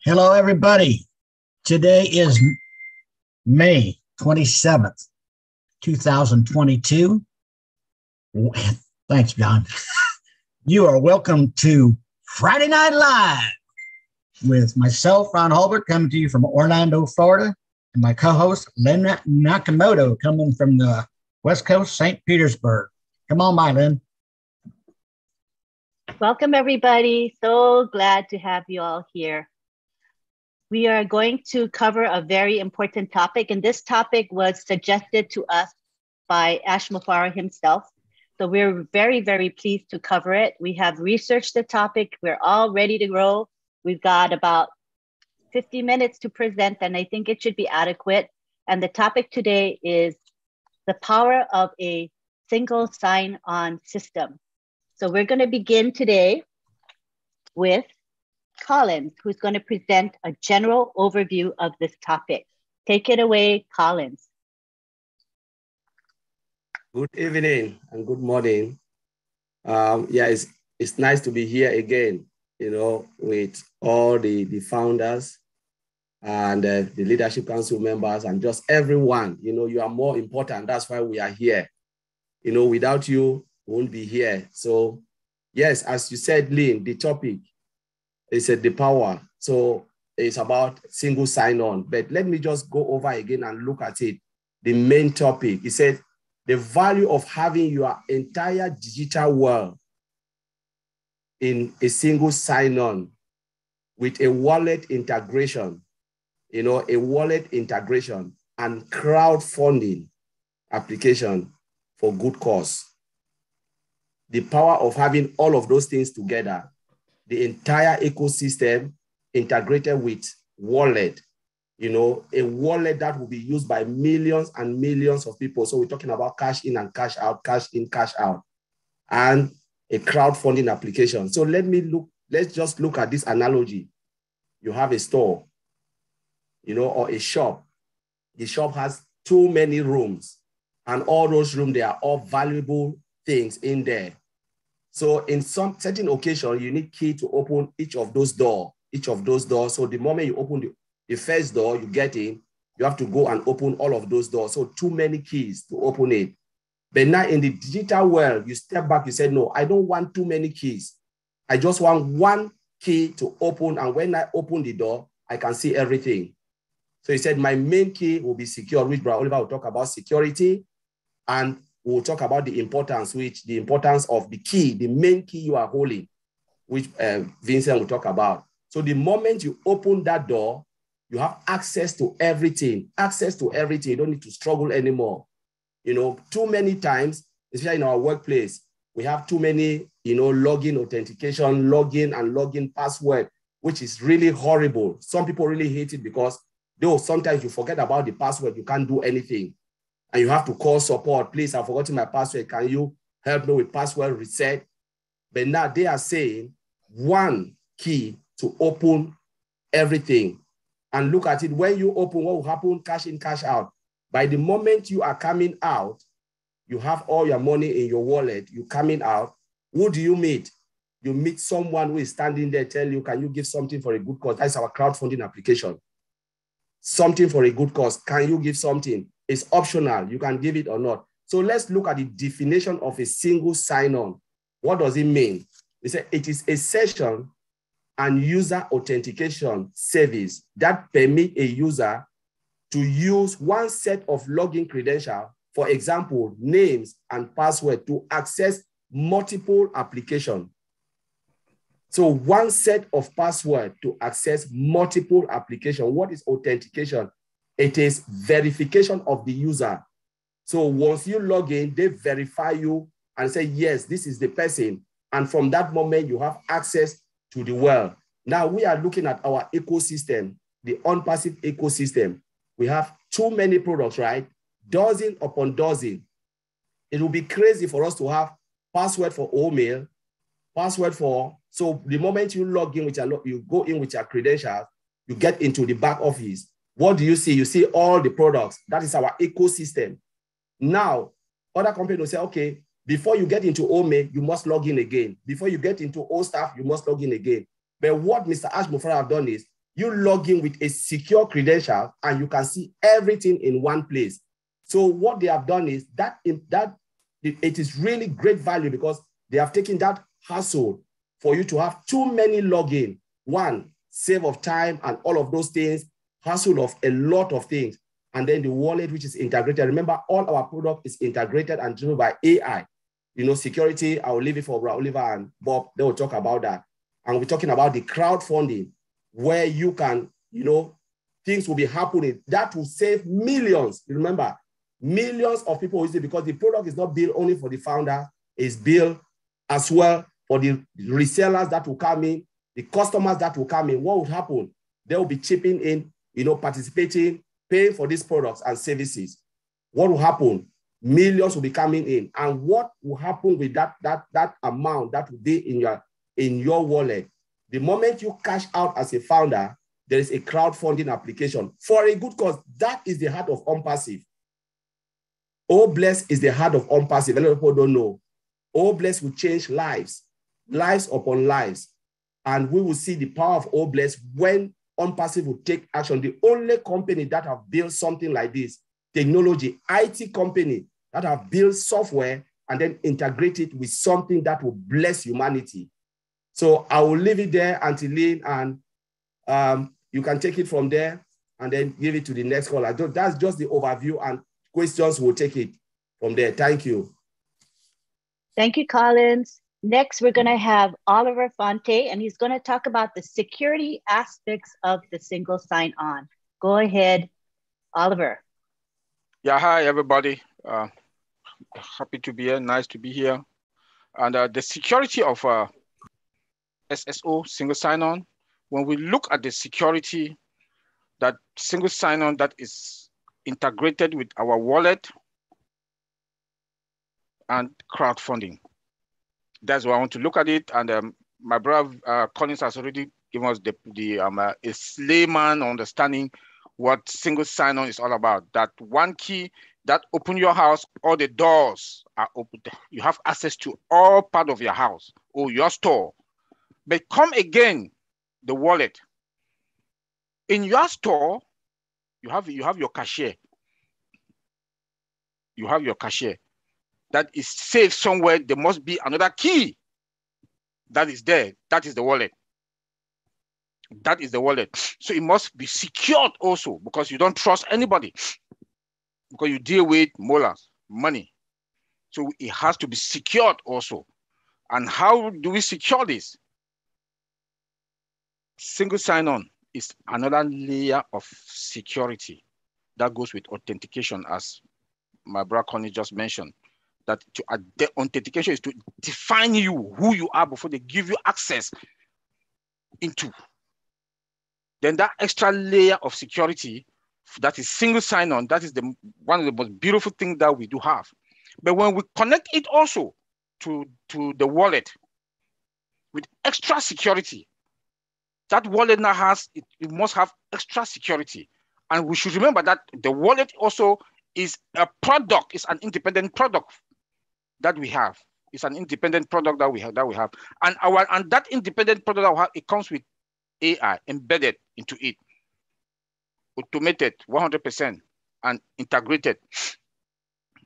Hello, everybody. Today is May 27th, 2022. Thanks, John. You are welcome to Friday Night Live with myself, Ron Hulbert, coming to you from Orlando, Florida, and my co-host, Lynn Nakamoto, coming from the West Coast, St. Petersburg. Come on by, Lynn. Welcome, everybody. So glad to have you all here. We are going to cover a very important topic, and this topic was suggested to us by Ash Mufareh himself. So we're very, very pleased to cover it. We have researched the topic. We're all ready to go. We've got about 50 minutes to present, and I think it should be adequate. And the topic today is the power of a single sign-on system. So we're going to begin today with Collins, who's going to present a general overview of this topic. Take it away, Collins. Good evening and good morning. It's nice to be here again, with all the founders and the leadership council members and just everyone. You are more important. That's why we are here. Without you, we won't be here. So yes, as you said, Lynn, the topic is the power. So it's about single sign-on. But let me just go over again and look at it. The main topic, it said, the value of having your entire digital world in a single sign-on with a wallet integration, a wallet integration and crowdfunding application for good cause. The power of having all of those things together, the entire ecosystem integrated with wallet, a wallet that will be used by millions and millions of people. So we're talking about cash in and cash out, cash in, cash out, and a crowdfunding application. So let's just look at this analogy. You have a store, or a shop. The shop has too many rooms, and all those rooms, they are all valuable things in there. So in some certain occasion, you need key to open each of those doors. So the moment you open the first door you get in, you have to go and open all of those doors. So too many keys to open it. But now in the digital world, you step back, you say, no, I don't want too many keys. I just want one key to open. And when I open the door, I can see everything. So he said, my main key will be secure, which Brother Oliver will talk about security. And we'll talk about the importance of the key, the main key you are holding, which Vincent will talk about. So the moment you open that door, you have access to everything. You don't need to struggle anymore. Too many times, especially in our workplace, we have too many, login authentication, login password, which is really horrible. Some people really hate it because though sometimes you forget about the password, you can't do anything. And you have to call support. Please, I've forgotten my password. Can you help me with password reset? But now they are saying one key to open everything. And look at it. When you open, what will happen? Cash in, cash out. By the moment you are coming out, you have all your money in your wallet. You're coming out. Who do you meet? You meet someone who is standing there, tell you, can you give something for a good cause? That's our crowdfunding application. Something for a good cause. Can you give something? It's optional. You can give it or not. So let's look at the definition of a single sign-on. What does it mean? They say it is a session and user authentication service that permit a user to use one set of login credentials, for example, names and password, to access multiple applications. So one set of password to access multiple applications. What is authentication? It is verification of the user. So once you log in, they verify you and say, yes, this is the person. And from that moment, you have access to the world. Now we are looking at our ecosystem, the OnPassive ecosystem. We have too many products, right? Dozen upon dozen. It will be crazy for us to have password for email, password for, so the moment you log in with you go in with your credentials, you get into the back office. What do you see? You see all the products. That is our ecosystem. Now, other companies will say, okay, Before you get into OME, you must log in again. Before you get into OSTAF, you must log in again. But what Mr. Ash Mufara have done is you log in with a secure credential and you can see everything in one place. So what they have done is that it is really great value because they have taken that hassle for you to have too many login. One, save of time and all of those things, hassle of a lot of things. And then the wallet, which is integrated. Remember, all our product is integrated and driven by AI. You know, security, I will leave it for Oliver and Bob. They will talk about that. And we're talking about the crowdfunding, where you can, you know, things will be happening. That will save millions. Remember, millions of people use it because the product is not built only for the founder, it's built as well for the resellers that will come in, the customers that will come in. What will happen? They will be chipping in, you know, participating, paying for these products and services. What will happen? Millions will be coming in. And what will happen with that amount that will be in your wallet? The moment you cash out as a founder, there is a crowdfunding application for a good cause. That is the heart of OnPassive. OBless is the heart of OnPassive. A lot of people don't know. OBless will change lives, lives upon lives. And we will see the power of OBless when OnPassive will take action. The only company that have built something like this, technology, IT company that have built software and then integrate it with something that will bless humanity. So I will leave it there until Lynn, and you can take it from there and then give it to the next caller. That's just the overview, and questions will take it from there. Thank you. Thank you, Collins. Next, we're going to have Oliver Fonte, and he's going to talk about the security aspects of the single sign-on. Go ahead, Oliver. Yeah, hi, everybody. Happy to be here. Nice to be here. And the security of SSO, single sign-on, when we look at the security, that single sign-on that is integrated with our wallet and crowdfunding. That's why I want to look at it. And my brother Collins has already given us a layman understanding what single sign-on is all about. That one key that open your house, all the doors are open. You have access to all part of your house or your store. But come again, the wallet. In your store, you have your cashier. You have your cashier. That is safe somewhere. There must be another key that is there. That is the wallet. That is the wallet. So it must be secured also, because you don't trust anybody, because you deal with molars, money. So it has to be secured also. And how do we secure this? Single sign-on is another layer of security that goes with authentication, as my brother Connie just mentioned. That the authentication is to define you, who you are, before they give you access into. Then that extra layer of security, that is single sign-on, that is one of the most beautiful things that we do have. But when we connect it also to the wallet with extra security, that wallet now it must have extra security. And we should remember that the wallet also is a product, it's an independent product that we have. It's an independent product that we have. And that independent product that we have, it comes with AI embedded into it, automated 100% and integrated.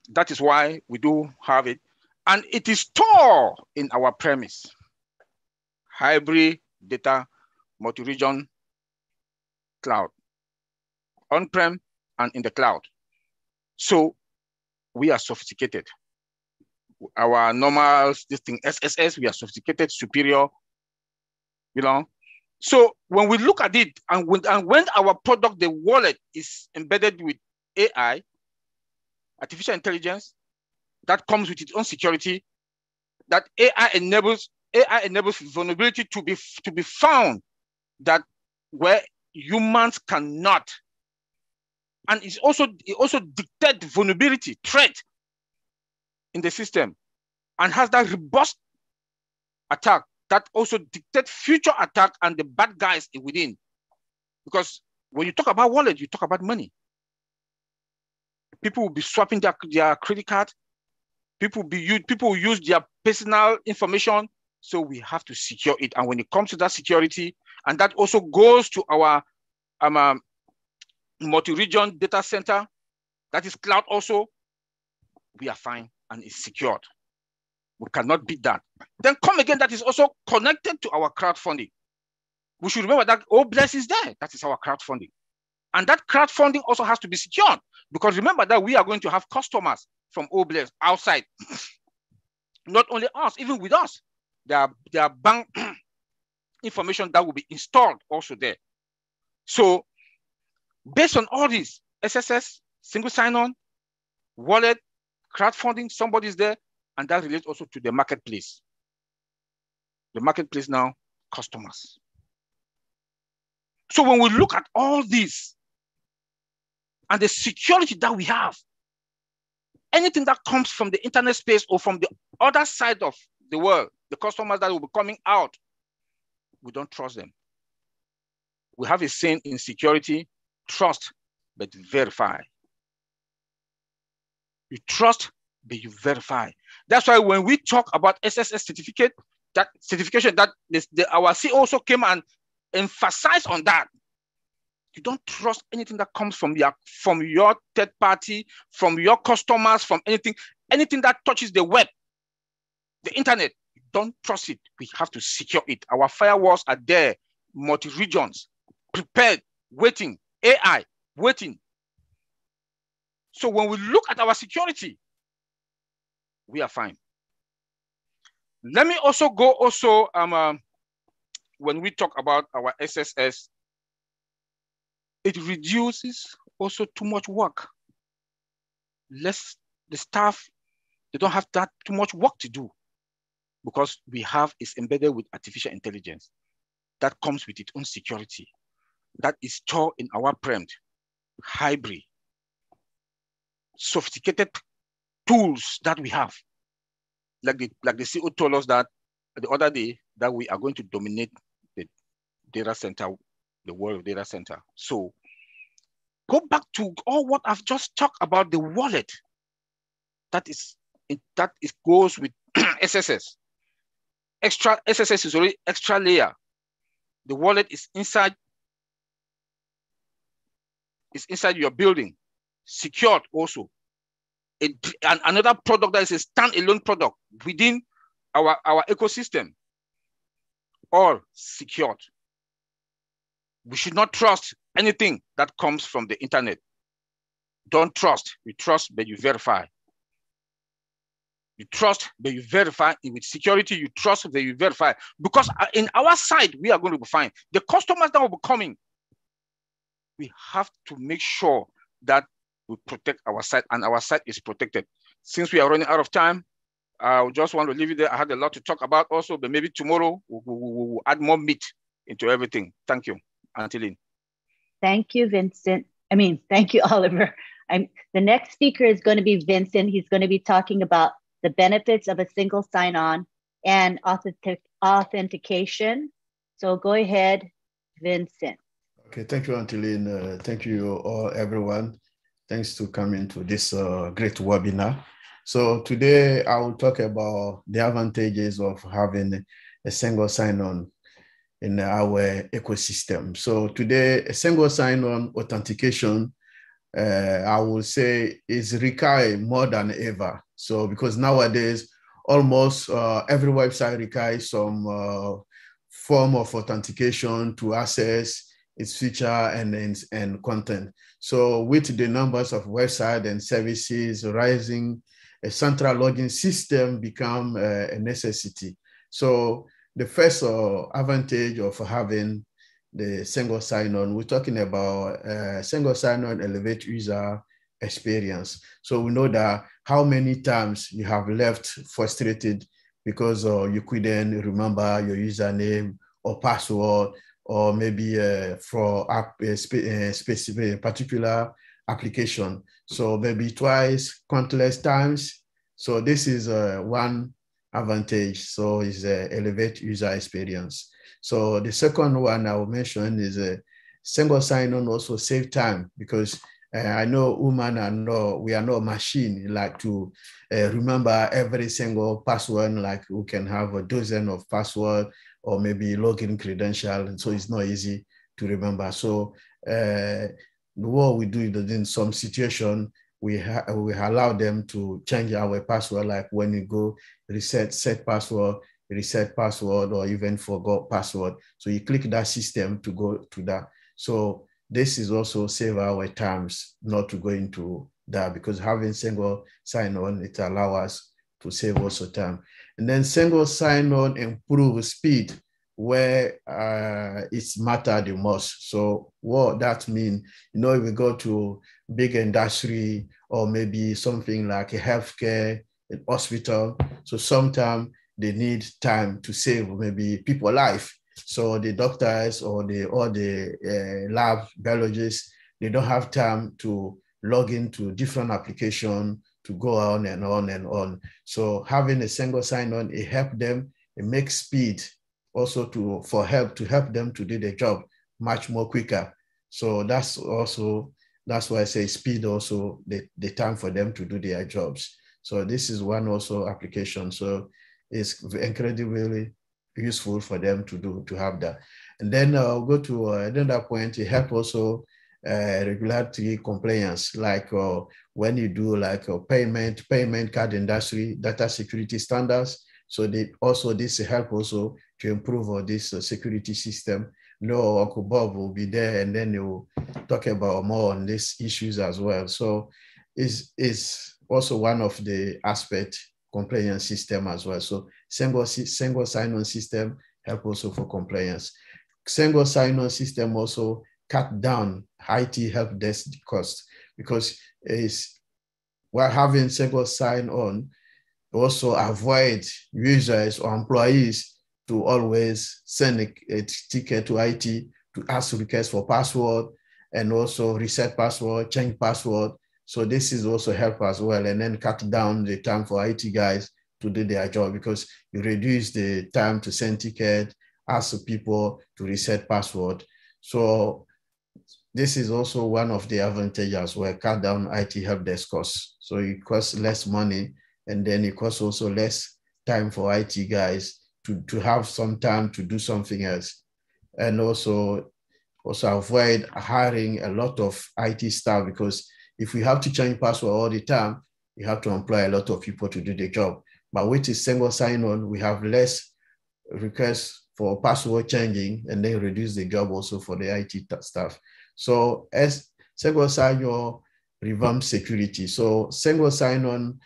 That is why we do have it. And it is stored in our premise. Hybrid data, multi-region cloud, on-prem and in the cloud. So we are sophisticated. Our normal, this thing, SSS, we are sophisticated, superior, you know. So when we look at it, and when our product, the wallet, is embedded with AI, artificial intelligence, that comes with its own security, that AI enables vulnerability to be found that where humans cannot. And it also dictates vulnerability, threat in the system, and has that robust attack that also dictates future attack and the bad guys within. Because when you talk about wallet, you talk about money. People will be swapping their credit card. People use their personal information, so we have to secure it. And when it comes to that security, and that also goes to our multi-region data center, that is cloud also, we are fine and it's secured. We cannot beat that. Then come again, that is also connected to our crowdfunding. We should remember that OBLES is there. That is our crowdfunding. And that crowdfunding also has to be secured, because remember that we are going to have customers from OBLES outside. Not only us, even with us. There are bank information that will be installed also there. So based on all this, SSS, single sign-on, wallet, crowdfunding, somebody's there, and that relates also to the marketplace. The marketplace now, customers. So when we look at all this and the security that we have, anything that comes from the internet space or from the other side of the world, the customers that will be coming out, we don't trust them. We have a saying in security, trust, but verify. You trust, but you verify. That's why when we talk about SSS certificate, that certification, that our CEO also came and emphasized on that. You don't trust anything that comes from your third party, from your customers, from anything that touches the web, the internet. You don't trust it. We have to secure it. Our firewalls are there, multi-regions, prepared, waiting, AI, waiting. So when we look at our security, we are fine. Let me also go when we talk about our SSS, it reduces also too much work. The staff, they don't have that too much work to do, because we have is embedded with artificial intelligence that comes with its own security that is stored in our premed, hybrid, sophisticated tools that we have. Like the CEO told us that the other day, that we are going to dominate the data center, the world of data center. So go back to all what I've just talked about, the wallet. That goes with SSS. SSS is already extra layer. The wallet is inside your building, secured also. And another product that is a standalone product within our ecosystem, all secured. We should not trust anything that comes from the internet. Don't trust. You trust, but you verify. You trust, but you verify. With security, you trust, but you verify. Because in our side, we are going to be fine. The customers that will be coming, we have to make sure that we protect our site, and our site is protected. Since we are running out of time, I just want to leave it there. I had a lot to talk about also, but maybe tomorrow we'll add more meat into everything. Thank you, Auntie Lynn. Thank you, Vincent. Thank you, Oliver. The next speaker is going to be Vincent. He's going to be talking about the benefits of a single sign-on and authentication. So go ahead, Vincent. Okay, thank you, Auntie Lynn. Thank you all, everyone. Thanks to coming to this great webinar. So today I will talk about the advantages of having a single sign-on in our ecosystem. So today, a single sign-on authentication, I will say, is required more than ever. So because nowadays, almost every website requires some form of authentication to access its feature and content. So with the numbers of websites and services rising, a central login system become a necessity. So the first advantage of having the single sign-on, we're talking about single sign-on elevate user experience. So we know that how many times you have left frustrated because you couldn't remember your username or password, or maybe for a specific particular application. So maybe twice, countless times. So this is one advantage. So it's elevate user experience. So the second one I will mention is a single sign-on also save time, because I know human are no, we are not machine like to remember every single password, like we can have a dozen of password or maybe login credential. And so it's not easy to remember. So what we do is in some situation, we allow them to change our password, like when you go set password, reset password, or even forgot password. So you click that system to go to that. So this is also save our times not to go into that, because having single sign-on, it allows us to save also time. And then single sign-on improve speed where it's matter the most. So what that means, you know, if we go to big industry or maybe something like a healthcare, a hospital, so sometimes they need time to save maybe people's life. So the doctors or the lab biologists, they don't have time to log into different applications to go on and on and on. So having a single sign-on, it helps them, it makes speed also to help them to do their job much more quicker. So that's why I say speed also the time for them to do their jobs. So this is one also application. So it's incredibly useful for them to have that. And then I'll go to another point. It helps also regulatory compliance, like when you do like a payment card industry, data security standards. So this help also to improve this security system. No, Uncle Bob will be there, and then he'll talk about more on these issues as well. So it's also one of the aspects compliance system as well. So single sign-on system help also for compliance. Single sign-on system also cut down IT help desk cost, because while having single sign-on also avoid users or employees to always send a ticket to IT to ask request for password and also reset password, change password. So this is also help as well, and then cut down the time for IT guys to do their job, because you reduce the time to send ticket, ask people to reset password. So this is also one of the advantages as well, cut down IT help desk costs. So it costs less money, and then it costs also less time for IT guys to have some time to do something else. And also avoid hiring a lot of IT staff, because if we have to change password all the time, you have to employ a lot of people to do the job. But with a single sign-on, we have less requests for password changing, and then reduce the job also for the IT staff. So as single sign-on revamp security. So single sign-on,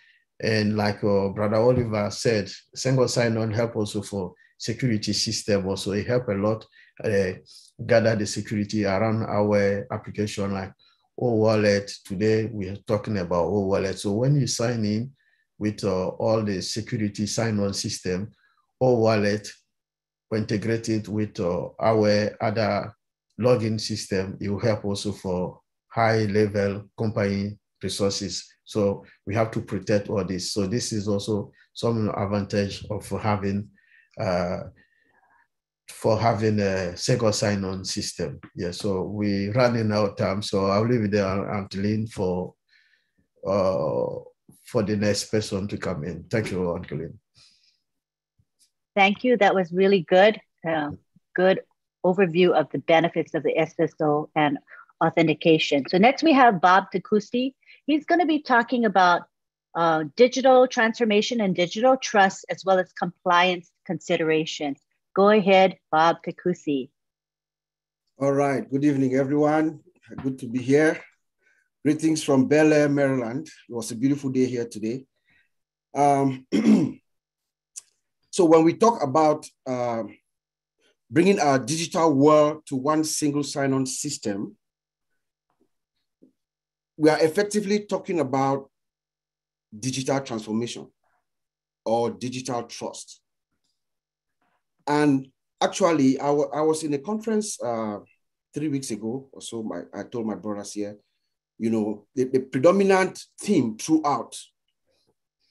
and like Brother Oliver said, single sign-on help also for security system also. It help a lot gather the security around our application, like OWallet. Today we are talking about OWallet. So when you sign in with all the security sign-on system, OWallet integrated with our other login system, it will help also for high-level company resources. So we have to protect all this. So this is also some advantage of having a single sign-on system. Yeah, so we're running out of time, so I'll leave it there, Angeline, for the next person to come in. Thank you, Angeline. Thank you. That was really good. Good overview of the benefits of the SSO and authentication. So next we have Bob Takusi. He's going to be talking about digital transformation and digital trust, as well as compliance considerations. Go ahead, Bob Takusi. All right. Good evening, everyone. Good to be here. Greetings from Bel Air, Maryland. It was a beautiful day here today. So when we talk about bringing our digital world to one single sign-on system, we are effectively talking about digital transformation or digital trust. And actually, I was in a conference 3 weeks ago or so. I told my brothers here, you know, the predominant theme throughout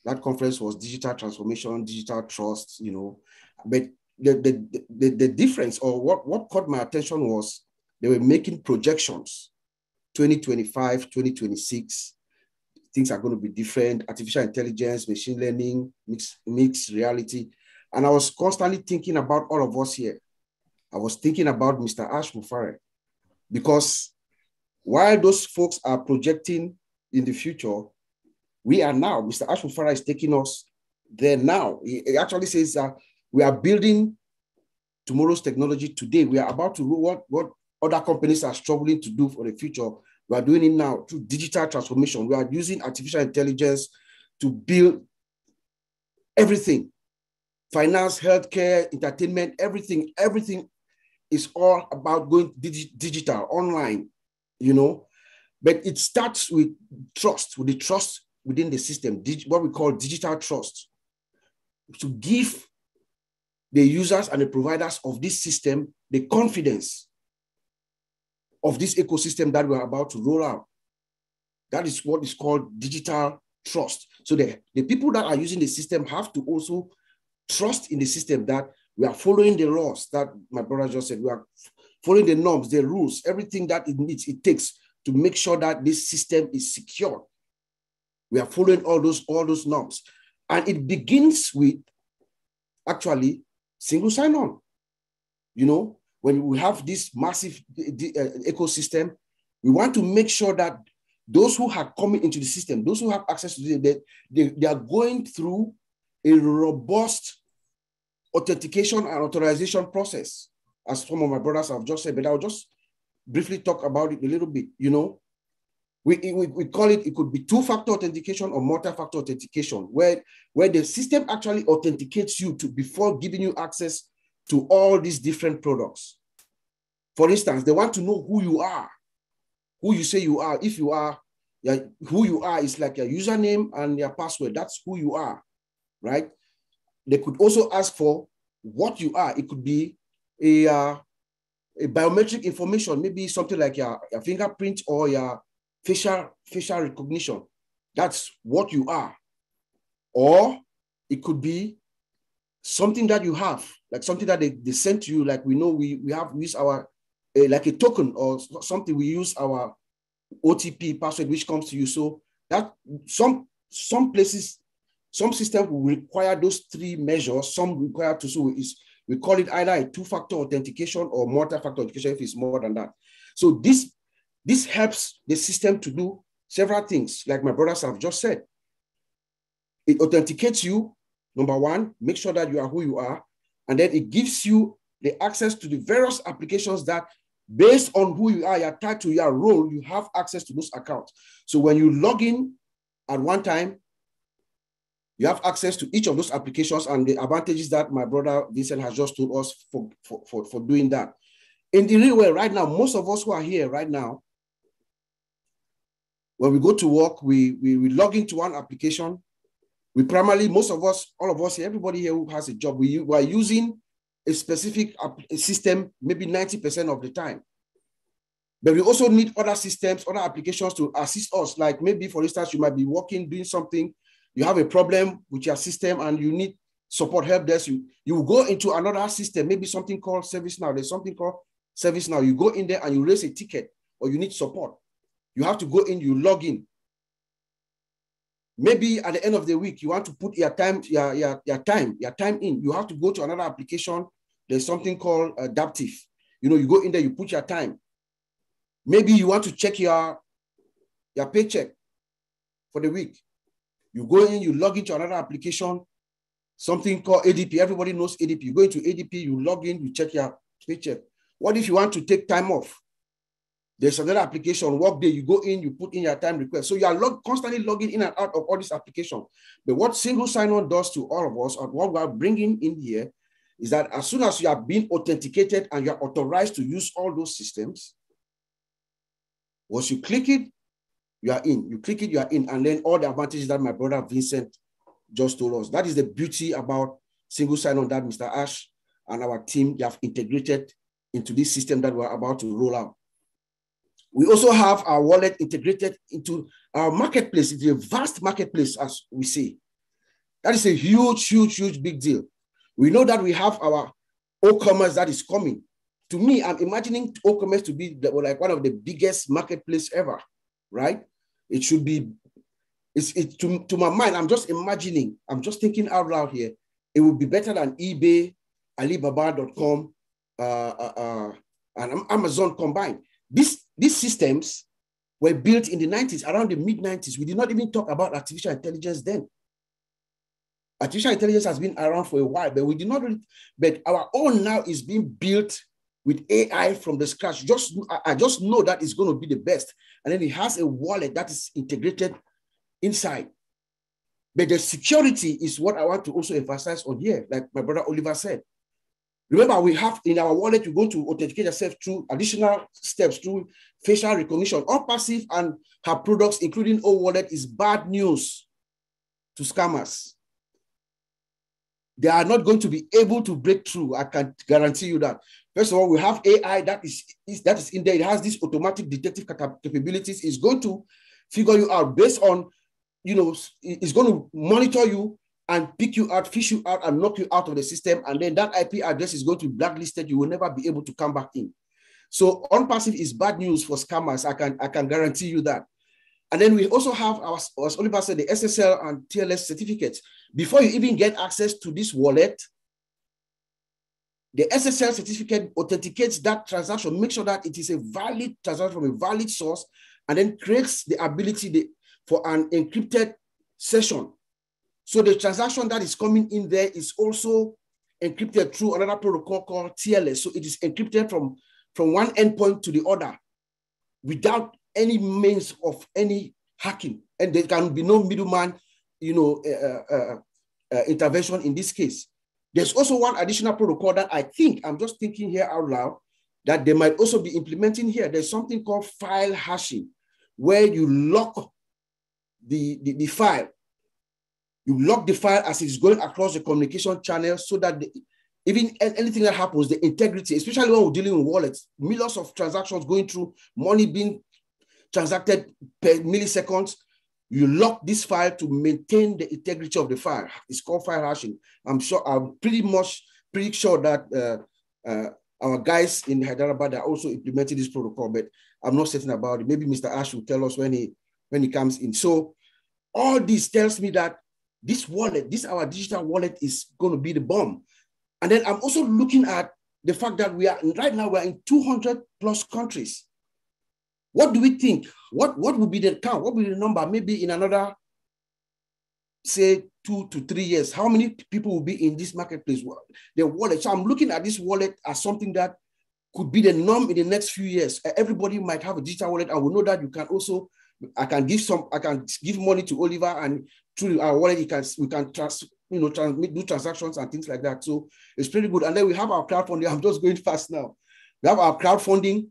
that conference was digital transformation, digital trust, you know. But the difference, or what caught my attention, was they were making projections 2025, 2026, things are going to be different. Artificial intelligence, machine learning, mixed reality. And I was constantly thinking about all of us here. I was thinking about Mr. Ash Mufareh, because while those folks are projecting in the future, we are now, Mr. Ash Mufareh is taking us there now. He actually says that we are building tomorrow's technology today. We are about to do what other companies are struggling to do for the future. We are doing it now through digital transformation. We are using artificial intelligence to build everything. Finance, healthcare, entertainment, everything is all about going digital, online, you know. But it starts with trust, with the trust within the system, what we call digital trust, to give the users and the providers of this system the confidence of this ecosystem that we're about to roll out. That is what is called digital trust. So the people that are using the system have to also trust in the system, that we are following the laws that my brother just said. We are following the norms, the rules, everything that it takes to make sure that this system is secure. We are following all those norms. And it begins with actually single sign-on. You know, when we have this massive ecosystem, we want to make sure that those who are coming into the system, those who have access to it, they are going through a robust authentication and authorization process, as some of my brothers have just said, but I'll just briefly talk about it a little bit. You know, we call it could be two-factor authentication or multi-factor authentication, where the system actually authenticates you before giving you access to all these different products. For instance, they want to know who you are, who you say you are. If you are, who you are is like your username and your password. That's who you are, right? They could also ask for what you are. It could be a biometric information, maybe something like your fingerprint or your facial recognition. That's what you are. Or it could be something that you have, like something that they sent to you, like we know we use our, like a token or something, we use our OTP password, which comes to you. So that some places, some systems will require those three measures, some require two. So we call it either a two-factor authentication or multi-factor authentication if it's more than that. So this helps the system to do several things, like my brothers have just said. It authenticates you, number one, make sure that you are who you are, and then it gives you the access to the various applications that, based on who you are, your title, your role, you have access to those accounts. So when you log in at one time, you have access to each of those applications and the advantages that my brother Vincent has just told us for doing that. In the real way, right now, most of us who are here right now, when we go to work, we log into one application. We primarily, most of us, all of us here, everybody here who has a job, we are using a specific system, maybe 90% of the time. But we also need other systems, other applications to assist us. Like maybe, for instance, you might be working, doing something, you have a problem with your system and you need support, help desk. You will go into another system, maybe something called ServiceNow. There's something called ServiceNow. You go in there and you raise a ticket or you need support. You have to go in, you log in. Maybe at the end of the week, you want to put your time in. You have to go to another application. There's something called Adaptive. You know, you go in there, you put your time. Maybe you want to check your paycheck for the week. You go in, you log into another application, something called ADP. Everybody knows ADP. You go into ADP, you log in, you check your paycheck. What if you want to take time off? There's another application, Workday. You go in, you put in your time request. So you are constantly logging in and out of all these applications. But what single sign-on does to all of us, and what we are bringing in here, is that as soon as you are being authenticated and you are authorized to use all those systems, once you click it, you are in. You click it, you are in. And then all the advantages that my brother Vincent just told us. That is the beauty about single sign-on that Mr. Ash and our team, they have integrated into this system that we're about to roll out. We also have our wallet integrated into our marketplace. It's a vast marketplace, as we say. That is a huge, huge, huge big deal. We know that we have our e-commerce that is coming to me, I'm imagining OCommerce to be like one of the biggest marketplace ever, right? It should be, to my mind, I'm just imagining, I'm just thinking out loud here. It would be better than eBay, Alibaba.com, and Amazon combined. These systems were built in the 90s, around the mid-90s. We did not even talk about artificial intelligence then. Artificial intelligence has been around for a while, but we did not really, but our own now is being built with AI from the scratch. I just know that it's going to be the best. And then it has a wallet that is integrated inside. But the security is what I want to also emphasize on here, like my brother Oliver said. Remember, we have in our wallet, you're going to authenticate yourself through additional steps, through facial recognition. OnPassive and her products, including OWallet, is bad news to scammers. They are not going to be able to break through. I can guarantee you that. First of all, we have AI that is in there. It has these automatic detective capabilities. It's going to figure you out based on, it's going to monitor you and pick you out, fish you out, and knock you out of the system. And then that IP address is going to be blacklisted. You will never be able to come back in. So OnPassive is bad news for scammers. I can guarantee you that. And then we also have, as Oliver said, the SSL and TLS certificates. Before you even get access to this wallet, the SSL certificate authenticates that transaction, make sure that it is a valid transaction from a valid source, and then creates the ability for an encrypted session. So the transaction that is coming in there is also encrypted through another protocol called TLS. So it is encrypted from one endpoint to the other without any means of any hacking. And there can be no middleman, intervention in this case. There's also one additional protocol that I'm just thinking here out loud, that they might also be implementing here. There's something called file hashing, where you lock the file. You lock the file as it's going across the communication channel, so that even anything that happens, the integrity, especially when we're dealing with wallets, millions of transactions going through, money being transacted per milliseconds, you lock this file to maintain the integrity of the file. It's called file hashing. I'm pretty sure that our guys in Hyderabad are also implementing this protocol, but I'm not certain about it. Maybe Mr. Ash will tell us when he comes in. So all this tells me that this wallet, our digital wallet, is going to be the bomb. And then I'm also looking at the fact that right now we're in 200 plus countries. What do we think? What would be the count? What will be the number? Maybe in another, say, 2 to 3 years, how many people will be in this marketplace? The wallet. So I'm looking at this wallet as something that could be the norm in the next few years. Everybody might have a digital wallet, and we know that you can also, I can give money to Oliver, and through our wallet, we can do transactions and things like that. So it's pretty good. And then we have our crowdfunding. I'm just going fast now. We have our crowdfunding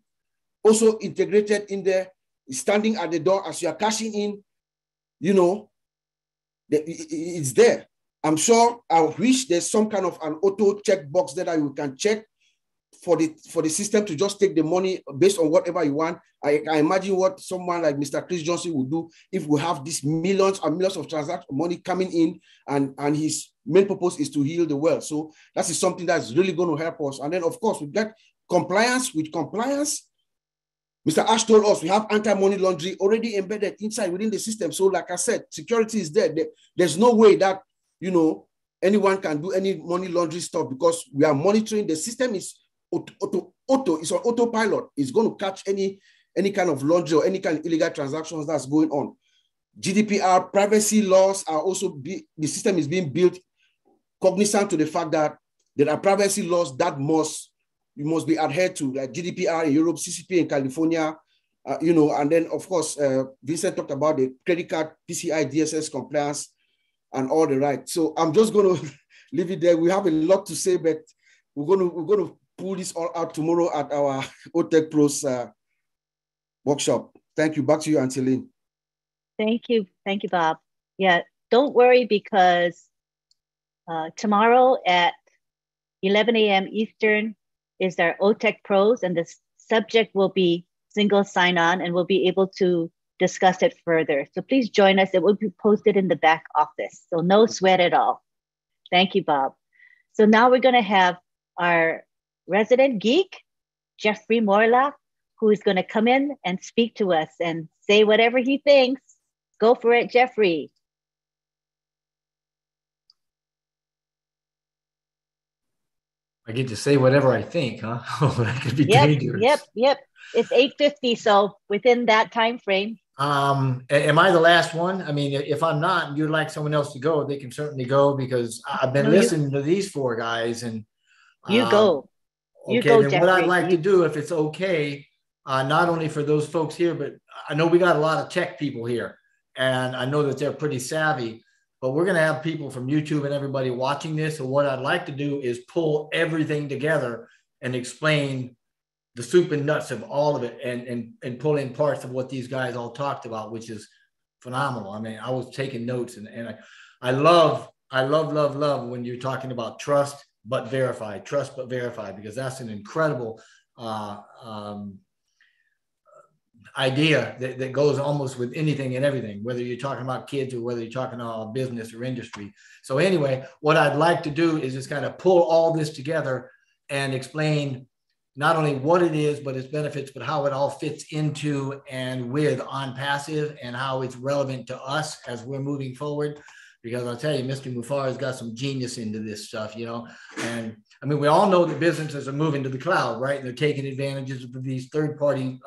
also integrated in there, standing at the door as you are cashing in, it's there. I'm sure, I wish there's some kind of an auto check box there that you can check for the system to just take the money based on whatever you want. I imagine what someone like Mr. Chris Johnson would do if we have these millions and millions of transaction money coming in, and his main purpose is to heal the world. So that is something that's really going to help us. And then, of course, we get compliance. With compliance, Mr. Ash told us we have anti-money laundering already embedded inside within the system. So like I said, security is there. There's no way that, anyone can do any money laundering stuff, because we are monitoring. The system is it's on autopilot. It's going to catch any kind of laundry or any kind of illegal transactions that's going on. GDPR, privacy laws are also, the system is being built cognizant to the fact that there are privacy laws that you must be adhered to, like GDPR in Europe, CCP in California, and then of course, Vincent talked about the credit card, PCI DSS compliance and all the right. So I'm just going to leave it there. We have a lot to say, but we're going to pull this all out tomorrow at our OTech Pros workshop. Thank you. Back to you, Angeline. Thank you, Bob. Yeah, don't worry, because tomorrow at 11 a.m. Eastern is our OTech Pros, and the subject will be single sign-on, and we'll be able to discuss it further. So please join us. It will be posted in the back office, so no sweat at all. Thank you, Bob. So now we're going to have our resident geek, Jeffrey Morla, who is going to come in and speak to us and say whatever he thinks. Go for it, Jeffrey. I get to say whatever I think, huh? Oh, that could be dangerous. Yep. It's 8:50, so within that time frame. Am I the last one? I mean, if I'm not, and you'd like someone else to go, they can certainly go, because I've been listening to these four guys, and you go. Okay, then Jeffrey, what I'd like to do, if it's okay, not only for those folks here, but I know we got a lot of tech people here, and I know that they're pretty savvy, but we're going to have people from YouTube and everybody watching this. So what I'd like to do is pull everything together and explain the soup and nuts of all of it, and pull in parts of what these guys all talked about, which is phenomenal. I mean, I was taking notes, and I love when you're talking about trust but verify, because that's an incredible idea that goes almost with anything and everything, whether you're talking about kids or whether you're talking about business or industry. So anyway, what I'd like to do is just kind of pull all this together and explain not only what it is, but its benefits, but how it all fits into and with OnPassive, and how it's relevant to us as we're moving forward. Because I'll tell you, Mr. Mufareh has got some genius into this stuff, you know. And I mean, we all know that businesses are moving to the cloud, right? And they're taking advantages of these third-party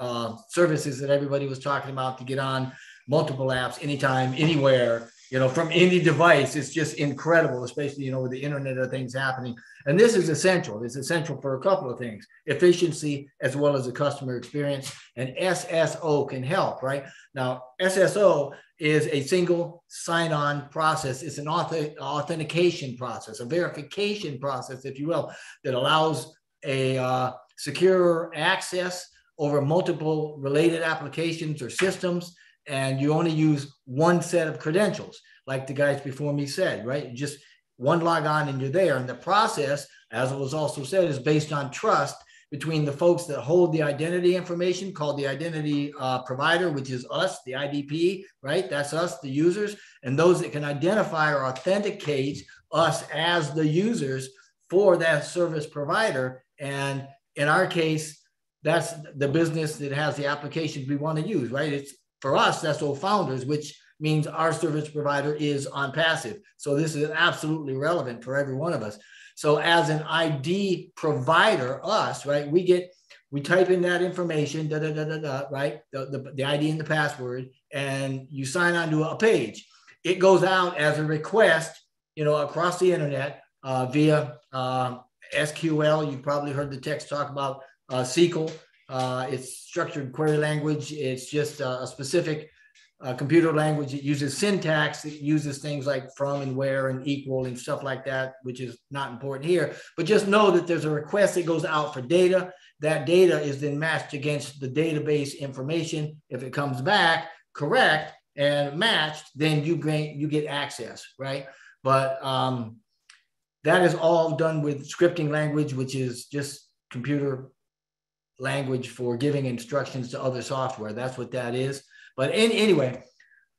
services that everybody was talking about to get on multiple apps anytime, anywhere, you know, from any device. It's just incredible, especially, you know, with the Internet of Things happening. And this is essential. It's essential for a couple of things: efficiency as well as the customer experience. And SSO can help, right? Now, SSO is a single sign-on process. It's an authentication process, a verification process, if you will, that allows a secure access over multiple related applications or systems. And you only use one set of credentials, like the guys before me said, right? Just one log on and you're there. And the process, as it was also said, is based on trust between the folks that hold the identity information, called the identity provider, which is us, the IDP, right? That's us, the users, and those that can identify or authenticate us as the users for that service provider. And in our case, that's the business that has the applications we want to use, right? It's for us, that's OFounders, which means our service provider is OnPassive. So this is absolutely relevant for every one of us. So as an ID provider, us, right, we type in that information, right, the ID and the password, and you sign on to a page. It goes out as a request, you know, across the internet via SQL. You've probably heard the text talk about SQL. It's structured query language. It's just a specific computer language. It uses syntax. It uses things like from and where and equal and stuff like that, which is not important here. But just know that there's a request that goes out for data. That data is then matched against the database information. If it comes back correct and matched, then you get access, right? But that is all done with scripting language, which is just computer language for giving instructions to other software. That's what that is. But anyway,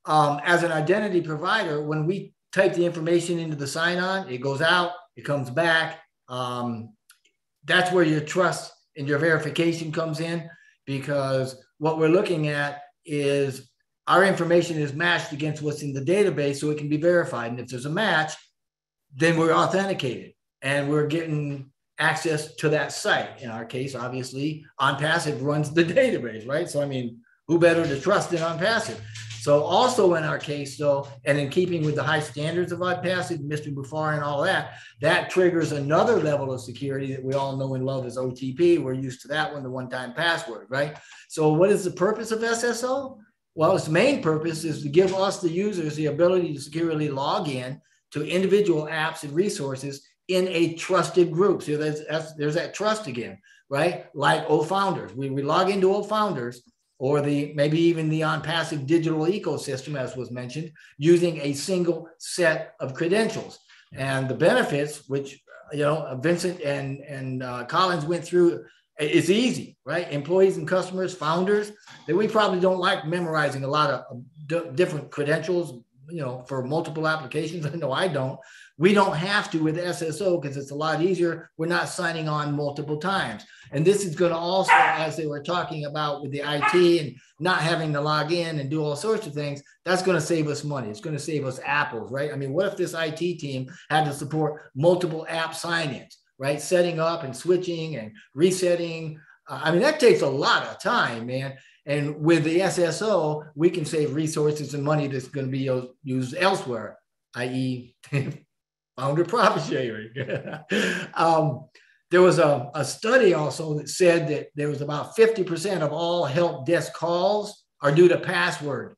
as an identity provider, when we type the information into the sign-on, it goes out, it comes back. That's where your trust and your verification comes in, because what we're looking at is our information is matched against what's in the database, so it can be verified. And if there's a match, then we're authenticated and we're getting access to that site. In our case, obviously, OnPassive runs the database, right? So, I mean, who better to trust than OnPassive? So also in our case, though, and in keeping with the high standards of OnPassive, Mr. Mufareh and all that, that triggers another level of security that we all know and love as OTP. We're used to that one, the one-time password, right? So what is the purpose of SSO? Well, its main purpose is to give us, the users, the ability to securely log in to individual apps and resources in a trusted group. So there's that trust again, right? Like OFounders. We log into OFounders, or maybe even the OnPassive digital ecosystem, as was mentioned, using a single set of credentials. And the benefits, which, you know, Vincent and Collins went through, it's easy, right? Employees and customers, founders, that we probably don't like memorizing a lot of different credentials, for multiple applications. I know I don't. We don't have to with SSO because it's a lot easier. We're not signing on multiple times. And this is going to also, as they were talking about with the IT and not having to log in and do all sorts of things, that's going to save us money. It's going to save us apples, right? I mean, what if this IT team had to support multiple app sign-ins, right? Setting up and switching and resetting. I mean, that takes a lot of time, man. And with the SSO, we can save resources and money that's going to be used elsewhere, i.e. founder profit sharing. There was a study also that said that there was about 50% of all help desk calls are due to password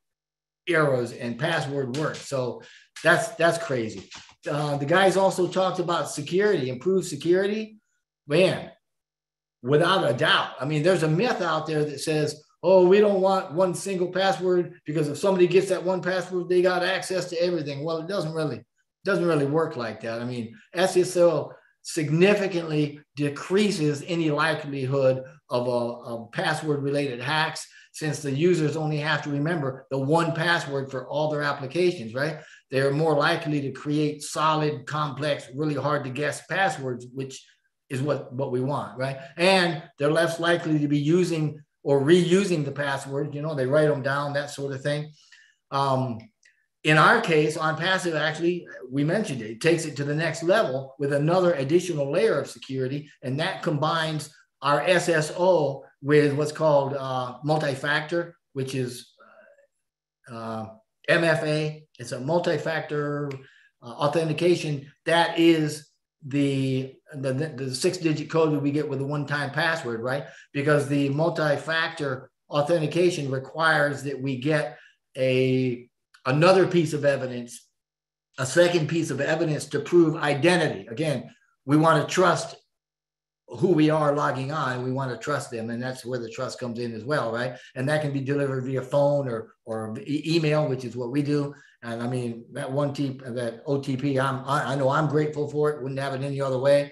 errors and password work. So that's crazy. The guys also talked about security, improved security. Man, without a doubt. I mean, there's a myth out there that says, oh, we don't want one single password because if somebody gets that one password, they got access to everything. Well, it doesn't really work like that. I mean, SSO significantly decreases any likelihood of a password-related hacks since the users only have to remember the one password for all their applications, right? They're more likely to create solid, complex, really hard to guess passwords, which is what we want, right? And they're less likely to be using or reusing the passwords, they write them down, that sort of thing. In our case, OnPassive, actually, we mentioned it takes it to the next level with another additional layer of security, and that combines our SSO with what's called multi-factor, which is MFA. It's a multi-factor authentication. That is the 6-digit code that we get with a one-time password, right? Because the multi-factor authentication requires that we get another piece of evidence, a second piece of evidence to prove identity. Again, we want to trust who we are logging on. We want to trust them, and that's where the trust comes in as well, right? And that can be delivered via phone or email, which is what we do. And I mean, that OTP, I know I'm grateful for it. Wouldn't have it any other way.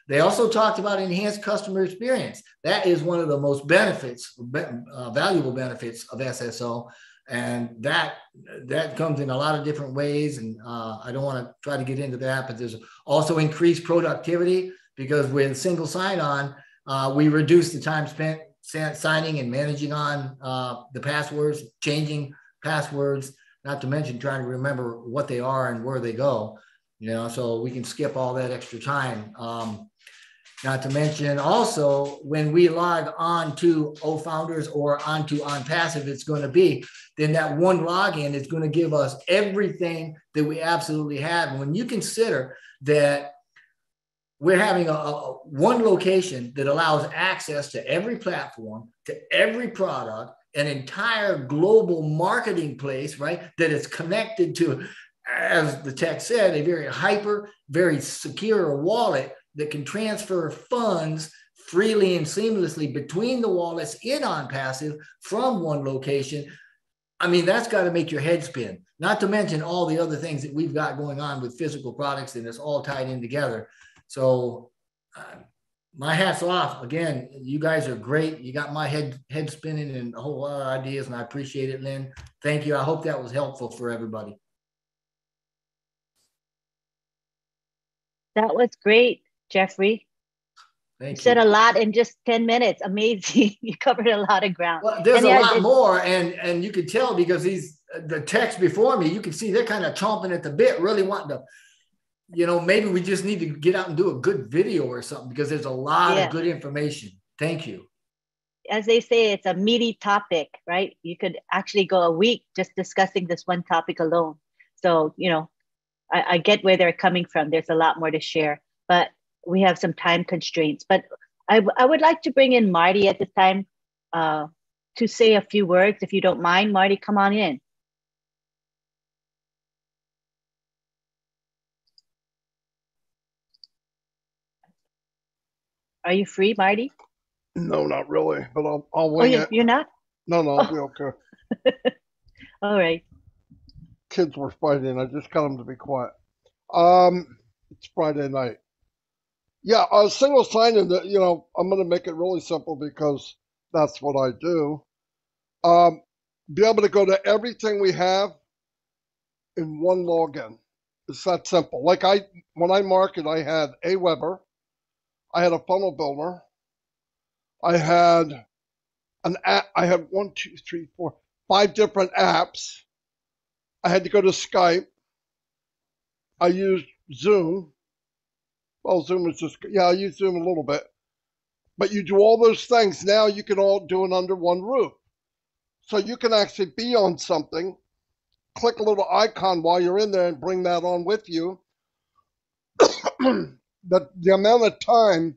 They also talked about enhanced customer experience. That is one of the most valuable benefits of SSO. And that comes in a lot of different ways. And I don't want to try to get into that, but there's also increased productivity because with single sign-on, we reduce the time spent signing and managing on the passwords, changing passwords, not to mention trying to remember what they are and where they go, so we can skip all that extra time. Not to mention also when we log on to OFounders or onto OnPassive, it's going to be, then that one login is going to give us everything that we absolutely have. And when you consider that we're having one location that allows access to every platform, to every product, an entire global marketing place, right? That is connected to, as the text said, a very secure wallet that can transfer funds freely and seamlessly between the wallets in OnPassive from one location. I mean, that's got to make your head spin, not to mention all the other things that we've got going on with physical products, and it's all tied in together. So my hat's off. Again, you guys are great. You got my head spinning and a whole lot of ideas, and I appreciate it, Lynn. Thank you. I hope that was helpful for everybody. That was great, Jeffrey. Thank you. You said a lot in just 10 minutes. Amazing. You covered a lot of ground. Well, there's a lot more, and you could tell because the text before me, you can see they're kind of chomping at the bit, really wanting to, maybe we just need to get out and do a good video or something because there's a lot of good information. Thank you. As they say, it's a meaty topic, right? You could actually go a week just discussing this one topic alone. So, I get where they're coming from. There's a lot more to share, but we have some time constraints. But I would like to bring in Marty at this time to say a few words. If you don't mind, Marty, come on in. Are you free, Marty? No, not really, but I'll wing it. You're not? No, I'll be okay. All right. Kids were fighting. I just got them to be quiet. It's Friday night. Yeah, single sign-in, I'm going to make it really simple because that's what I do. Be able to go to everything we have in one login. It's that simple. Like when I market, I had Aweber, I had a funnel builder, I had an app. I had 1, 2, 3, 4, 5 different apps. I had to go to Skype. I used Zoom. Well, Zoom is just, yeah, I use Zoom a little bit. But you do all those things. Now you can all do it under one roof. So you can actually be on something, click a little icon while you're in there and bring that on with you. The amount of time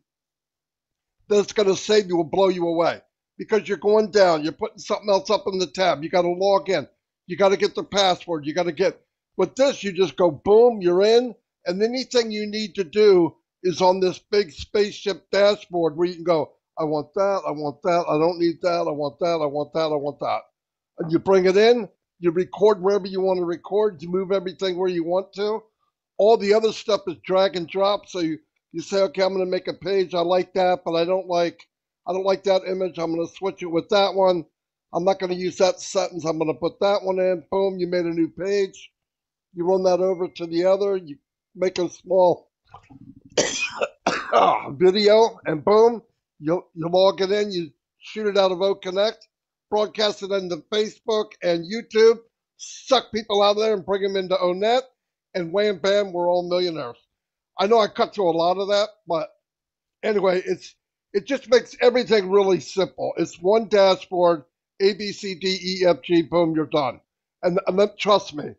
that it's going to save you will blow you away because you're going down, you're putting something else up in the tab. You got to log in. You got to get the password. You got to get, with this, you just go boom, you're in. And anything you need to do is on this big spaceship dashboard where you can go, I want that, I want that, I don't need that, I want that, I want that, I want that. And you bring it in, you record wherever you want to record, you move everything where you want to. All the other stuff is drag and drop. So you say, okay, I'm going to make a page. I like that, but I don't like that image. I'm going to switch it with that one. I'm not going to use that sentence. I'm going to put that one in. Boom, you made a new page. You run that over to the other. You make a small video, and boom, you log it in. You shoot it out of OConnect, broadcast it into Facebook and YouTube, suck people out of there and bring them into Onet, and wham, bam, we're all millionaires. I know I cut through a lot of that, but anyway, it just makes everything really simple. It's one dashboard, A, B, C, D, E, F, G, boom, you're done. And then, trust me,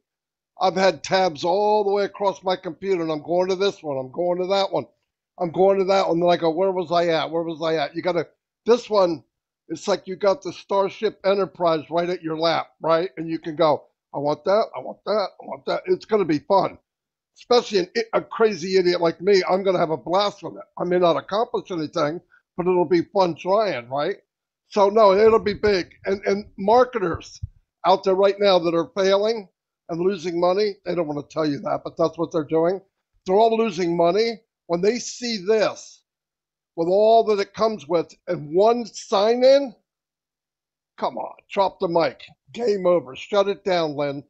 I've had tabs all the way across my computer, and I'm going to this one, I'm going to that one, I'm going to that one. Then I go, where was I at? Where was I at? You got to, this one, it's like you got the Starship Enterprise right at your lap, right? And you can go, I want that, I want that, I want that. It's going to be fun. Especially a crazy idiot like me, I'm going to have a blast with it. I may not accomplish anything, but it'll be fun trying, right? So, no, it'll be big. And marketers out there right now that are failing and losing money, they don't want to tell you that, but that's what they're doing. They're all losing money. When they see this, with all that it comes with, and one sign-in, come on, drop the mic. Game over. Shut it down, Lynn.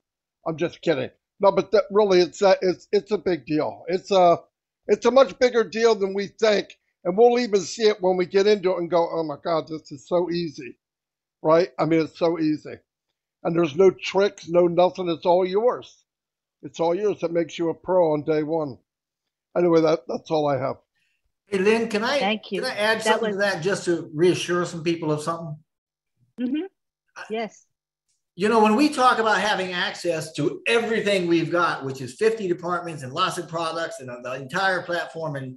I'm just kidding. No, but that really, it's a big deal. It's a much bigger deal than we think, and we'll even see it when we get into it and go, oh my God, this is so easy, right? I mean, it's so easy, and there's no tricks, no nothing. It's all yours. It's all yours. It makes you a pro on day one. Anyway, that's all I have. Hey, Lynn, can I add something to that just to reassure some people of something? Mm-hmm. Yes. You know, when we talk about having access to everything we've got, which is 50 departments and lots of products and the entire platform, and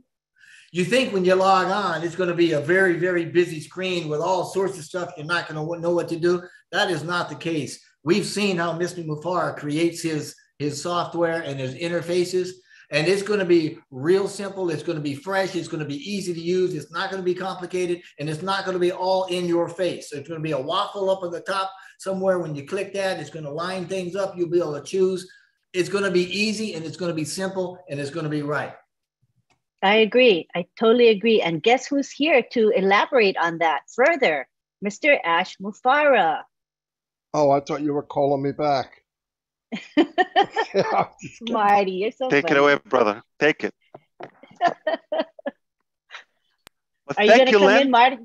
you think when you log on, it's going to be a very, very busy screen with all sorts of stuff you're not going to know what to do. That is not the case. We've seen how Mr. Mufareh creates his software and his interfaces, and it's going to be real simple. It's going to be fresh. It's going to be easy to use. It's not going to be complicated, and it's not going to be all in your face. So it's going to be a waffle up at the top somewhere. When you click that, it's going to line things up. You'll be able to choose. It's going to be easy, and it's going to be simple, and it's going to be right. I agree. I totally agree. And guess who's here to elaborate on that further? Mr. Ash Mufareh. Oh, I thought you were calling me back. Marty, you're so Take funny. it away, brother. Take it. Are you going to come in, Marty?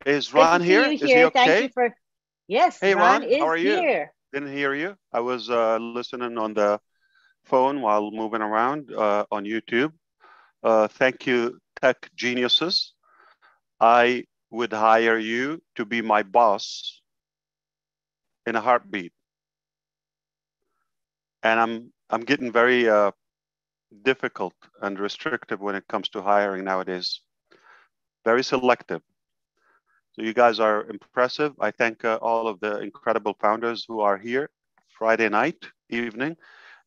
Is Ron here? Is he okay? Thank you for... Yes, hey, Ron is how are you? Here. Didn't hear you. I was listening on the phone while moving around on YouTube. Thank you, tech geniuses. I would hire you to be my boss in a heartbeat. And I'm getting very difficult and restrictive when it comes to hiring nowadays. Very selective. So you guys are impressive. I thank all of the incredible founders who are here Friday night, evening.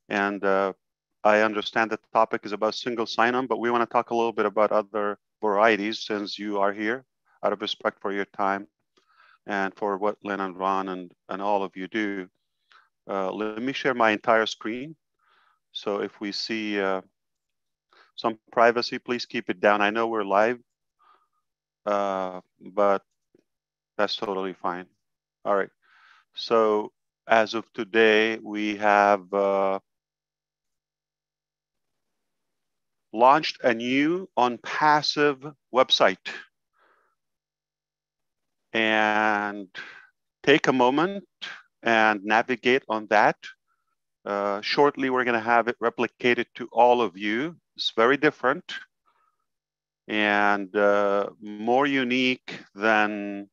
And I understand the topic is about single sign-on, but we want to talk a little bit about other varieties since you are here, out of respect for your time and for what Lynn and Ron and all of you do. Let me share my entire screen. So if we see some privacy, please keep it down. I know we're live, but that's totally fine. All right. So as of today, we have launched a new OnPassive website. And take a moment and navigate on that. Shortly, we're going to have it replicated to all of you. It's very different and more unique than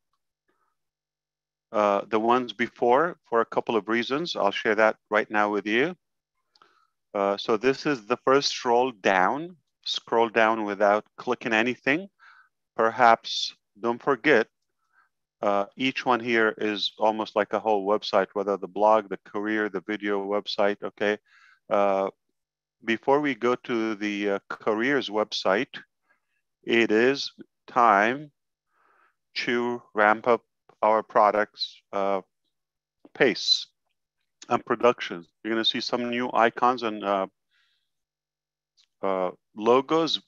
the ones before for a couple of reasons. I'll share that right now with you. So this is the first scroll down. Scroll down without clicking anything. Perhaps don't forget, each one here is almost like a whole website, whether the blog, the career, the video website, okay? Before we go to the careers website, it is time to ramp up our products pace and production. You're gonna see some new icons and logos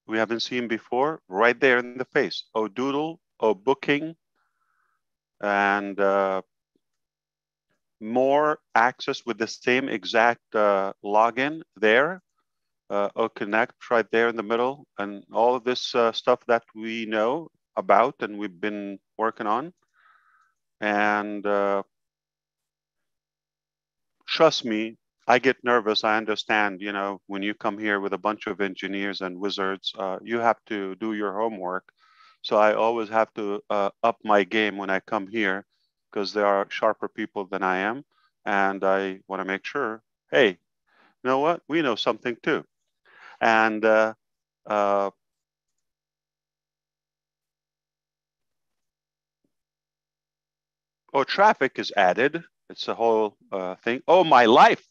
we haven't seen before right there in the face. Doodle, Booking, and more access with the same exact login there. Connect right there in the middle, and all of this stuff that we know about and we've been working on. And trust me, I get nervous. I understand, you know, when you come here with a bunch of engineers and wizards, you have to do your homework. So I always have to up my game when I come here because there are sharper people than I am. And I want to make sure, hey, you know what? We know something too. And traffic is added. It's a whole thing. My life.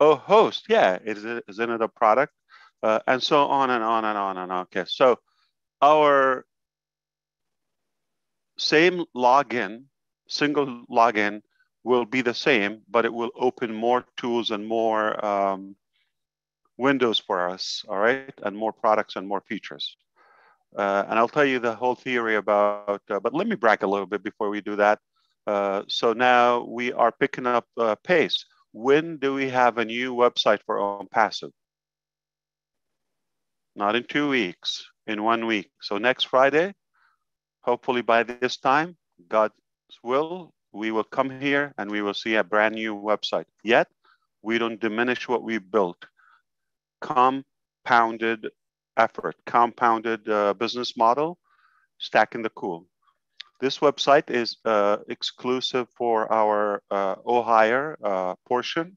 Host. Yeah, isn't it a product? And so on and on and on and on. Okay, so our same login, single login will be the same, but it will open more tools and more windows for us, all right? And more products and more features. And I'll tell you the whole theory about, but let me brag a little bit before we do that. So now we are picking up pace. When do we have a new website for OnPassive? Not in 2 weeks, in 1 week. So next Friday, hopefully by this time, God's will, we will come here and we will see a brand new website. Yet, we don't diminish what we built. Compounded effort, compounded business model, stacking the cool. This website is exclusive for our Ohio portion,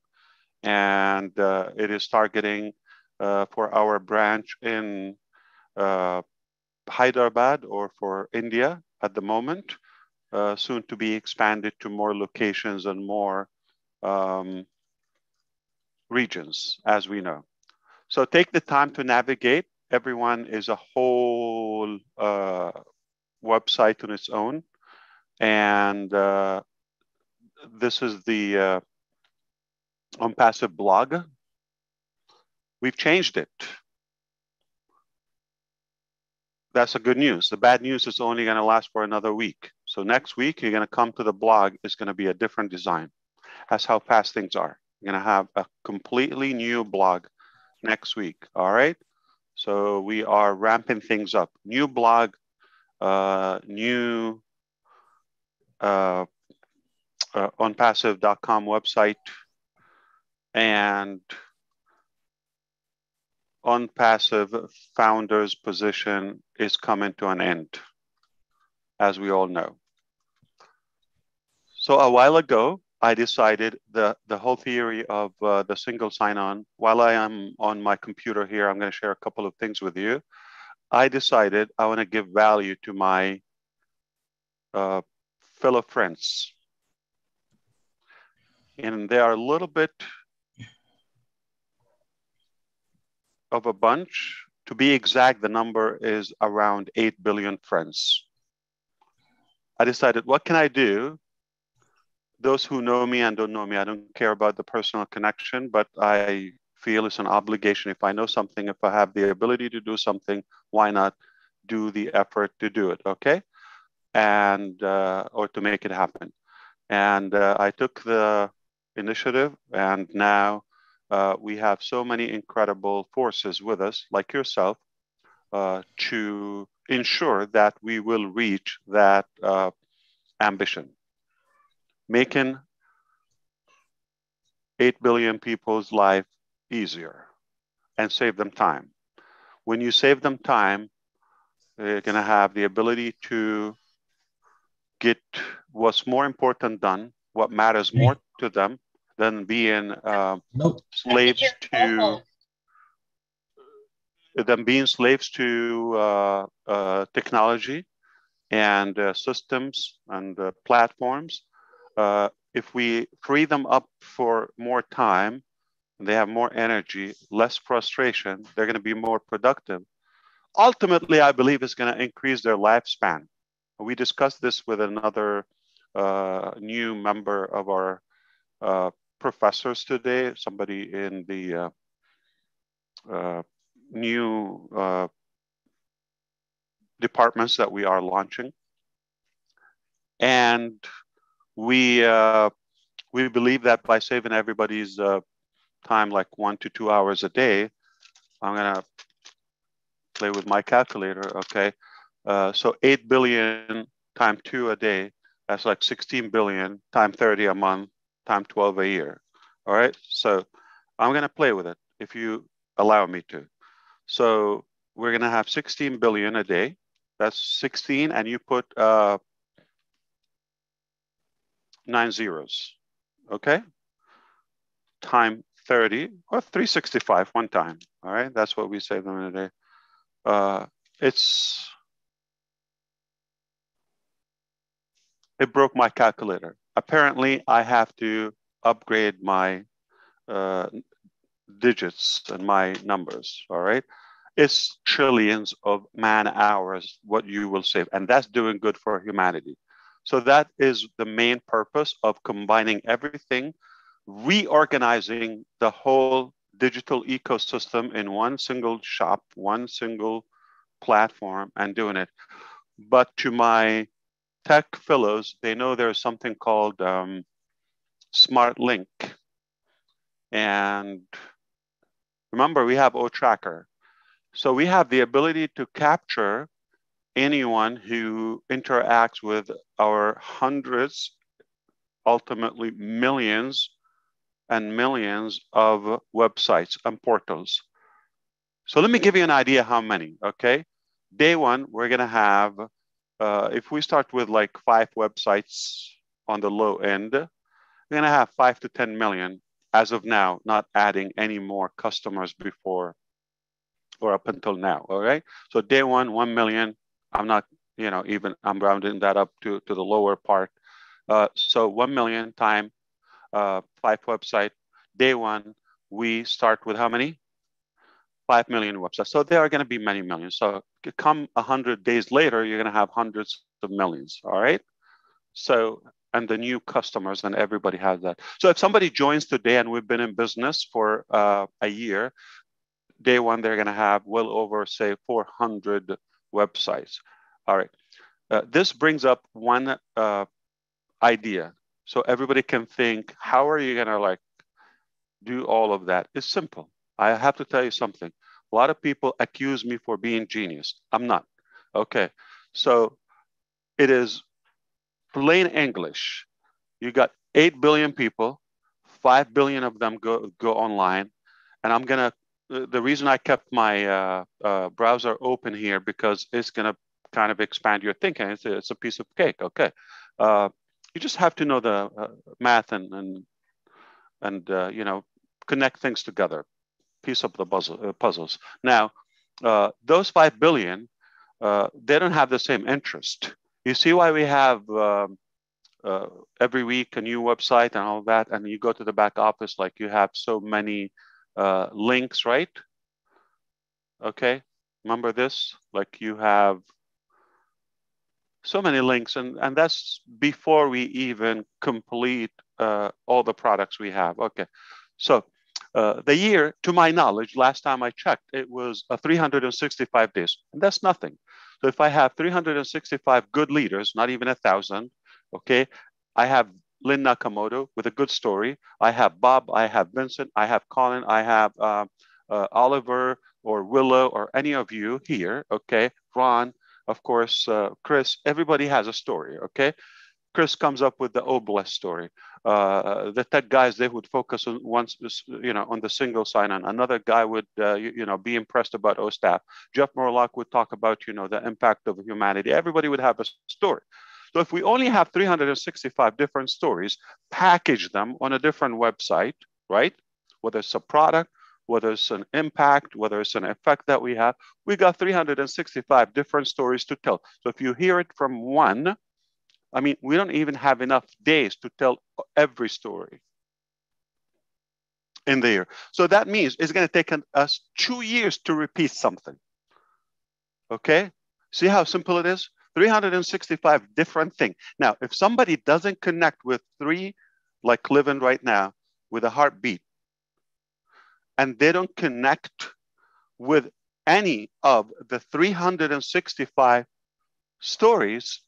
and it is targeting for our branch in Hyderabad or for India at the moment, soon to be expanded to more locations and more regions, as we know. So take the time to navigate. Everyone is a whole website on its own. And this is the OnPassive blog. We've changed it. That's the good news. The bad news is only going to last for another week. So next week, you're going to come to the blog. It's going to be a different design. That's how fast things are. You're going to have a completely new blog next week. All right. So we are ramping things up. New blog, new OnPassive.com website, and OnPassive founder's position is coming to an end, as we all know. So a while ago, I decided the whole theory of the single sign-on, while I am on my computer here, I'm going to share a couple of things with you. I decided I want to give value to my fellow friends. And they are a little bit of a bunch. To be exact, the number is around 8 billion friends. I decided, what can I do? Those who know me and don't know me, I don't care about the personal connection, but I feel it's an obligation. If I know something, if I have the ability to do something, why not do the effort to do it, okay? And, or to make it happen. And I took the initiative, and now we have so many incredible forces with us, like yourself, to ensure that we will reach that ambition, making 8 billion people's life easier and save them time. When you save them time, they're going to have the ability to get what's more important done, what matters more to them than being slaves to technology and systems and platforms. If we free them up for more time, they have more energy, less frustration, they're going to be more productive. Ultimately, I believe it's going to increase their lifespan. We discussed this with another new member of our professors today, somebody in the new departments that we are launching. And we believe that by saving everybody's time, like 1 to 2 hours a day, I'm going to play with my calculator, okay? So 8 billion times 2 a day, that's like 16 billion times 30 a month times 12 a year, all right? So I'm going to play with it if you allow me to. So we're going to have 16 billion a day. That's 16, and you put 9 zeros, okay? Time 30 or 365 one time, all right? That's what we save them in a day. It broke my calculator. Apparently, I have to upgrade my digits and my numbers, all right? It's trillions of man hours what you will save, and that's doing good for humanity. So that is the main purpose of combining everything, reorganizing the whole digital ecosystem in one single shop, one single platform, and doing it. But to my tech fellows, they know there's something called Smart Link. And remember, we have OTracker. So we have the ability to capture anyone who interacts with our hundreds, ultimately millions and millions of websites and portals. So let me give you an idea how many, okay? Day one, we're gonna have, if we start with like 5 websites on the low end, we're gonna have 5 to 10 million as of now, not adding any more customers before or up until now, all right? So day one, 1 million, I'm not, I'm rounding that up to the lower part. So 1 million times 5 website. Day one, we start with how many? 5 million websites. So there are going to be many millions. So come 100 days later, you're going to have hundreds of millions, all right? So, and the new customers and everybody has that. So if somebody joins today and we've been in business for a year, day one, they're going to have well over, say, 400 websites. All right. This brings up one idea. So everybody can think, how are you going to do all of that? It's simple. I have to tell you something. A lot of people accuse me for being genius. I'm not. Okay. So it is plain English. You got 8 billion people, 5 billion of them go online. And I'm going to, the reason I kept my browser open here, because it's going to kind of expand your thinking. It's a piece of cake. Okay. You just have to know the math and connect things together, piece of the puzzles. Now, those 5 billion, they don't have the same interest. You see why we have every week a new website and all that, and you go to the back office, like you have so many links, right? Okay, remember this? Like you have so many links, and that's before we even complete all the products we have. Okay, so the year, to my knowledge, last time I checked, it was 365 days, and that's nothing. So if I have 365 good leaders, not even 1,000, okay, I have Lynn Nakamoto with a good story. I have Bob, I have Vincent, I have Colin, I have Oliver or Willow or any of you here, okay? Ron, of course, Chris, everybody has a story, okay? Chris comes up with the Oblast story. The tech guys, they would focus on on the single sign-on. Another guy would, be impressed about OSTAF. Jeff Morlock would talk about, the impact of humanity. Everybody would have a story. So if we only have 365 different stories, package them on a different website, right? Whether it's a product, whether it's an impact, whether it's an effect that we have, we got 365 different stories to tell. So if you hear it from one, I mean, we don't even have enough days to tell every story in the year. So that means it's going to take us 2 years to repeat something. Okay? See how simple it is? 365 different things. Now, if somebody doesn't connect with 3, like living right now, with a heartbeat, and they don't connect with any of the 365 stories,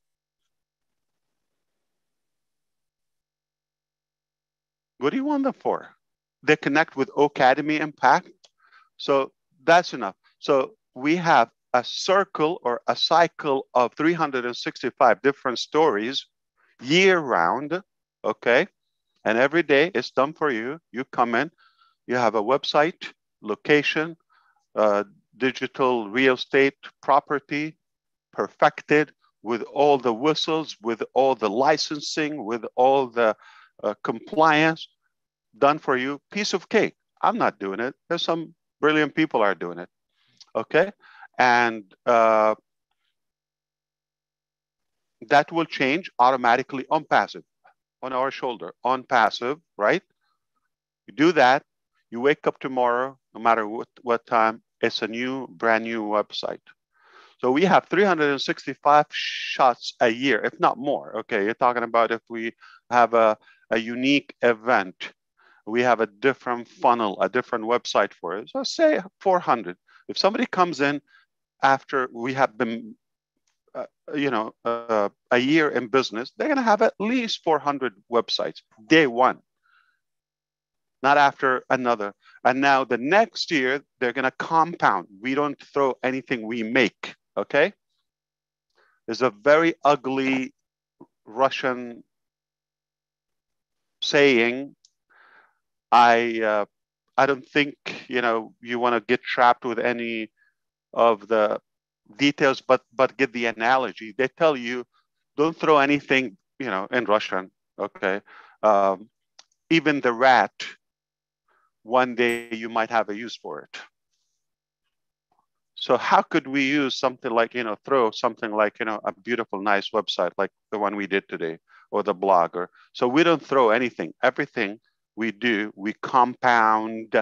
what do you want them for? They connect with Academy Impact. So that's enough. So we have a circle or a cycle of 365 different stories year round, okay? And every day it's done for you. You come in, you have a website, location, digital real estate property, perfected with all the whistles, with all the licensing, with all the compliance done for you, piece of cake. I'm not doing it. There's some brilliant people are doing it, okay? And that will change automatically on passive, on our shoulder, on passive, right? You do that, you wake up tomorrow, no matter what time, it's a brand new website. So we have 365 shots a year, if not more. Okay, you're talking about if we have a unique event, we have a different funnel, a different website for it. So say 400. If somebody comes in after we have been, a year in business, they're going to have at least 400 websites day one, not after another. And now the next year, they're going to compound. We don't throw anything we make, okay? There's a very ugly Russian saying, I don't think, you want to get trapped with any of the details, but get the analogy. They tell you, don't throw anything, in Russian, okay? Even the rat, one day you might have a use for it. So how could we use something like, throw something like, a beautiful, nice website like the one we did today, or the blogger. So we don't throw anything. Everything we do, we compound,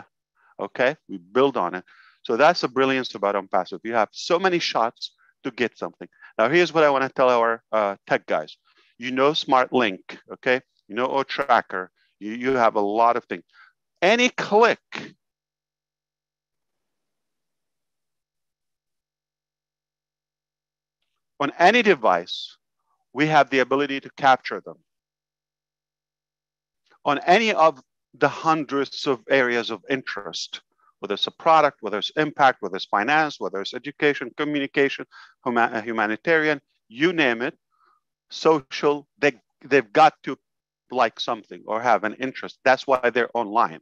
okay? We build on it. So that's the brilliance about OnPassive. You have so many shots to get something. Now, here's what I want to tell our tech guys. SmartLink, okay? OTracker. You have a lot of things. Any click on any device, we have the ability to capture them. On any of the hundreds of areas of interest, whether it's a product, whether it's impact, whether it's finance, whether it's education, communication, humanitarian, you name it, social, they've got to like something or have an interest. That's why they're online.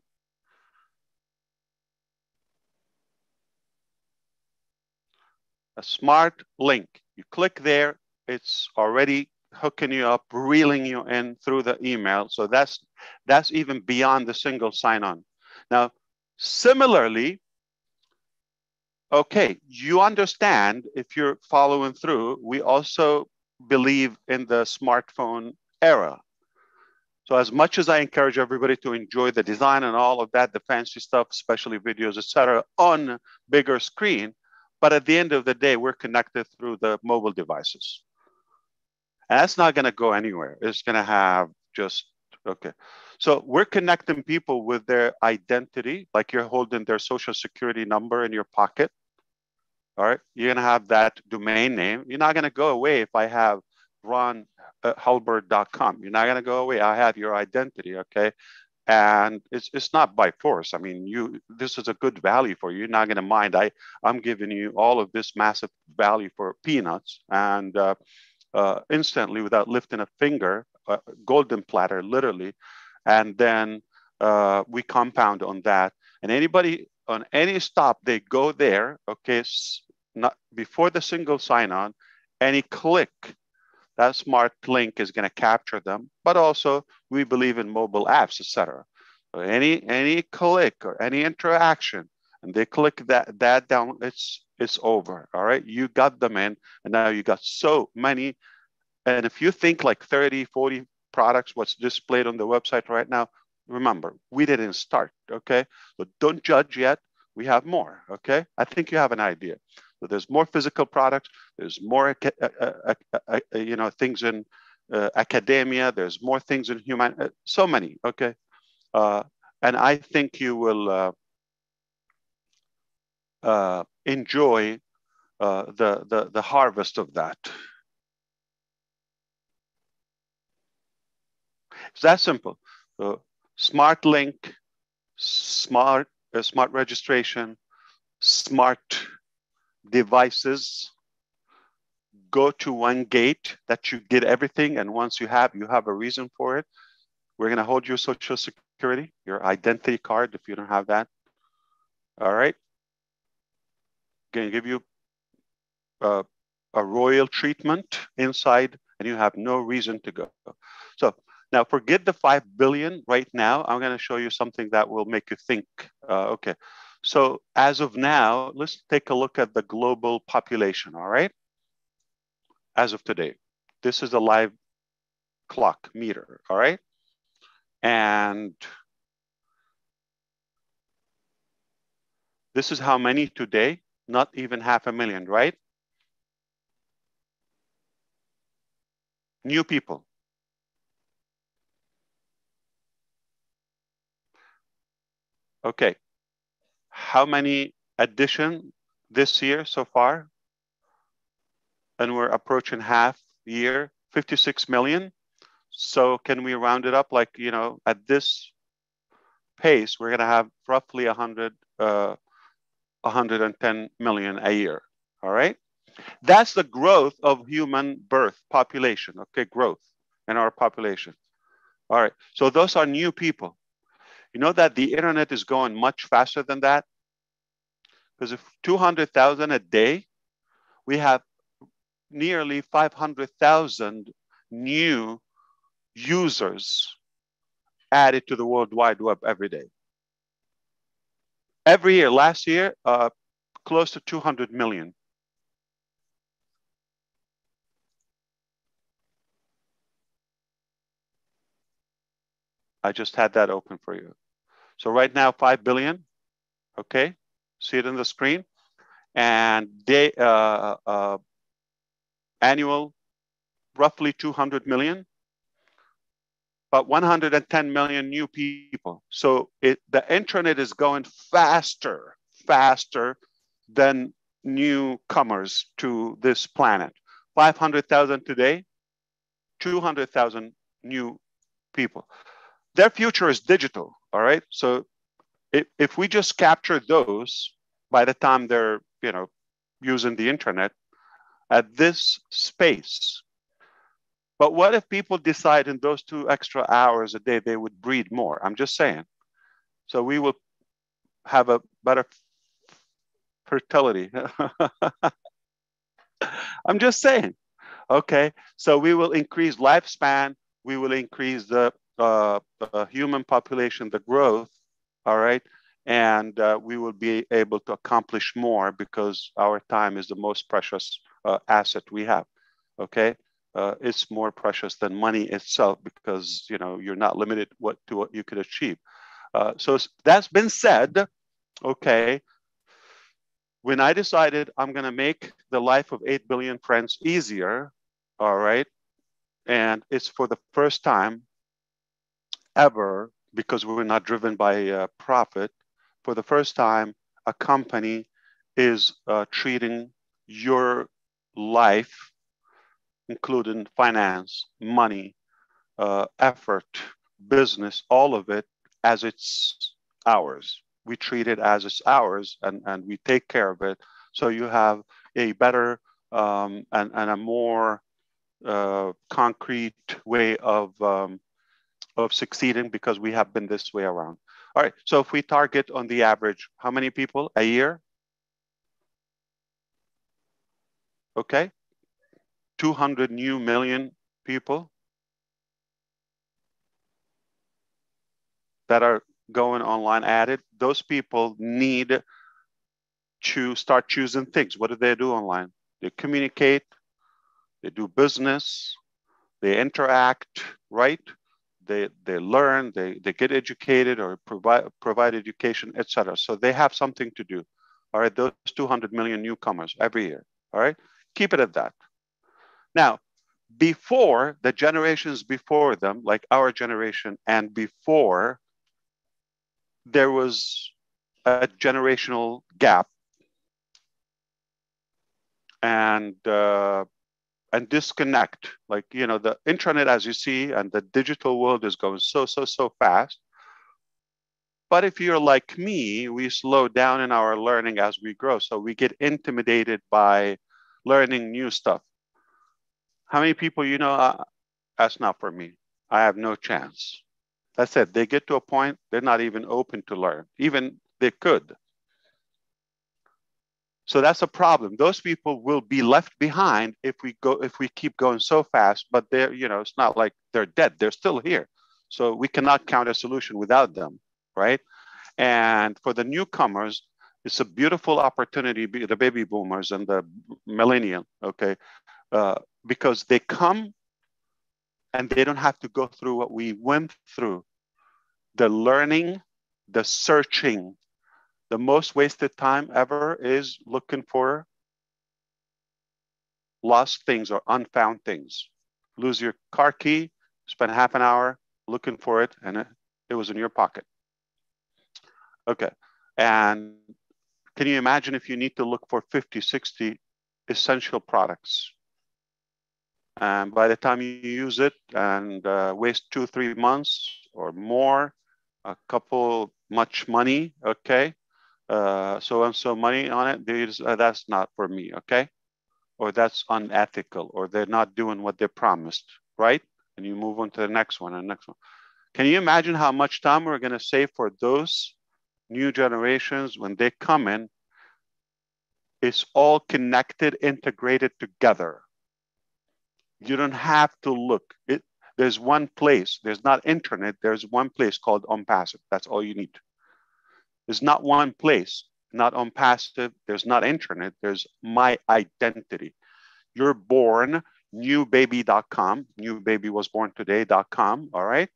A smart link. You click there, it's already hooking you up, reeling you in through the email. So that's even beyond the single sign-on. Now, similarly, okay, you understand if you're following through, we also believe in the smartphone era. So as much as I encourage everybody to enjoy the design and all of that, the fancy stuff, especially videos, etc., on bigger screen, but at the end of the day, we're connected through the mobile devices. And that's not going to go anywhere. It's going to have okay. So we're connecting people with their identity, like you're holding their social security number in your pocket. All right. You're going to have that domain name. You're not going to go away if I have Ron Hulbert.com. You're not going to go away. I have your identity, okay? And it's not by force. I mean, this is a good value for you. You're not going to mind. I'm giving you all of this massive value for peanuts, and instantly, without lifting a finger, golden platter, literally. And then we compound on that. And anybody on any stop, they go there, okay, not before the single sign-on, any click, that smart link is going to capture them. But also, we believe in mobile apps, etc. So any click or any interaction, and they click that down, it's over. All right, you got them in, and now you got so many. And if you think like 30, 40 products, what's displayed on the website right now, remember, we didn't start, okay? So don't judge yet. We have more, okay? I think you have an idea. So there's more physical products. There's more, things in academia. There's more things in human, so many, okay? And I think you will enjoy the harvest of that. It's that simple. So smart link, smart registration, smart devices. Go to one gate that you get everything, and once you have a reason for it. We're going to hold your social security, your identity card if you don't have that. All right. Going to give you a royal treatment inside, and you have no reason to go. So now forget the 5 billion right now. I'm going to show you something that will make you think. Okay. So as of now, let's take a look at the global population. All right. As of today, this is a live clock meter. All right. And this is how many today, not even 500,000, right? New people. Okay. How many addition this year so far? And we're approaching half year, 56 million. So can we round it up like, at this pace, we're going to have roughly 110 million a year. All right. That's the growth of human birth population. Okay. Growth in our population. All right. So those are new people. You know that the internet is going much faster than that? Because if 200,000 a day, we have nearly 500,000 new users added to the World Wide Web every day. Every year, last year, close to 200 million. I just had that open for you. So right now, 5 billion, okay? See it on the screen. And they, annual, roughly 200 million, but 110 million new people. So the internet is going faster than newcomers to this planet. 500,000 today, 200,000 new people. Their future is digital, all right? So if we just capture those by the time they're, using the internet at this space. But what if people decide in those 2 extra hours a day, they would breed more? I'm just saying. So we will have a better fertility. I'm just saying. Okay. So we will increase lifespan. We will increase the human population, the growth. All right. And we will be able to accomplish more because our time is the most precious asset we have. Okay. It's more precious than money itself because, you're not limited to what you could achieve. So that's been said. Okay. When I decided I'm going to make the life of 8 billion friends easier, all right, and it's for the first time ever, because we're not driven by profit, for the first time, a company is treating your life including finance, money, effort, business, all of it as it's ours. We treat it as it's ours, and we take care of it. So you have a better and a more concrete way of succeeding, because we have been this way around. All right, so if we target on the average, how many people a year? Okay, 200 new million people that are going online added. Those people need to start choosing things. What do they do online? They communicate, they do business, they interact, right? They learn, they get educated or provide education, etc. So they have something to do. All right, those 200 million newcomers every year. All right, keep it at that. Now, before the generations before them, like our generation and before, there was a generational gap and disconnect. Like, you know, the internet, as you see, and the digital world is going so fast. But if you're like me, we slow down in our learning as we grow. So we get intimidated by learning new stuff. How many people, you know, that's not for me. I have no chance. That's it. They get to a point, they're not even open to learn. Even they could. So that's a problem. Those people will be left behind if we keep going so fast, but they're, you know, it's not like they're dead. They're still here. So we cannot count a solution without them, right? And for the newcomers, it's a beautiful opportunity, the baby boomers and the millennial, okay? Because they come and they don't have to go through what we went through. The learning, the searching. The most wasted time ever is looking for lost things or unfound things. Lose your car key, spend half an hour looking for it, and it was in your pocket. Okay, and can you imagine if you need to look for 50, 60 essential products? And by the time you use it and waste 2-3 months or more, a couple much money, okay? So and so money on it, that's not for me, okay? Or that's unethical, or they're not doing what they promised, right? And you move on to the next one and the next one. Can you imagine how much time we're gonna save for those new generations when they come in? It's all connected, integrated together. You don't have to look. There's one place, there's not internet, there's one place called OnPassive. That's all you need. There's not one place, not OnPassive, there's not internet, there's my identity. You're born, newbaby.com, newbabywasborntoday.com, all right?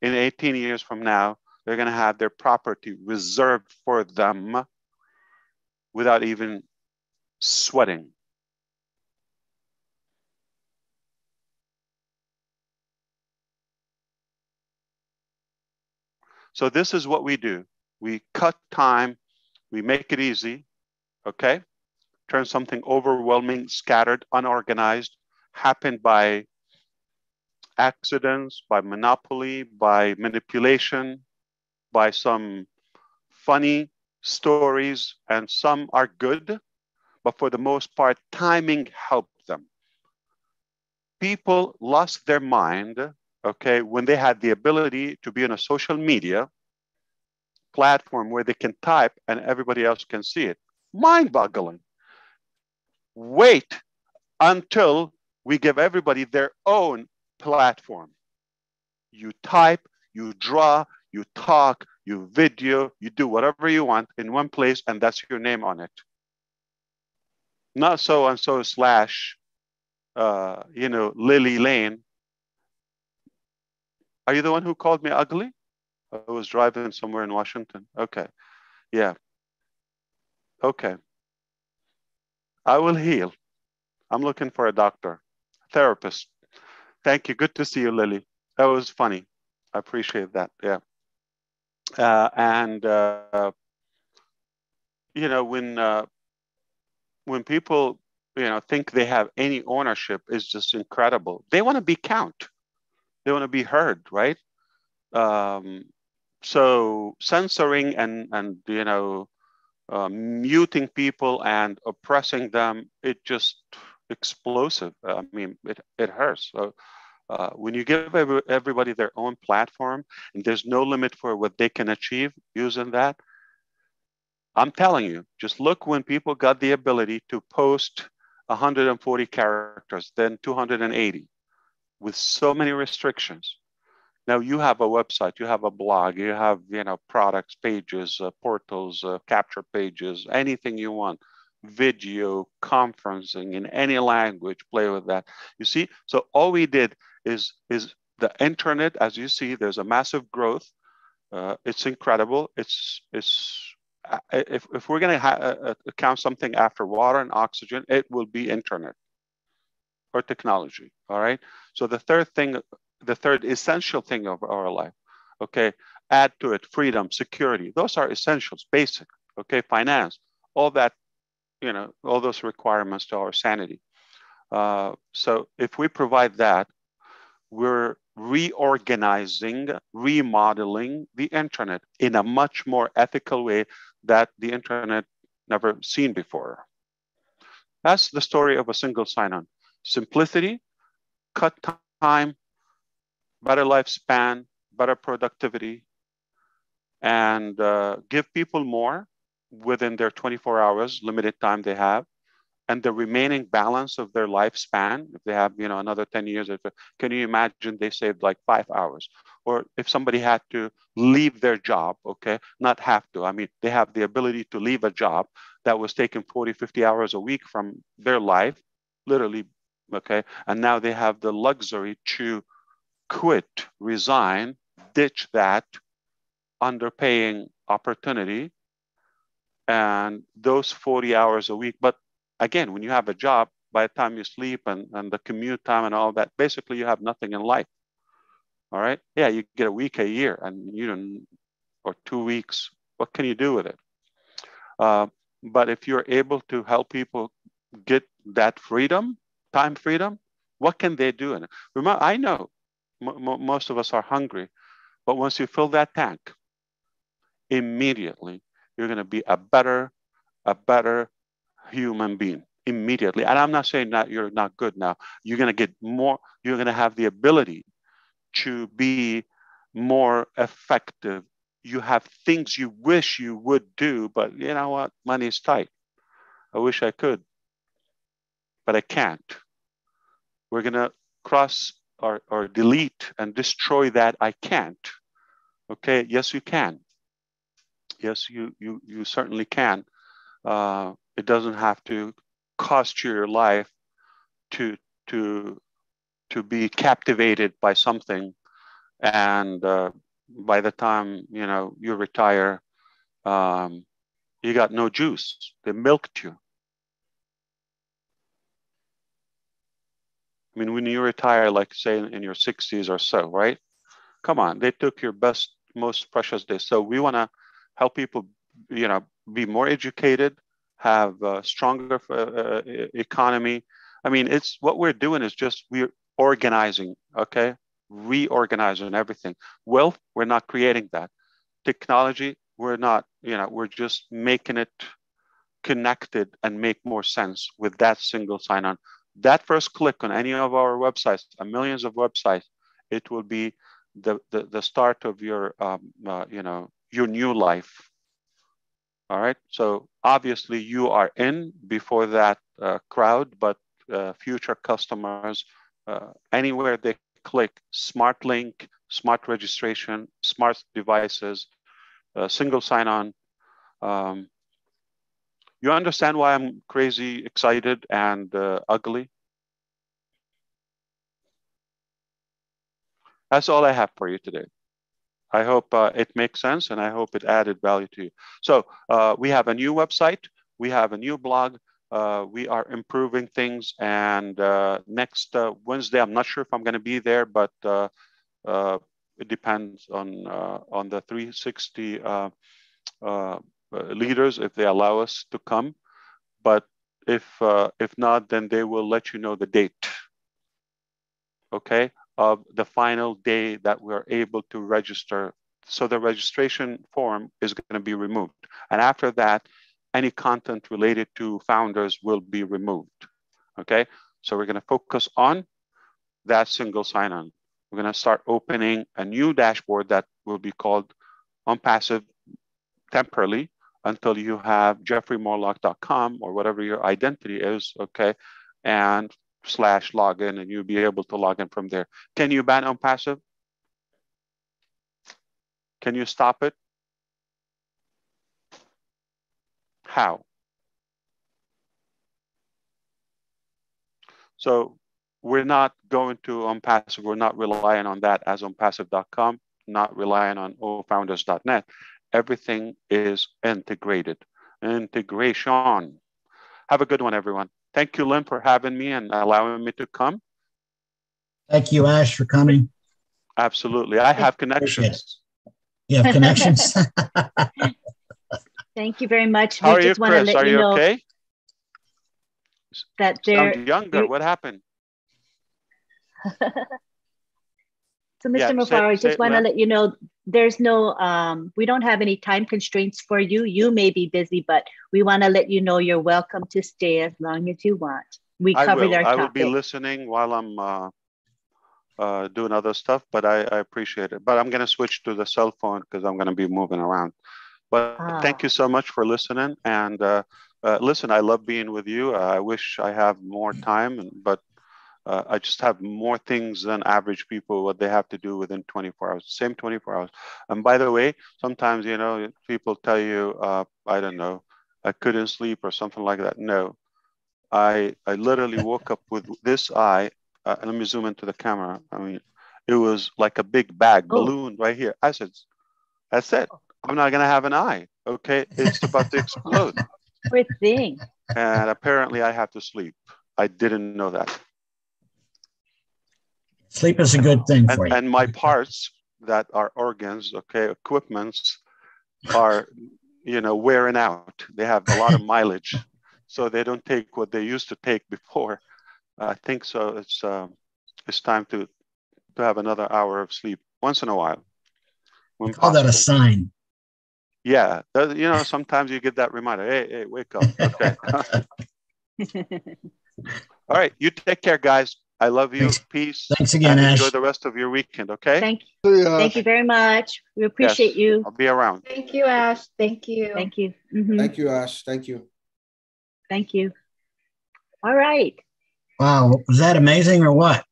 In 18 years from now, they're gonna have their property reserved for them without even sweating. So this is what we do. We cut time, we make it easy, okay? Turn something overwhelming, scattered, unorganized, happened by accidents, by monopoly, by manipulation, by some funny stories, and some are good, but for the most part, timing helped them. People lost their mind, okay, when they had the ability to be on a social media platform where they can type and everybody else can see it. Mind-boggling. Wait until we give everybody their own platform. You type, you draw, you talk, you video, you do whatever you want in one place, and that's your name on it. Not so-and-so slash, you know, Lily Lane. Are you the one who called me ugly? I was driving somewhere in Washington. Okay, yeah. Okay. I will heal. I'm looking for a doctor, therapist. Thank you. Good to see you, Lily. That was funny. I appreciate that. Yeah. You know, when people, think they have any ownership is just incredible. They want to be count. They want to be heard, right? So censoring and muting people and oppressing them, it just explosive. I mean, it hurts. So when you give everybody their own platform and there's no limit for what they can achieve using that, I'm telling you, just look when people got the ability to post 140 characters, then 280 with so many restrictions. Now you have a website, you have a blog, you have products, pages, portals, capture pages, anything you want, video, conferencing in any language, play with that. You see, so all we did is the internet. As you see, there's a massive growth. It's incredible. If we're going to count something after water and oxygen, it will be internet or technology. All right. So the third essential thing of our life, okay, add to it freedom, security. Those are essentials, basic, okay, finance, all that, all those requirements to our sanity. So if we provide that, we're reorganizing, remodeling the internet in a much more ethical way that the internet never seen before. That's the story of a single sign-on. Simplicity, cut time, better lifespan, better productivity, and give people more within their 24 hours, limited time they have, and the remaining balance of their lifespan, if they have, another 10 years, can you imagine they saved like 5 hours? Or if somebody had to leave their job, okay, not have to, I mean, they have the ability to leave a job that was taking 40, 50 hours a week from their life, literally, okay, and now they have the luxury to quit, resign, ditch that underpaying opportunity and those 40 hours a week. But again, when you have a job, by the time you sleep and the commute time and all that, basically you have nothing in life. All right. Yeah, you get a week a year and or 2 weeks. What can you do with it? But if you're able to help people get that freedom, time freedom, what can they do in it? Remember, I know most of us are hungry, but once you fill that tank, immediately you're going to be a better human being immediately. And I'm not saying that you're not good now. You're going to get more, you're going to have the ability to be more effective. You have things you wish you would do, but you know what? Money's tight. I wish I could, but I can't. We're going to cross or delete and destroy that I can't. Okay, yes, you can. Yes, you certainly can. It doesn't have to cost you your life to be captivated by something, and by the time you retire, you got no juice. They milked you. I mean, when you retire, like say in your 60s or so, right? Come on, they took your best, most precious days. So we want to help people, be more educated, have a stronger economy. I mean, it's what we're doing is just we're organizing, okay? Reorganizing everything. Wealth, we're not creating that. Technology, we're not, we're just making it connected and make more sense with that single sign-on. That first click on any of our websites, millions of websites, it will be the start of your, your new life. All right. So obviously you are in before that crowd, but future customers, anywhere they click, smart link, smart registration, smart devices, single sign-on. You understand why I'm crazy excited and ugly? That's all I have for you today. I hope it makes sense, and I hope it added value to you. So we have a new website. We have a new blog. We are improving things. And next Wednesday, I'm not sure if I'm going to be there, but it depends on the 360 leaders if they allow us to come. But If not, then they will let you know the date, okay, of the final day that we're able to register. So the registration form is going to be removed. And after that, any content related to founders will be removed, okay? So we're going to focus on that single sign-on. We're going to start opening a new dashboard that will be called OnPassive temporarily until you have jeffreymorlock.com or whatever your identity is, okay, and /login, and you'll be able to log in from there. Can you ban OnPassive? Can you stop it? How? So we're not going to OnPassive. We're not relying on that as OnPassive.com, not relying on ofounders.net. Everything is integrated. Integration. Have a good one, everyone. Thank you, Lynn, for having me and allowing me to come. Thank you, Ash, for coming. Absolutely. I have connections. You have connections? Thank you very much. How are just you, Chris? Are you okay? That they're sound younger. What happened? So, Mr. Mufaro, I just want to let you know there's no, we don't have any time constraints for you. You may be busy, but we want to let you know you're welcome to stay as long as you want. We covered our topic. I will be listening while I'm doing other stuff, but I appreciate it. But I'm going to switch to the cell phone because I'm going to be moving around. But thank you so much for listening. And listen, I love being with you. I wish I have more time, but I just have more things than average people, what they have to do within 24 hours, same 24 hours. And by the way, sometimes, you know, people tell you, I don't know, I couldn't sleep or something like that. No, I literally woke up with this eye. Let me zoom into the camera. I mean, it was like a big bag balloon right here. I said, that's it. I'm not going to have an eye. Okay. It's about to explode. Great thing. And apparently I have to sleep. I didn't know that. Sleep is a good thing for you. And my parts that are organs, okay, equipments are, you know, wearing out. They have a lot of mileage. So they don't take what they used to take before. I think so. It's time to have another hour of sleep once in a while. We call that a sign. Yeah, you know, sometimes you get that reminder. Hey, wake up. Okay. All right, you take care, guys. I love you. Thanks. Peace. Thanks again, and Ash. Enjoy the rest of your weekend. Okay. Thank you very much. We appreciate you. I'll be around. Thank you, Ash. Thank you. Thank you. Thank you, Ash. Thank you. Thank you. All right. Wow, was that amazing or what?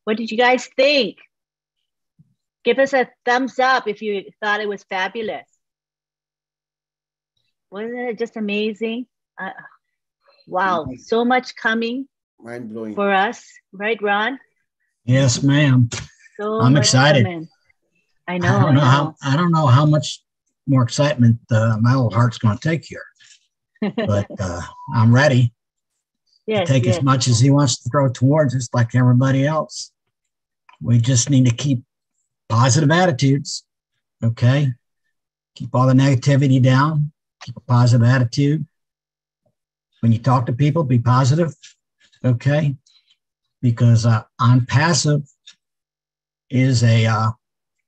What did you guys think? Give us a thumbs up if you thought it was fabulous. Wasn't it just amazing? Wow, so much coming. Mind blowing for us, right, Ron? Yes, ma'am. So I'm excited. Coming. I know. I don't know how much more excitement my old heart's going to take here, but I'm ready. Yes, to take as much as he wants to throw towards us, like everybody else. We just need to keep positive attitudes. Okay, keep all the negativity down. Keep a positive attitude. When you talk to people, be positive. Okay, because OnPassive is a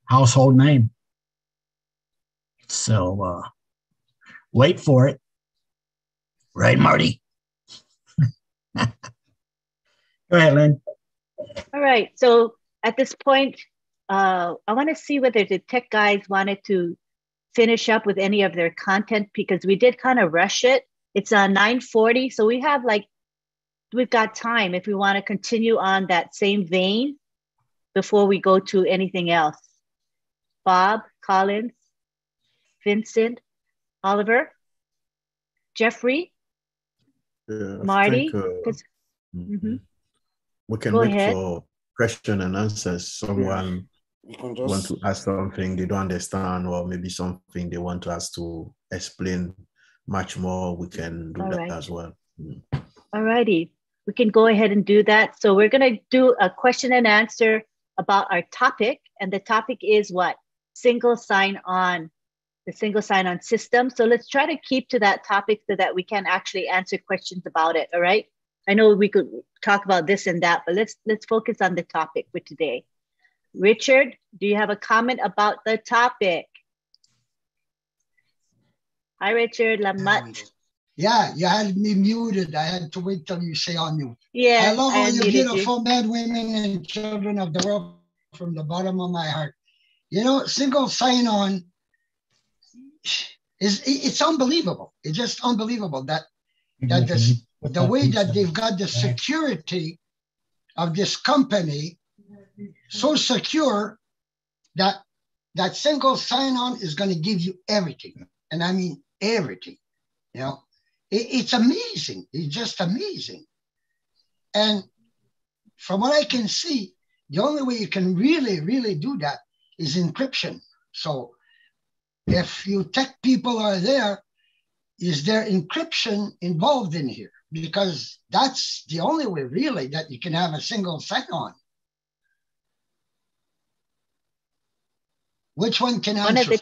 household name. So wait for it. Right, Marty? Go ahead, Lynn. All right. So at this point, I want to see whether the tech guys wanted to finish up with any of their content because we did kind of rush it. It's 9:40, so we've got time if we want to continue on that same vein before we go to anything else. Bob, Collins, Vincent, Oliver, Jeffrey, Marty. We can wait for question and answers. Someone want to ask something they don't understand, or maybe something they want us to explain much more. We can do that as well. All righty. We can go ahead and do that. So we're going to do a question and answer about our topic. And the topic is what? Single sign-on. the single sign-on system. So let's try to keep to that topic so that we can actually answer questions about it, all right? I know we could talk about this and that, but let's focus on the topic for today. Richard, do you have a comment about the topic? Hi, Richard Lamotte. Yeah, you had me muted. I had to wait till you say on mute. Yeah, I love all you beautiful men, women, and children of the world from the bottom of my heart. You know, single sign-on it's unbelievable. It's just unbelievable that the way that they've got the security of this company so secure that that single sign-on is going to give you everything. And I mean everything. You know, it's amazing. It's just amazing. And from what I can see, the only way you can really do that is encryption. So if you tech people are there, is there encryption involved in here? Because that's the only way really that you can have a single sign-on. Which one can answer?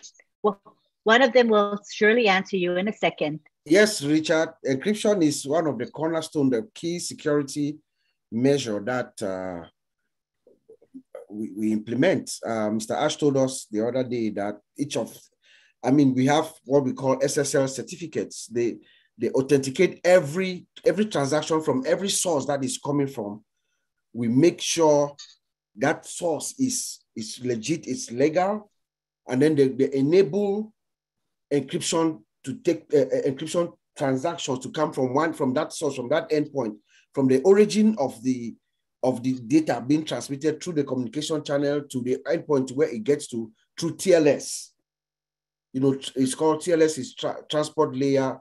One of them will surely answer you in a second. Yes, Richard. Encryption is one of the cornerstone, the key security measure that we implement. Mr. Ash told us the other day that we have what we call SSL certificates. They authenticate every transaction from every source that is coming from. We make sure that source is legit, it's legal, and then they enable encryption to take encryption transactions to come from that source, from that endpoint, from the origin of the data being transmitted through the communication channel to the endpoint where it gets to through TLS. You know, it's called TLS is transport layer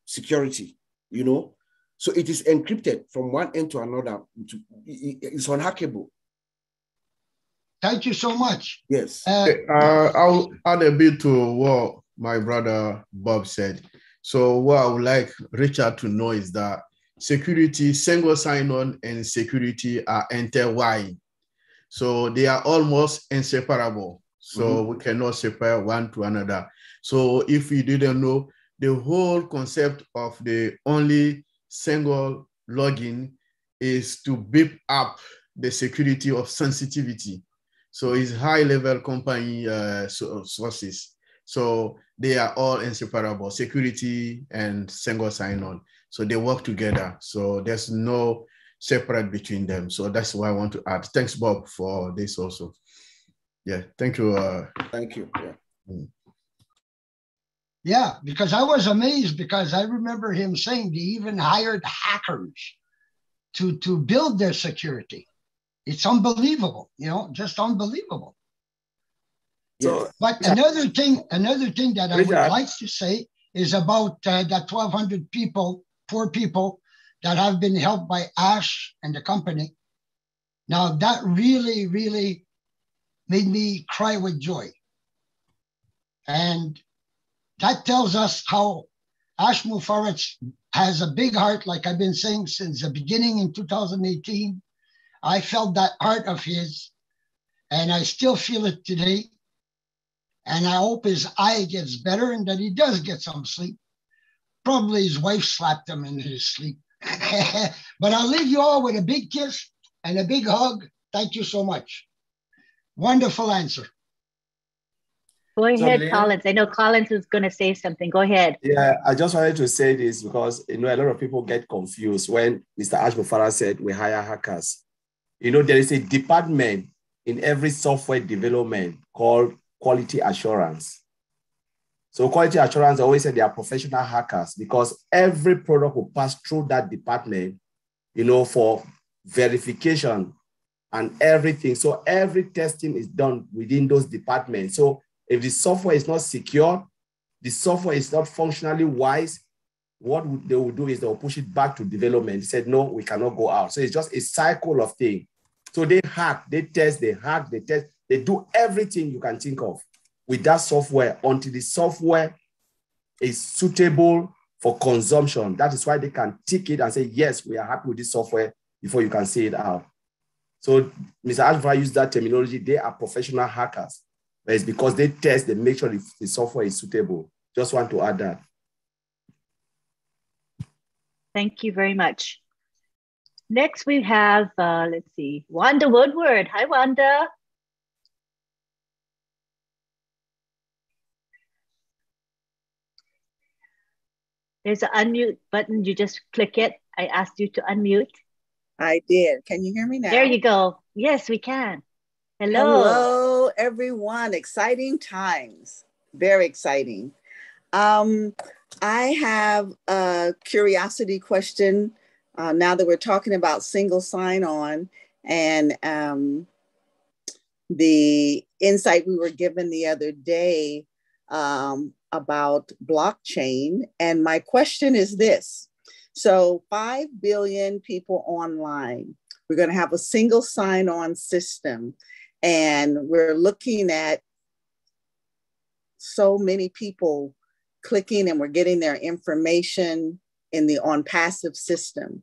security, you know. So it is encrypted from one end to another. It's unhackable. Thank you so much. Yes. I'll add a bit to what my brother Bob said. So what I would like Richard to know is that security, single sign-on and security are intertwined. So they are almost inseparable. So we cannot separate one to another. So if you didn't know, the whole concept of the only single login is to beef up the security of sensitivity. So it's high-level company sources. So they are all inseparable, security and single sign-on. So they work together. So there's no separate between them. So that's why I want to add. Thanks, Bob, for this also. Yeah, thank you. Thank you. Yeah. Yeah, because I was amazed because I remember him saying they even hired hackers to build their security. It's unbelievable, you know, just unbelievable. So, but another thing that I would like to say is about that 1,200 poor people that have been helped by Ash and the company. Now that really made me cry with joy. And that tells us how Ash Mufarech has a big heart, like I've been saying since the beginning in 2018. I felt that heart of his, and I still feel it today. And I hope his eye gets better and that he does get some sleep. Probably his wife slapped him in his sleep. But I'll leave you all with a big kiss and a big hug. Thank you so much. Wonderful answer. Go ahead, Collins. I know Collins is going to say something. Go ahead. Yeah, I just wanted to say this because, you know, a lot of people get confused when Mr. Ash Mufarech said we hire hackers. You know, there is a department in every software development called quality assurance. So quality assurance always said they are professional hackers because every product will pass through that department, you know, for verification and everything. So every testing is done within those departments. So if the software is not secure, the software is not functionally wise, what they will do is they will push it back to development. They said, no, we cannot go out. So it's just a cycle of things. So they hack, they test, they hack, they test, they do everything you can think of with that software until the software is suitable for consumption. That is why they can tick it and say, yes, we are happy with this software before you can say it out. So Mr. Ashford used that terminology. They are professional hackers. But it's because they test, they make sure the software is suitable. Just want to add that. Thank you very much. Next, we have, let's see, Wanda Woodward. Hi, Wanda. There's an unmute button. You just click it. I asked you to unmute. I did. Can you hear me now? There you go. Yes, we can. Hello. Hello, everyone. Exciting times. Very exciting. I have a curiosity question now that we're talking about single sign-on and the insight we were given the other day about blockchain. And my question is this. So 5 billion people online, we're going to have a single sign-on system. And we're looking at so many people clicking and we're getting their information in the OnPassive system.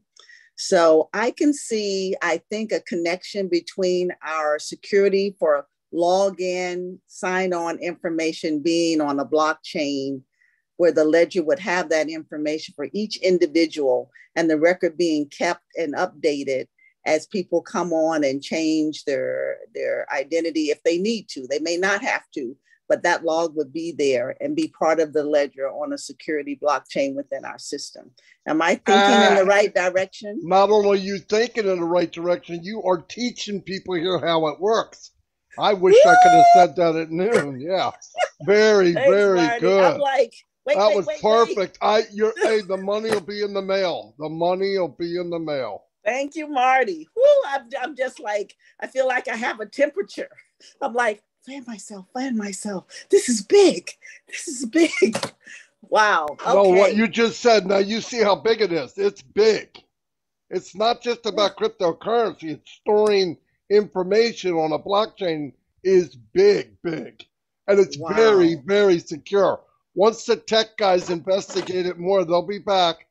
So I can see, I think, a connection between our security for login, sign-on information being on a blockchain where the ledger would have that information for each individual and the record being kept and updated as people come on and change their identity if they need to. They may not have to, but that log would be there and be part of the ledger on a security blockchain within our system. Am I thinking in the right direction? Not only are you thinking in the right direction, you are teaching people here how it works. I wish I could have said that at noon. Yeah, very, Thanks, very Marty. good. I'm like, wait, that wait, was wait, perfect. wait. Hey, the money will be in the mail. The money will be in the mail. Thank you, Marty. Woo, I'm just like, I feel like I have a temperature. I'm like, fan myself. This is big. This is big. Wow. Okay. No, what you just said, now you see how big it is. It's big. It's not just about cryptocurrency. It's storing information on a blockchain is big. And it's very, very secure. Once the tech guys investigate it more, they'll be back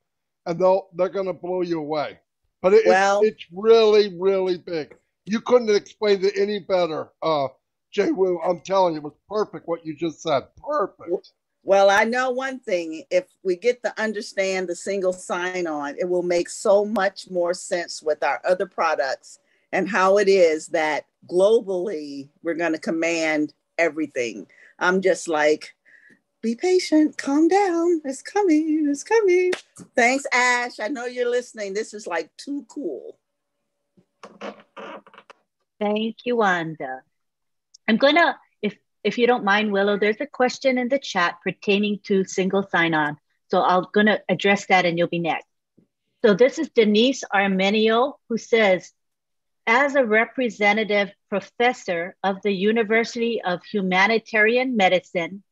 and they're going to blow you away. But it's really, really big. You couldn't have explained it any better, Jay Wu. I'm telling you, it was perfect what you just said. Perfect. Well, I know one thing. If we get to understand the single sign-on, it will make so much more sense with our other products and how it is that globally we're going to command everything. I'm just like, be patient, calm down. It's coming. Thanks, Ash. I know you're listening. This is like too cool. Thank you, Wanda. I'm gonna, if you don't mind, Willow, there's a question in the chat pertaining to single sign-on. So I'm gonna address that and you'll be next. So this is Denise Armenio who says, as a representative professor of the University of Humanitarian Medicine,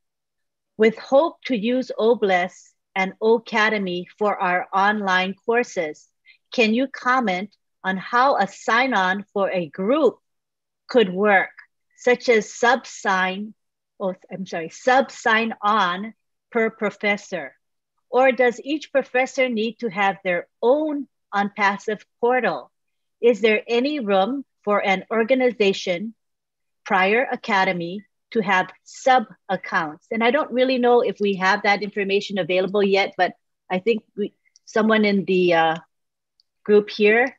with hope to use OBLES and OCademy for our online courses, can you comment on how a sign-on for a group could work, such as sub-sign-on per professor? Or does each professor need to have their own OnPassive portal? Is there any room for an organization, prior academy, to have sub-accounts? And I don't really know if we have that information available yet, but I think someone in the group here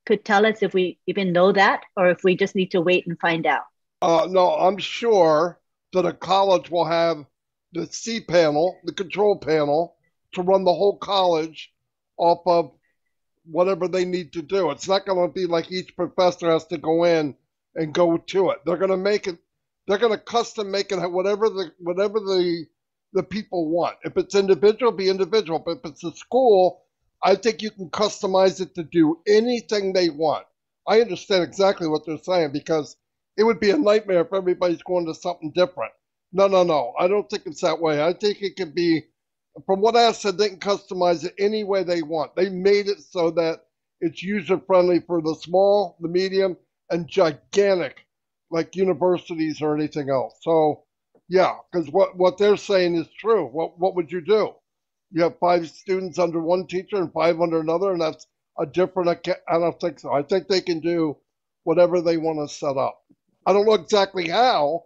could tell us if we even know that, or if we just need to wait and find out. No, I'm sure that a college will have the cPanel, the control panel, to run the whole college off of whatever they need to do. It's not going to be like each professor has to go in and go to it. They're going to make it. They're going to custom make it whatever the people want. If it's individual, be individual. But if it's a school, I think you can customize it to do anything they want. I understand exactly what they're saying because it would be a nightmare if everybody's going to something different. No. I don't think it's that way. I think it could be, from what I said, they can customize it any way they want. They made it so that it's user-friendly for the small, the medium, and gigantic, like universities or anything else. So, yeah, because what they're saying is true. What would you do? You have 5 students under one teacher and 5 under another, and that's a different, I don't think so. I think they can do whatever they want to set up. I don't know exactly how.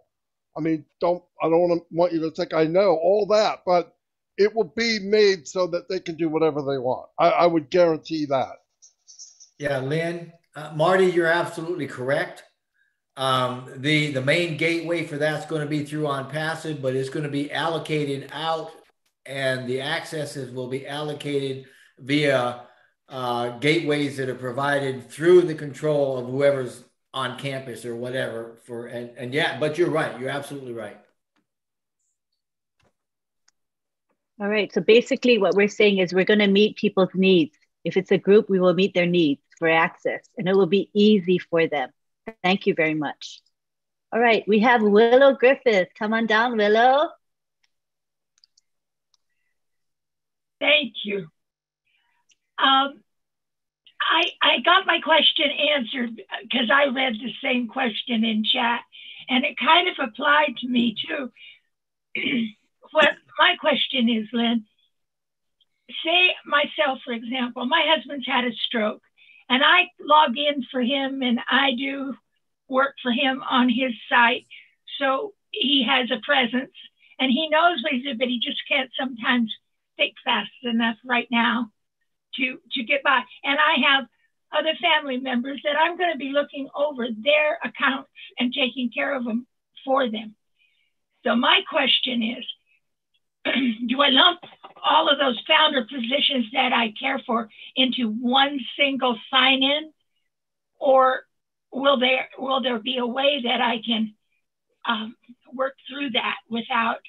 I mean, I don't want you to think I know all that, but it will be made so that they can do whatever they want. I would guarantee that. Yeah, Lynn, Marty, you're absolutely correct. The main gateway for that's going to be through OnPassive, but it's going to be allocated out, and the accesses will be allocated via gateways that are provided through the control of whoever's on campus or whatever. And yeah, but you're right. You're absolutely right. All right. So basically, what we're saying is we're going to meet people's needs. If it's a group, we will meet their needs for access, and it will be easy for them. Thank you very much. All right, we have Willow Griffith. Come on down, Willow. Thank you. I got my question answered because I read the same question in chat, and it kind of applied to me too. What my question is, Lynn, say myself, for example, my husband's had a stroke, and I log in for him and I do work for him on his site. So he has a presence and he knows what he's doing, but he just can't sometimes think fast enough right now to get by. And I have other family members that I'm going to be looking over their accounts and taking care of them for them. So my question is, do I lump all of those founder positions that I care for into one single sign-in, or will there be a way that I can work through that without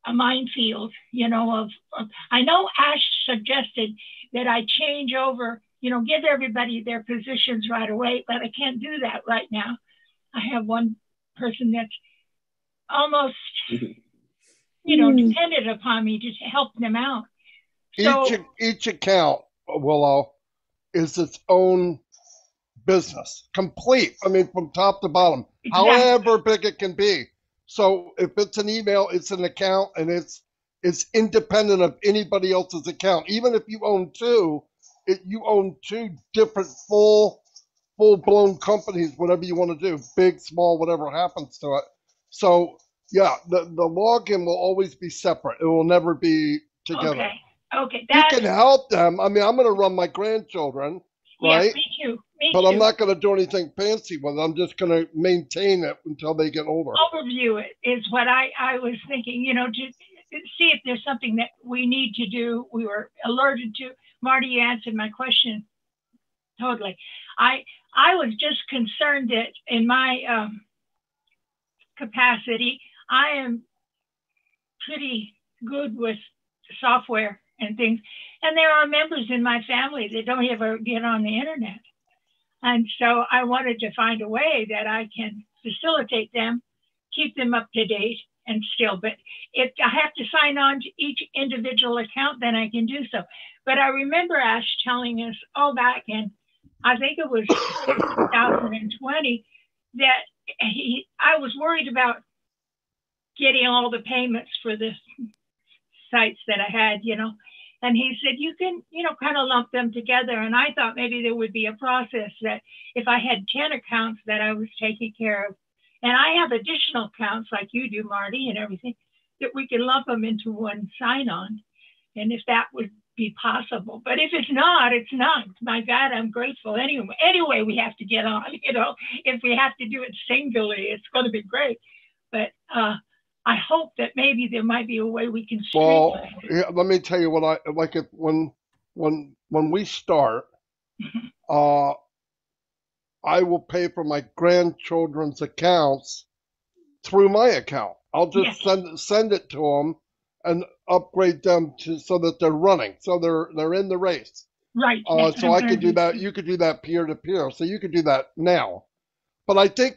a minefield? You know, I know Ash suggested that I change over, you know, give everybody their positions right away, but I can't do that right now. I have one person that's almost, you know, dependent upon me to help them out. So, each account, Willow, is its own business, complete. I mean, from top to bottom, exactly. However big it can be. So if it's an email, it's an account, and it's independent of anybody else's account. Even if you own two, you own two different full-blown companies, whatever you want to do, big, small, whatever happens to it. So yeah, the login will always be separate. It will never be together. Okay. You can help them. I mean, I'm going to run my grandchildren, right? Yeah, me too. But I'm not going to do anything fancy with it. I'm just going to maintain it until they get older. Overview it is what I was thinking, you know, to see if there's something that we need to do. We were alerted to. Marty, you answered my question totally. I was just concerned that in my capacity, I am pretty good with software and things. And there are members in my family that don't ever get on the internet. And so I wanted to find a way that I can facilitate them, keep them up to date and still, but if I have to sign on to each individual account, then I can do so. But I remember Ash telling us all back in, I think it was 2020, that I was worried about getting all the payments for the sites that I had, you know, and he said, you can, you know, kind of lump them together. And I thought maybe there would be a process that if I had 10 accounts that I was taking care of, and I have additional accounts like you do, Marty, and everything, that we can lump them into one sign-on. And if that would be possible. But if it's not, it's not. My God, I'm grateful. Anyway, we have to get on, you know, if we have to do it singularly, it's going to be great. But I hope that maybe there might be a way we can streamline it. Yeah, let me tell you what I like. It when we start, I will pay for my grandchildren's accounts through my account. I'll just send it to them and upgrade them so that they're running, so they're in the race. Right. So I could do that. You could do that peer to peer. So you could do that now. But I think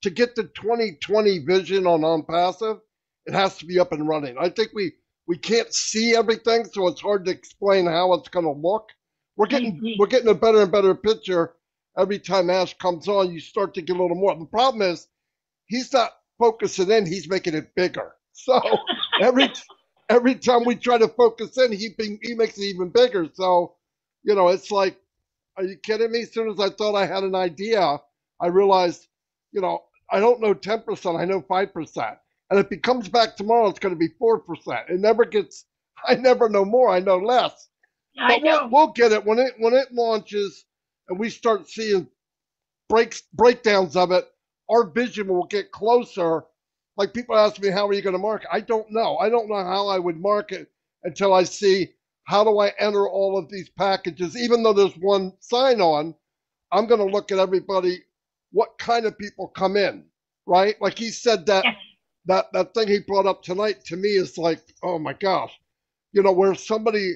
to get the 2020 vision on OnPassive, it has to be up and running. I think we can't see everything, so it's hard to explain how it's going to look. We're getting a better and better picture every time Ash comes on. You start to get a little more. The problem is he's not focusing in; he's making it bigger. So every time we try to focus in, he makes it even bigger. So you know, it's like, are you kidding me? As soon as I thought I had an idea, I realized, you know, I don't know 10%, I know 5%. And if it comes back tomorrow, it's going to be 4%. It never gets, I never know more, I know less. But we'll get it when it launches and we start seeing breakdowns of it. Our vision will get closer. Like people ask me, how are you going to market? I don't know. I don't know how I would market until I see how do I enter all of these packages. Even though there's one sign-on, I'm going to look at everybody, what kind of people come in, right? Like he said that thing he brought up tonight to me is like, oh my gosh, you know, where somebody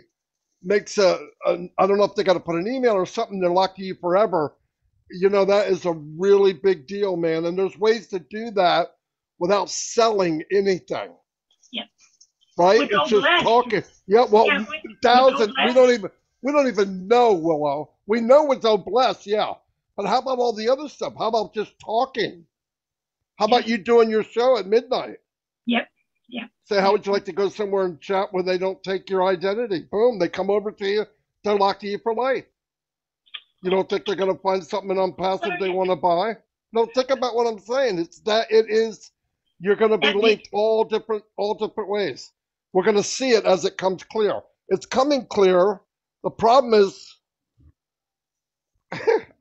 makes I don't know if they got to put an email or something, they're locking you forever. You know, that is a really big deal, man. And there's ways to do that without selling anything. Yeah. Right? It's just talking. Yeah, well, thousands, we don't even know, Willow. We know it's Bless, yeah. But how about all the other stuff? How about just talking? How about you doing your show at midnight? Yep. Yeah. Say, how would you like to go somewhere and chat where they don't take your identity? Boom, they come over to you, they're locked to you for life. You don't think they're going to find something on passive they want to buy? No, think about what I'm saying. It's that you're going to be linked all different ways. We're going to see it as it comes clear. It's coming clear. The problem is,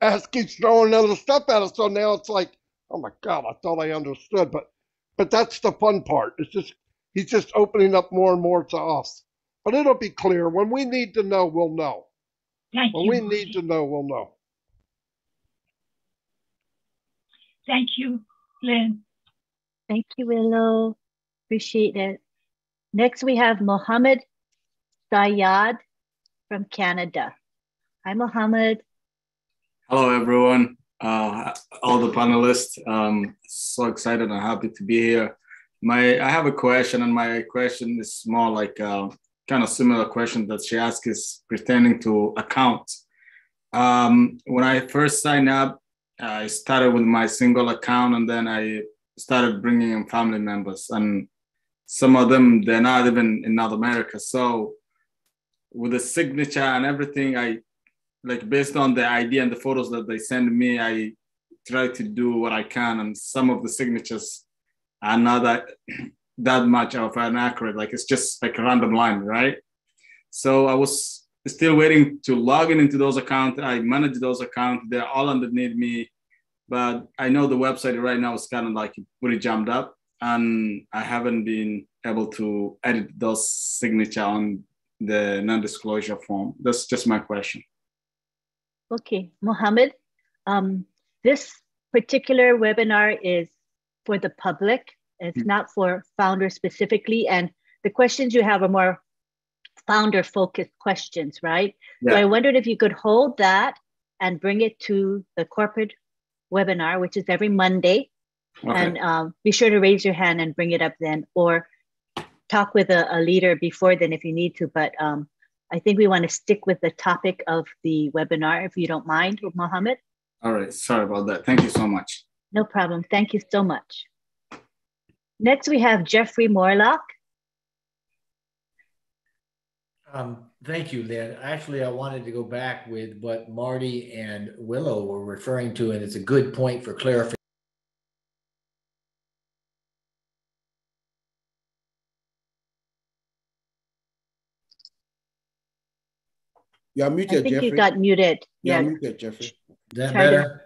Ask keeps throwing other stuff at us. So now it's like, oh my God, I thought I understood. But that's the fun part. It's just, he's just opening up more and more to us. But it'll be clear. When we need to know, we'll know. When we need to know, we'll know. Thank you, Lynn. Thank you, Willow. Appreciate it. Next, we have Mohammed Sayad from Canada. Hi, Mohammed. Hello, everyone. All the panelists. So excited and happy to be here. I have a question, and my question is more like kind of similar question that she asked is pertaining to accounts. When I first signed up, I started with my single account, and then I started bringing in family members, and some of them, they're not even in North America. So with the signature and everything, I like based on the ID and the photos that they send me, I try to do what I can. And some of the signatures are not that much of an accurate, like it's just like a random line, right? So I was still waiting to log into those accounts. I manage those accounts. They're all underneath me, but I know the website right now is kind of like pretty jammed up, and I haven't been able to edit those signature on the non-disclosure form. That's just my question. Okay, Mohammed, this particular webinar is for the public. It's not for founders specifically. And the questions you have are more founder-focused questions, right? Yeah. So I wondered if you could hold that and bring it to the corporate webinar, which is every Monday. Okay. And be sure to raise your hand and bring it up then, or talk with a leader before then if you need to. But I think we want to stick with the topic of the webinar, if you don't mind, Mohammed. All right, sorry about that. Thank you so much. No problem. Thank you so much. Next, we have Jeffrey Morlock. Thank you, Lynn. Actually, I wanted to go back with what Marty and Willow were referring to, and it's a good point for clarification. You are muted, I think Jeffrey. You got muted. You are muted, Jeffrey. Is that better?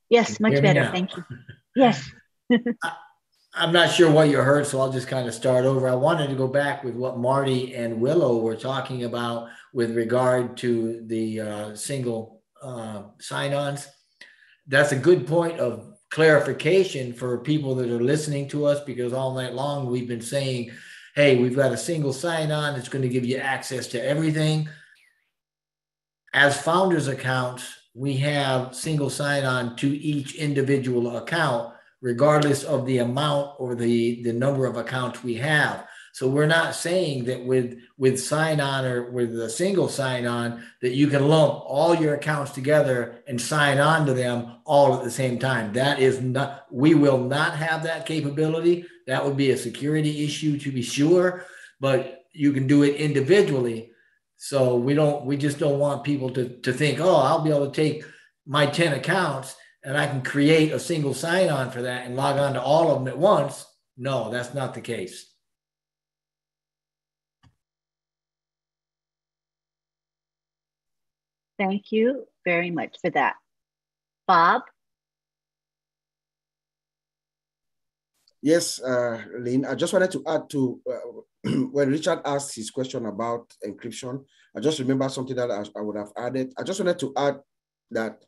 Yes, much better. Thank you. Yes. I'm not sure what you heard, so I'll just kind of start over. I wanted to go back with what Marty and Willow were talking about with regard to the single sign-ons. That's a good point of clarification for people that are listening to us, because all night long we've been saying, hey, we've got a single sign-on that's going to give you access to everything. As founders accounts, we have single sign-on to each individual account, regardless of the amount or the number of accounts we have. So we're not saying that with sign-on or with a single sign-on that you can lump all your accounts together and sign on to them all at the same time. That is not, we will not have that capability. That would be a security issue to be sure, but you can do it individually. So we just don't want people to think, oh, I'll be able to take my 10 accounts and I can create a single sign-on for that and log on to all of them at once. No, that's not the case. Thank you very much for that. Bob? Yes, Lynn, I just wanted to add to when Richard asked his question about encryption, I just remember something that I would have added. I just wanted to add that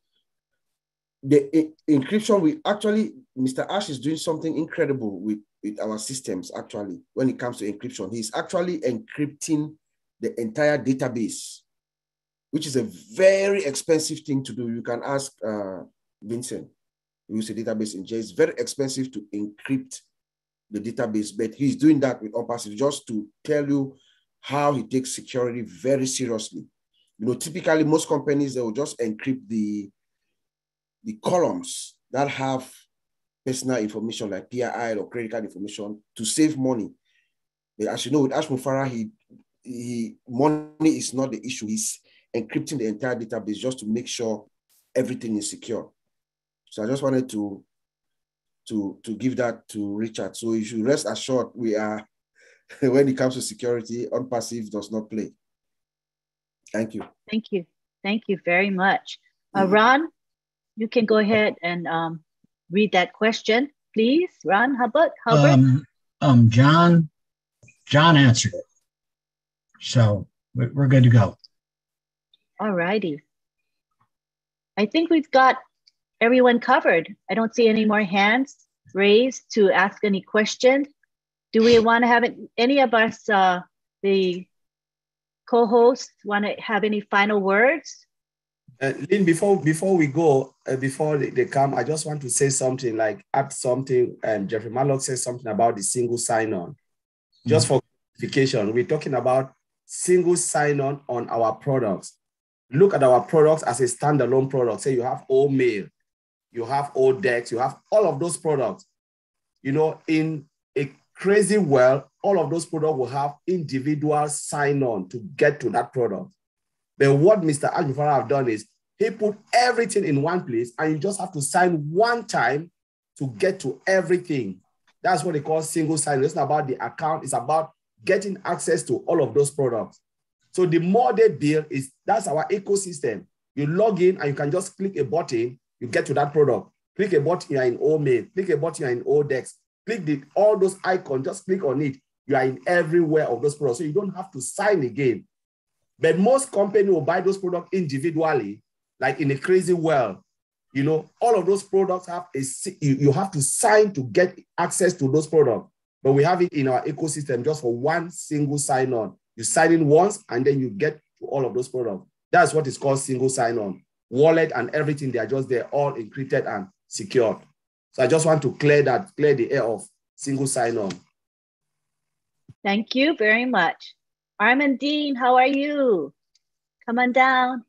the encryption, we actually, Mr. Ash is doing something incredible with our systems, actually, when it comes to encryption. He's actually encrypting the entire database, which is a very expensive thing to do. You can ask Vincent, who is a database engineer. It's very expensive to encrypt the database, but he's doing that with OnPassive just to tell you how he takes security very seriously. You know, typically most companies, they will just encrypt the columns that have personal information like PII or credit card information to save money. But as you know, with Ash Mufarah, money is not the issue. He's encrypting the entire database just to make sure everything is secure. So I just wanted to give that to Richard. So you should rest assured we are, when it comes to security, OnPassive does not play. Thank you. Thank you. Thank you very much. Ron, you can go ahead and read that question, please. Ron Hubbard? John answered it. So we're good to go. All righty. I think we've got everyone covered. I don't see any more hands raised to ask any questions. Do we want to have any of us, the co-hosts, want to have any final words? Lynn, before we go, before they come, I just want to say something, like add something. Jeffrey Mallock said something about the single sign-on. Just for clarification, we're talking about single sign-on on our products. Look at our products as a standalone product. Say you have OMail, you have ODEX, you have all of those products. You know, in a crazy world, all of those products will have individual sign-on to get to that product. But what Mr. Ash Mufarah have done is he put everything in one place and you just have to sign one time to get to everything. That's what they call single sign-on. It's not about the account, it's about getting access to all of those products. So the more they build, that's our ecosystem. You log in and you can just click a button, you get to that product. Click a button, you're in OMail. Click a button, you're in ODEX. Click all those icons, just click on it. You are in everywhere of those products. So you don't have to sign again. But most companies will buy those products individually, like in a crazy world. You know, all of those products have you have to sign to get access to those products. But we have it in our ecosystem just for one single sign-on. You sign in once and then you get to all of those products. That's what is called single sign-on. Wallet and everything, they are just there, all encrypted and secured. So I just want to clear the air of single sign-on. Thank you very much. Armin Dean, how are you? Come on down.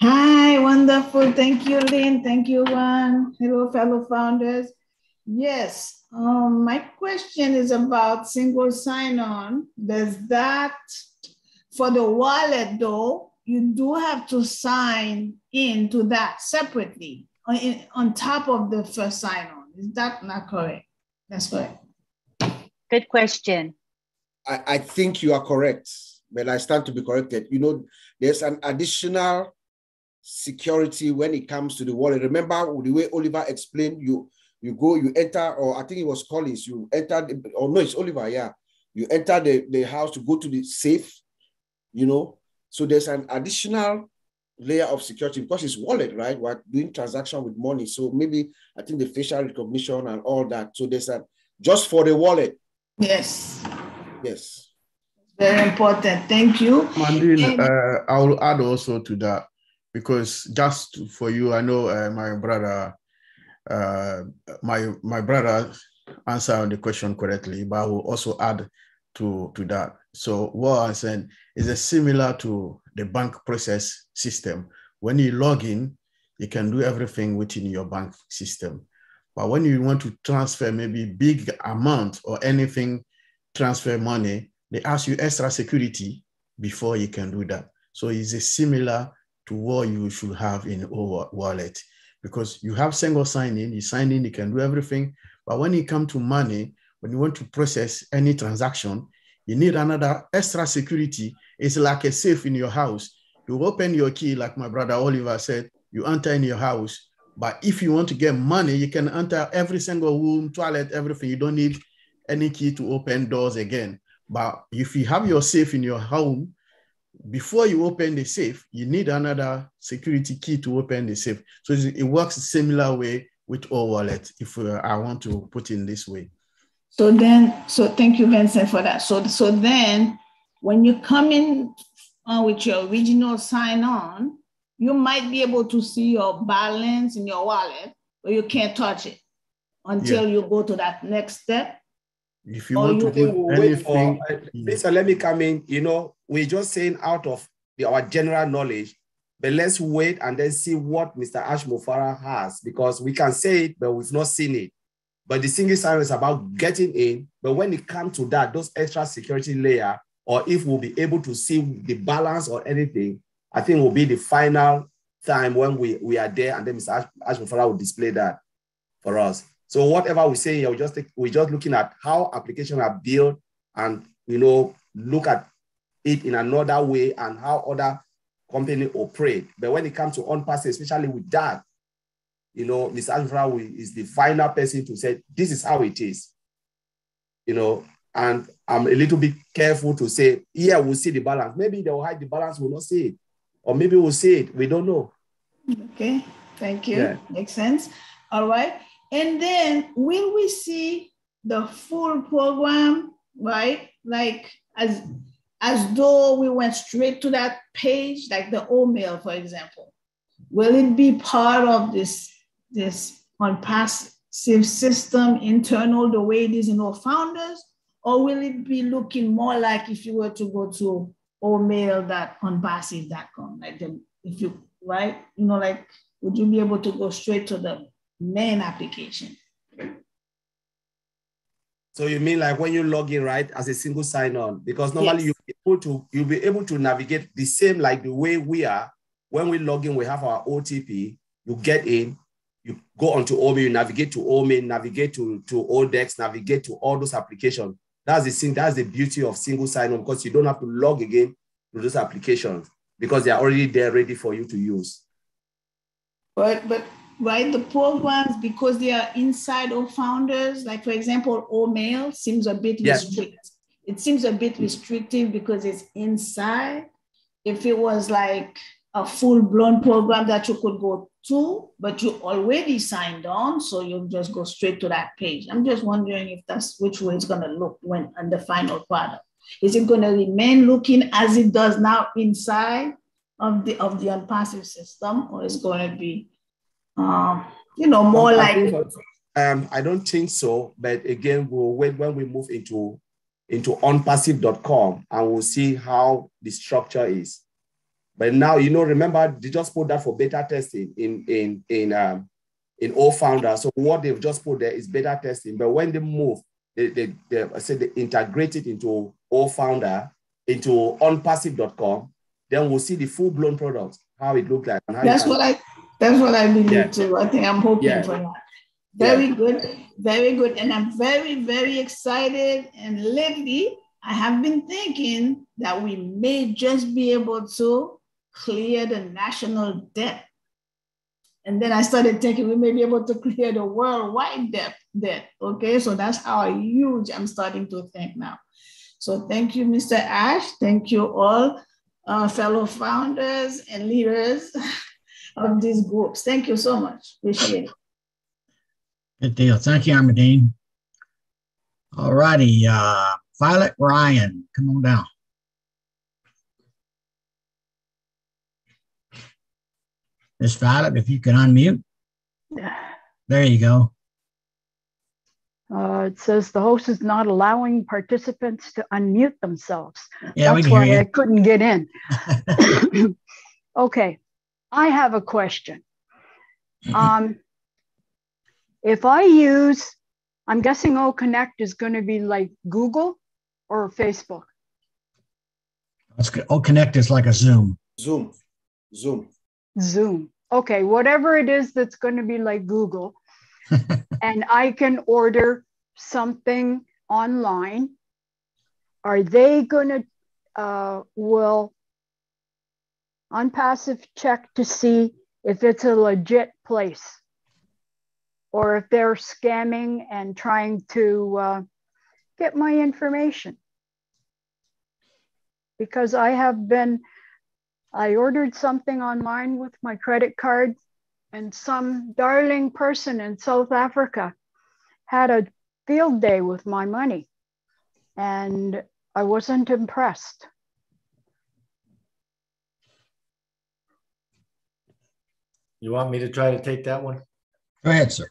Hi, wonderful. Thank you, Lynn. Thank you, Juan. Hello, fellow founders. Yes, my question is about single sign-on. Does that, for the wallet though, you do have to sign into that separately on top of the first sign-on. Is that not correct? That's correct. Good question. I think you are correct, but I stand to be corrected. You know, there's an additional security when it comes to the wallet. Remember the way Oliver explained, you go, you enter, or I think it was Collins, you enter, or no, it's Oliver, yeah. You enter the house to go to the safe, you know. So there's an additional layer of security because it's wallet, right? We're doing transaction with money. So maybe I think the facial recognition and all that. So there's a, just for the wallet. Yes. Yes. Very important. Thank you. Mandine, I will add also to that because just for you, I know my brother answered the question correctly, but I will also add to that. So what I'm saying is similar to the bank process system. When you log in, you can do everything within your bank system. But when you want to transfer maybe big amount or anything, transfer money, they ask you extra security before you can do that. So it's similar to what you should have in our wallet. because you have single sign-in, you sign in, you can do everything. But when it comes to money, when you want to process any transaction, you need another extra security. It's like a safe in your house. You open your key, like my brother Oliver said, you enter in your house. But if you want to get money, you can enter every single room, toilet, everything. You don't need any key to open doors again. But if you have your safe in your home, before you open the safe, you need another security key to open the safe. So it works a similar way with OWallet, if I want to put in this way. So thank you, Vincent, for that. So then when you come in with your original sign-on, you might be able to see your balance in your wallet, but you can't touch it until you go to that next step. If you want to do anything, Lisa, let me come in. You know, we're just saying out of our general knowledge, but let's wait and then see what Mr. Ash Mufara has, because we can say it, but we've not seen it. But the single sign-on is about getting in. But when it comes to that, those extra security layer, or if we'll be able to see the balance or anything, I think will be the final time when we are there, and then Mr. Ash Mufara will display that for us. So whatever we say here, we're just looking at how applications are built, and look at it in another way and how other companies operate. But when it comes to on-pass, especially with that, Mr. Ash Mufara is the final person to say this is how it is. And I'm a little bit careful to say, yeah, we'll see the balance. Maybe they'll hide the balance, we'll not see it. Or maybe we'll see it, we don't know. Okay, thank you. Yeah. Makes sense. All right. And then will we see the full program, right? Like as though we went straight to that page, like the OMail, for example. Will it be part of this on-passive system internal, the way it is in our founders? Or will it be looking more like if you were to go to omail.onpassive.com, like if you, right? Would you be able to go straight to the main application? So you mean like when you log in, right, as a single sign-on? Because normally Yes. you'll be able to navigate the same like the way we are. When we log in, we have our OTP. You get in, you go onto OMail, you navigate to OMail, navigate to ODEX, navigate to all those applications. That's the beauty of single sign-on, because you don't have to log again to those applications because they are already there ready for you to use. But right, the programs, because they are inside of founders, like for example, OMail seems a bit restricted. It seems a bit restrictive because it's inside. If it was like a full-blown program that you could go to, but you already signed on, so you'll just go straight to that page. I'm just wondering if that's which way it's going to look when on the final product. Is it going to remain looking as it does now inside of the on-passive system, or is it going to be, more like? I don't think so, but again, we'll wait when we move into onpassive.com, and we'll see how the structure is. But now, remember, they just put that for beta testing in OFounder. So what they've just put there is beta testing. But when they move, they integrate it into OFounder, into onpassive.com, then we'll see the full-blown product, how it looks like. And how That's what I believe too. I think I'm hoping for that. Very good, very good. And I'm very, very excited. And lately, I have been thinking that we may just be able to clear the national debt. And then I started thinking we may be able to clear the worldwide debt. Okay, so that's how huge I'm starting to think now. So thank you, Mr. Ash. Thank you all, fellow founders and leaders of these groups. Thank you so much. Appreciate it. Good deal. Thank you, Armadine. All righty. Violet Ryan, come on down. Miss Violet, if you can unmute. There you go. It says the host is not allowing participants to unmute themselves. Yeah, that's why I couldn't get in. Okay, I have a question. If I use, I'm guessing OConnect is going to be like Google or Facebook. OConnect is like a Zoom. Zoom. okay, whatever it is that's going to be like Google, and I can order something online, are they going to, will OnPassive check to see if it's a legit place or if they're scamming and trying to get my information? Because I ordered something online with my credit card, and some darling person in South Africa had a field day with my money, and I wasn't impressed. You want me to try to take that one? Go ahead, sir.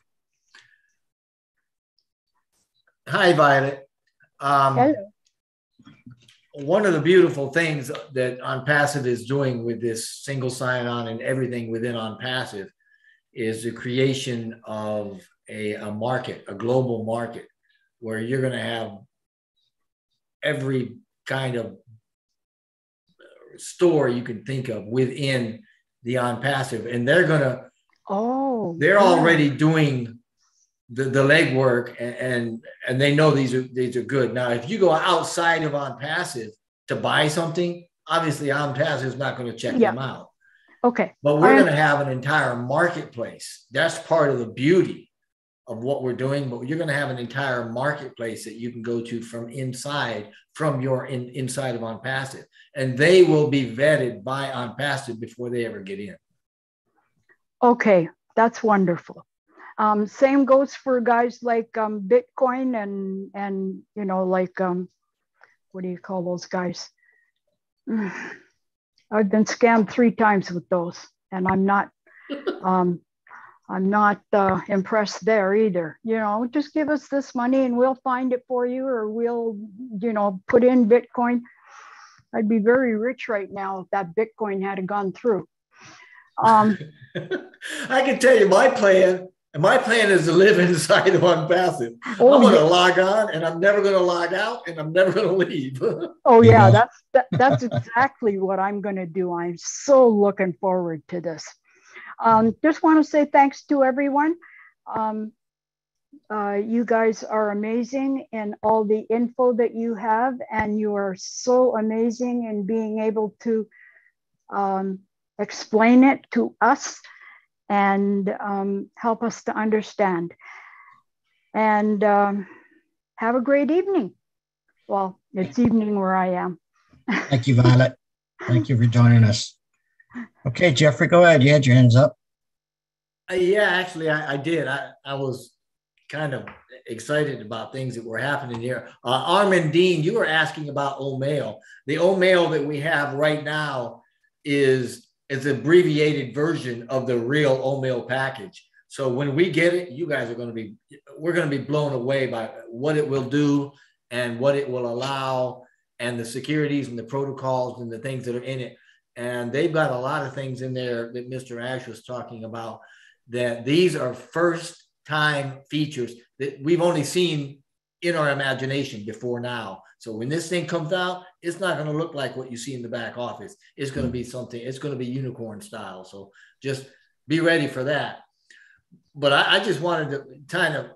Hi, Violet. Hello. One of the beautiful things that OnPassive is doing with this single sign-on and everything within OnPassive is the creation of a market, a global market, where you're going to have every kind of store you can think of within the OnPassive, and they're going to, they're already doing the legwork, and they know these are good. Now, if you go outside of OnPassive to buy something, obviously OnPassive is not going to check them out. Okay. But we're going to have an entire marketplace. That's part of the beauty of what we're doing. But you're going to have an entire marketplace that you can go to from inside, from your inside of OnPassive, and they will be vetted by OnPassive before they ever get in. Okay, that's wonderful. Same goes for guys like Bitcoin and you know, like what do you call those guys? I've been scammed 3 times with those, and I'm not impressed there either. You know, just give us this money and we'll find it for you, or we'll, you know, put in Bitcoin. I'd be very rich right now if that Bitcoin had gone through. I can tell you my plan. And my plan is to live inside of OnPassive. I'm going to log on, and I'm never going to log out, and I'm never going to leave. Oh yeah, that's exactly what I'm going to do. I'm so looking forward to this. Just want to say thanks to everyone. You guys are amazing in all the info that you have, and you are so amazing in being able to explain it to us and help us to understand. And have a great evening. Well, it's evening where I am. Thank you, Violet. Thank you for joining us. Okay, Jeffrey, go ahead. You had your hands up. Yeah, actually, I did. I was kind of excited about things that were happening here. Armin Dean, you were asking about Omail. The Omail that we have right now is an abbreviated version of the real Omail package. So when we get it, you guys are going to be, we're going to be blown away by what it will do and what it will allow, and the securities and the protocols and the things that are in it. And they've got a lot of things in there that Mr. Ash was talking about, that these are first time features that we've only seen in our imagination before now. So when this thing comes out, it's not going to look like what you see in the back office. It's going to be something, it's going to be unicorn style. So just be ready for that. But I just wanted to kind of,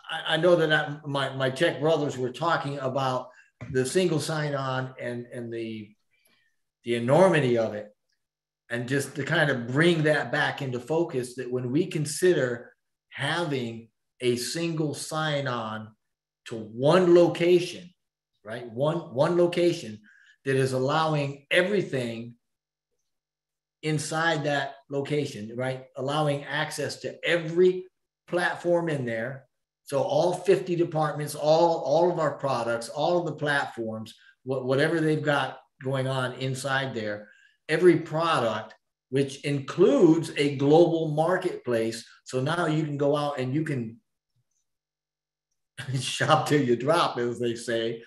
I know that my Czech brothers were talking about the single sign-on and the enormity of it. And just to kind of bring that back into focus, that when we consider having a single sign-on to one location, right? One location that is allowing everything inside that location, right? Allowing access to every platform in there. So all 50 departments, all of our products, all of the platforms, whatever they've got going on inside there, every product, which includes a global marketplace. So now you can go out and you can shop till you drop, as they say.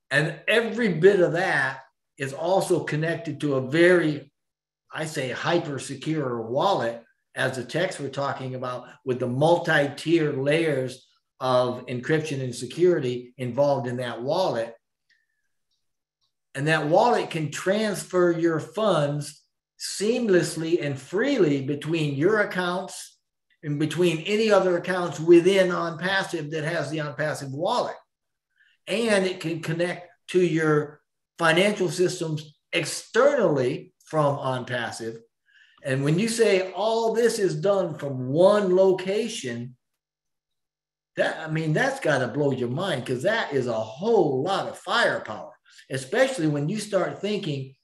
And every bit of that is also connected to a very, I say, hyper secure wallet, as the Czechs were talking about, with the multi-tier layers of encryption and security involved in that wallet. And that wallet can transfer your funds seamlessly and freely between your accounts and between any other accounts within OnPassive that has the OnPassive wallet. And it can connect to your financial systems externally from OnPassive. And when you say all this is done from one location, that's got to blow your mind, because that is a whole lot of firepower, especially when you start thinking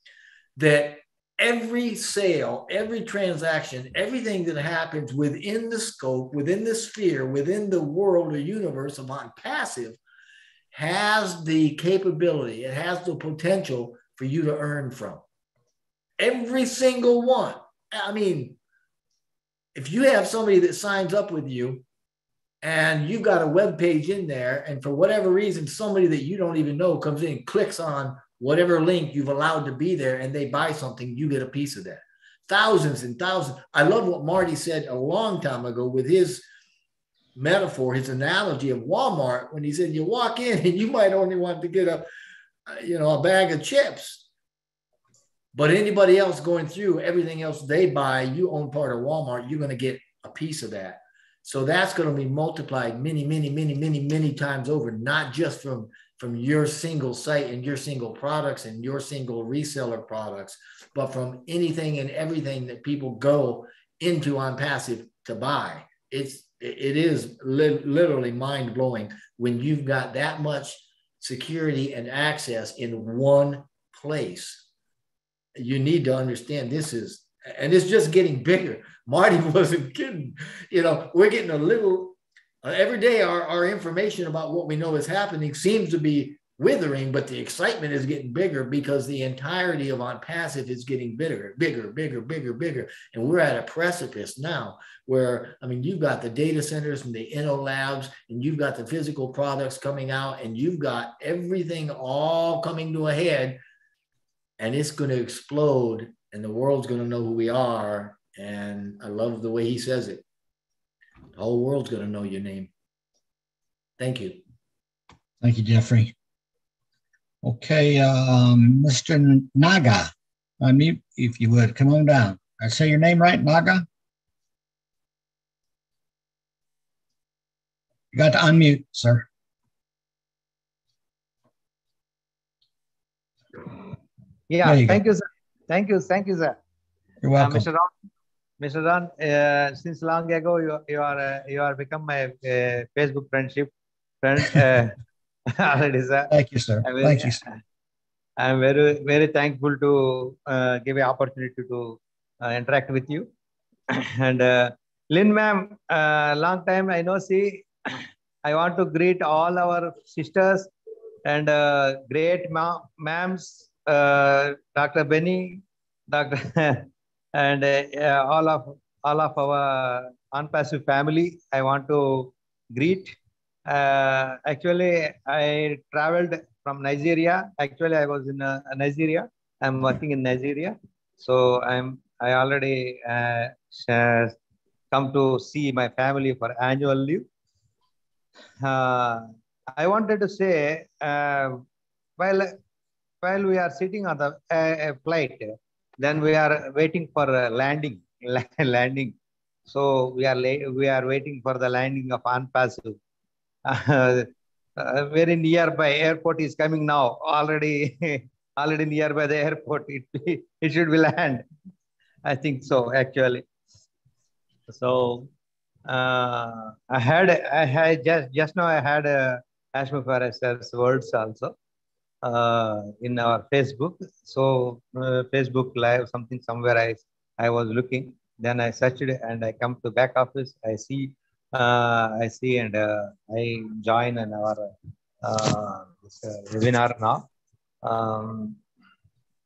that every sale, every transaction, everything that happens within the scope, within the sphere, within the world or universe of OnPassive has the capability, it has the potential for you to earn from. Every single one. I mean, if you have somebody that signs up with you and you've got a web page in there, and for whatever reason, somebody that you don't even know comes in, clicks on whatever link you've allowed to be there, and they buy something, you get a piece of that. Thousands and thousands. I love what Marty said a long time ago with his metaphor, his analogy of Walmart, when he said you walk in and you might only want to get a bag of chips. But anybody else going through, everything else they buy, you own part of Walmart, you're going to get a piece of that. So that's going to be multiplied many times over, not just from your single site and your single products and your single reseller products, but from anything and everything that people go into OnPassive to buy. It is literally mind-blowing when you've got that much security and access in one place. You need to understand this is, and it's just getting bigger. Marty wasn't kidding. We're getting a little, every day our information about what we know is happening seems to be withering, but the excitement is getting bigger because the entirety of OnPassive is getting bigger. And we're at a precipice now where, you've got the data centers and the Inno labs, and you've got the physical products coming out, and you've got everything all coming to a head. And it's going to explode, and the world's going to know who we are. And I love the way he says it. The whole world's going to know your name. Thank you. Thank you, Jeffrey. Okay, Mr. Naga, unmute if you would. Come on down. I say your name right, Naga? You got to unmute, sir. Yeah, thank you, sir. Thank you, sir. You're welcome. Mr. Ron, since long ago, you are become my Facebook friend already, sir. Thank you, sir. Thank you, sir. I'm very thankful to give an opportunity to interact with you. And Lynn ma'am, long time I know. See, I want to greet all our sisters and great ma'ams. Dr. Benny, Dr. and all of our OnPassive family, I want to greet. Actually, I traveled from Nigeria. Actually, I was in Nigeria. I'm working in Nigeria, so I already come to see my family for annual leave. I wanted to say, while we are sitting on the flight, then we are waiting for landing. So we are waiting for the landing of OnPassive. Very nearby airport is coming now. Already nearby the airport. It should be land. I think so, actually. So I had just now I had Ashma Faras's words also. In our Facebook. So Facebook Live, somewhere I was looking. Then I searched it and I come to back office. I see and I join in our webinar now.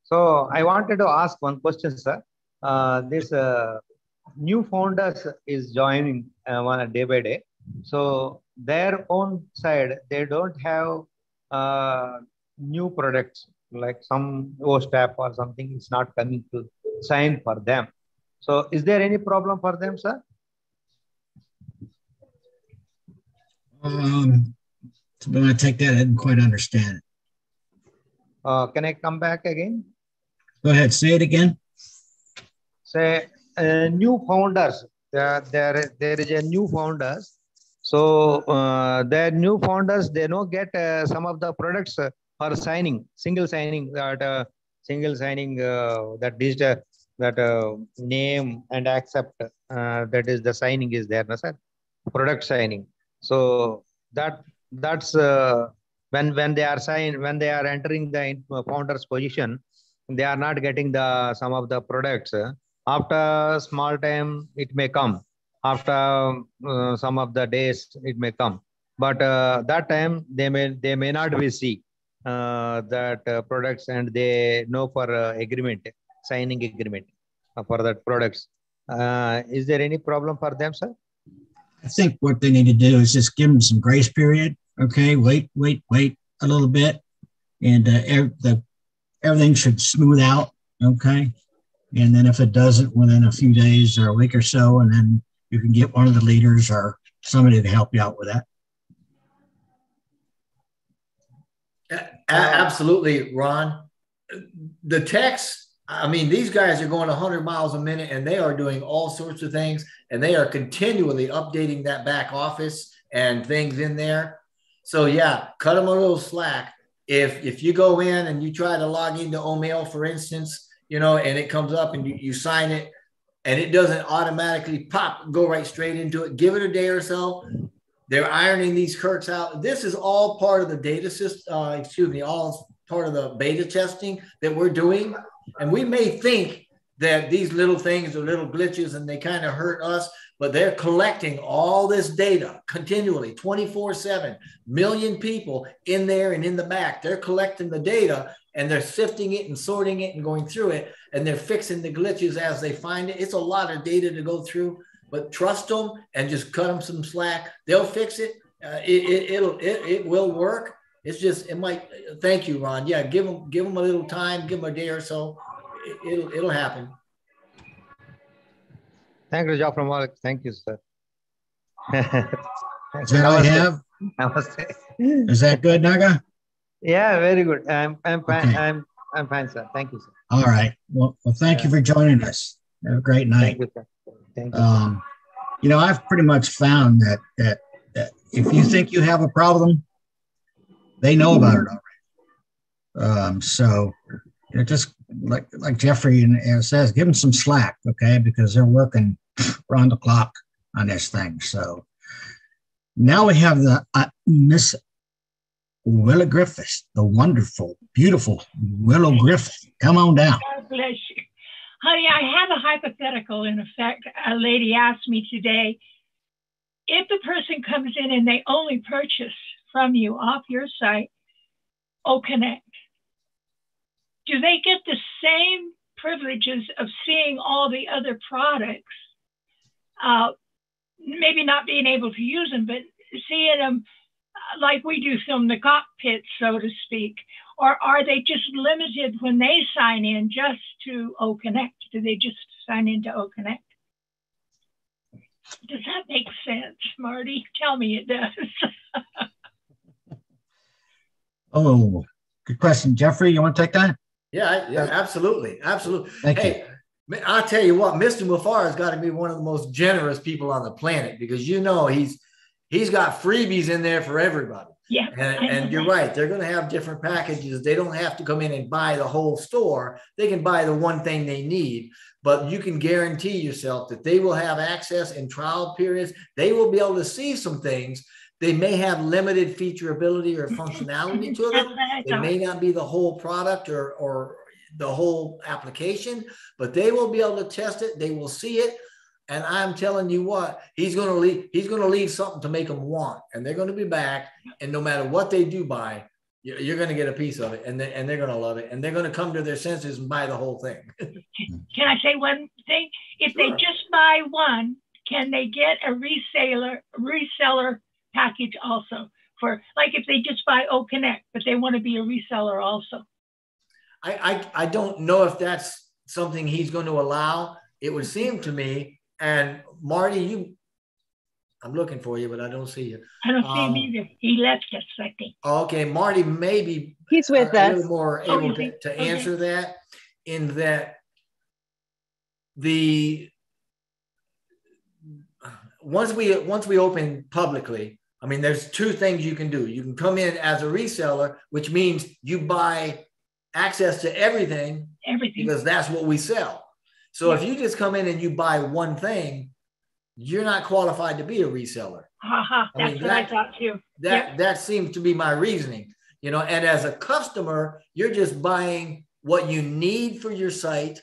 So I wanted to ask one question, sir. This new founders is joining one day by day. So their own side, they don't have new products like some host app or something is not coming to sign for them. So is there any problem for them, sir? When I take that, I didn't quite understand it. Can I come back again? Go ahead, say it again. say new founders. There is a new founders. So their new founders, they don't get some of the products for signing, single signing, that digital, that name and accept, that is the signing is there, no, sir? Product signing. So that's when they are when they are entering the founder's position, they are not getting the some of the products. After small time, it may come. After some of the days, it may come. But that time they may not receive that products, and they know for agreement, signing agreement for that products. Is there any problem for them, sir? I think what they need to do is just give them some grace period. Okay, wait a little bit, and everything should smooth out. Okay, and then if it doesn't within a few days or a week or so, and then you can get one of the leaders or somebody to help you out with that. Absolutely, Ron. The techs, I mean, these guys are going 100 miles a minute, and they are doing all sorts of things, and they are continually updating that back office and things in there. So yeah, cut them a little slack. If you go in and you try to log into Omail, for instance, you know, and it comes up and you sign it, and it doesn't automatically go right straight into it, give it a day or so. They're ironing these quirks out. This is all part of the data system, all part of the beta testing that we're doing. And we may think that these little things are little glitches and they kind of hurt us, but they're collecting all this data continually, 24/7, million people in there and in the back. They're collecting the data, and they're sifting it and sorting it and going through it, and they're fixing the glitches as they find it. It's a lot of data to go through, but trust them and just cut them some slack. They'll fix it. It will work. It's just, it might. Thank you, Ron. Yeah, give them a little time, give them a day or so. It'll happen. Thank you, Dr. Malik. Thank you, sir. Is that all I have? Namaste. Is that good, Naga? Yeah, very good. I'm fine. Okay. I'm fine, sir. Thank you, sir. All right. Well, thank you for joining us. Have a great night. Thank you, sir. Thank you. You know, I've pretty much found that if you think you have a problem, they know about it already. So, you know, just like Jeffrey says, give them some slack, okay? Because they're working around the clock on this thing. So now we have the Miss Willow Griffiths, the wonderful, beautiful Willow Griffith. Come on down. God bless you. Honey, I have a hypothetical. In effect, a lady asked me today, if the person comes in and they only purchase from you off your site, OConnect, do they get the same privileges of seeing all the other products? Maybe not being able to use them, but seeing them like we do from the cockpit, so to speak? Or are they just limited when they sign in just to OConnect? Do they just sign into OConnect? Does that make sense, Marty? Tell me it does. Oh, good question. Jeffrey, you want to take that? Yeah, absolutely. Absolutely. Thank you. I'll tell you what, Mr. Mufareh has got to be one of the most generous people on the planet, because, you know, he's got freebies in there for everybody. Yeah. And you're right. They're going to have different packages. They don't have to come in and buy the whole store. They can buy the one thing they need, but you can guarantee yourself that they will have access in trial periods. They will be able to see some things. They may have limited featureability or functionality to them. It may not be the whole product or the whole application, but they will be able to test it. They will see it. And I'm telling you what, he's going to leave something to make them want, and they're going to be back. And no matter what they do buy, you're going to get a piece of it, and they're going to love it, and they're going to come to their senses and buy the whole thing. Can I say one thing? If they just buy one, can they get a reseller package also? For like if they just buy OConnect, but they want to be a reseller also. I don't know if that's something he's going to allow. It would seem to me. And Marty, I'm looking for you, but I don't see you. I don't see him either. He left us, I think. Okay, Marty, maybe he's with us. A little more able to answer that. In that, once we open publicly, I mean, there's two things you can do. You can come in as a reseller, which means you buy access to everything because that's what we sell. So if you just come in and you buy one thing, you're not qualified to be a reseller. That's what I thought too. That seems to be my reasoning, you know, and as a customer, you're just buying what you need for your site,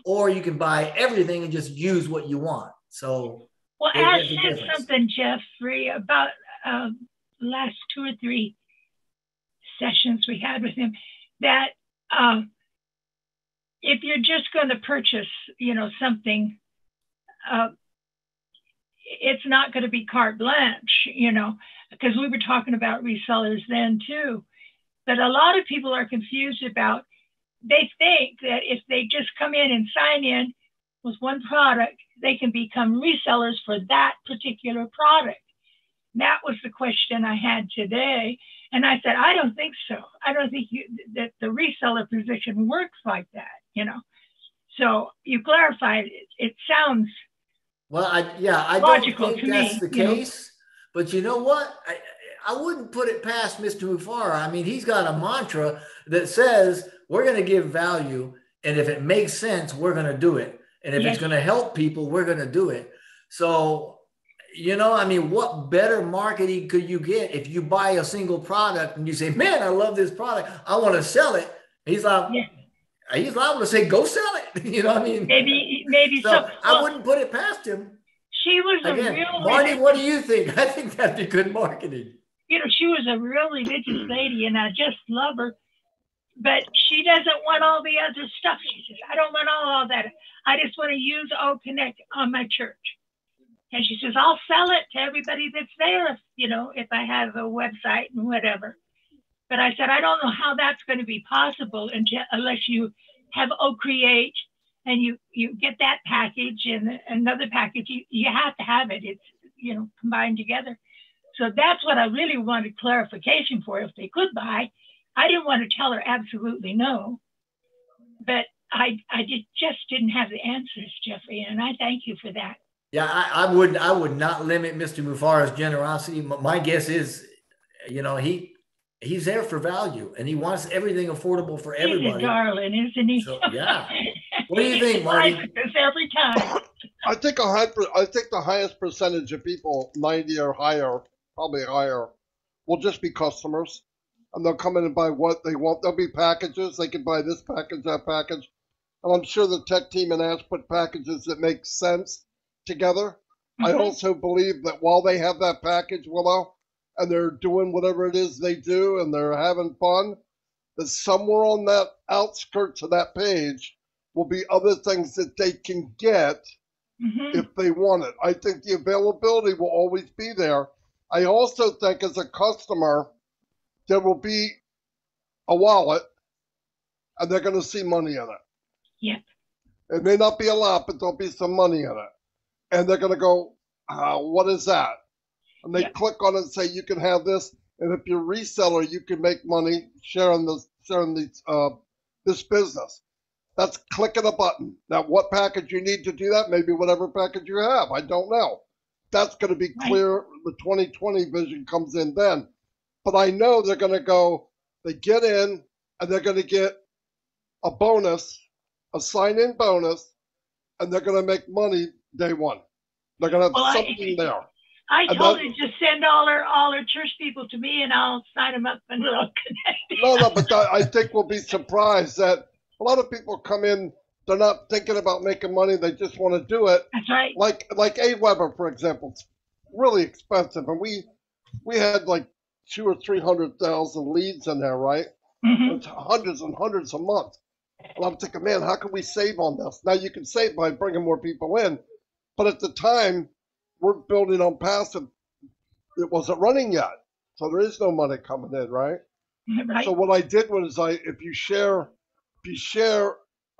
or you can buy everything and just use what you want. So, well, Ash said something, Jeffrey, about last 2 or 3 sessions we had with him, that if you're just going to purchase, you know, something, it's not going to be carte blanche, you know, because we were talking about resellers then too. But a lot of people are confused about, they think that if they just come in and sign in with one product, they can become resellers for that particular product. And that was the question I had today. And I said, I don't think so. I don't think that the reseller position works like that, you know. So you clarified it. It sounds I logical don't think to that's me, the case. But you know what? I wouldn't put it past Mr. Mufareh. I mean, he's got a mantra that says we're going to give value, and if it makes sense, we're going to do it. And if it's going to help people, we're going to do it. So, you know, I mean, what better marketing could you get if you buy a single product and you say, man, I love this product, I want to sell it. He's like, he's liable to say, go sell it. You know what I mean? Maybe so. Well, I wouldn't put it past him. She was Again, a real Marty, what do you think? I think that'd be good marketing. You know, she was a real religious lady, and I just love her. But she doesn't want all the other stuff. She says, I don't want all that. I just want to use O Connect on my church. And she says, I'll sell it to everybody that's there, if, you know, if I have a website and whatever. But I said, I don't know how that's going to be possible unless you have O Create and you get that package and another package. You have to have it. It's, you know, combined together. So that's what I really wanted clarification for, if they could buy. I didn't want to tell her absolutely no, but I just didn't have the answers, Jeffrey, and I thank you for that. Yeah, I would not limit Mr. Mufareh's generosity. My guess is, you know, he's there for value, and he wants everything affordable for everybody. He's a darling, isn't he? So, yeah. What do you think, Marty? Every time. I think the highest percentage of people, 90 or higher, probably higher, will just be customers, and they'll come in and buy what they want. There'll be packages. They can buy this package, that package. And I'm sure the tech team and Ash put packages that make sense together. I also believe that while they have that package, Willow, and they're doing whatever it is they do and they're having fun, that somewhere on that outskirts of that page will be other things that they can get if they want it. I think the availability will always be there. I also think as a customer, there will be a wallet and they're going to see money in it. Yeah. It may not be a lot, but there'll be some money in it. And they're going to go, what is that? And they click on it and say, you can have this. And if you're a reseller, you can make money sharing this business. That's clicking a button. Now, what package you need to do that? Maybe whatever package you have. I don't know. That's going to be clear. The 2020 vision comes in then. But I know they're going to go, they get in, and they're going to get a bonus, a sign-in bonus, and they're going to make money day one. They're going to have something there. I told her to send all her church people to me, and I'll sign them up and they'll connect. No, but I think we'll be surprised that a lot of people come in, they're not thinking about making money, they just want to do it. That's right. Like Aweber, for example, it's really expensive, and we had like 200,000 or 300,000 leads in there, right? It's hundreds and hundreds a month. And I'm thinking, man, how can we save on this? Now you can save by bringing more people in, but at the time, we're building on passive. It wasn't running yet, so there is no money coming in, right? Right. So what I did was, if you share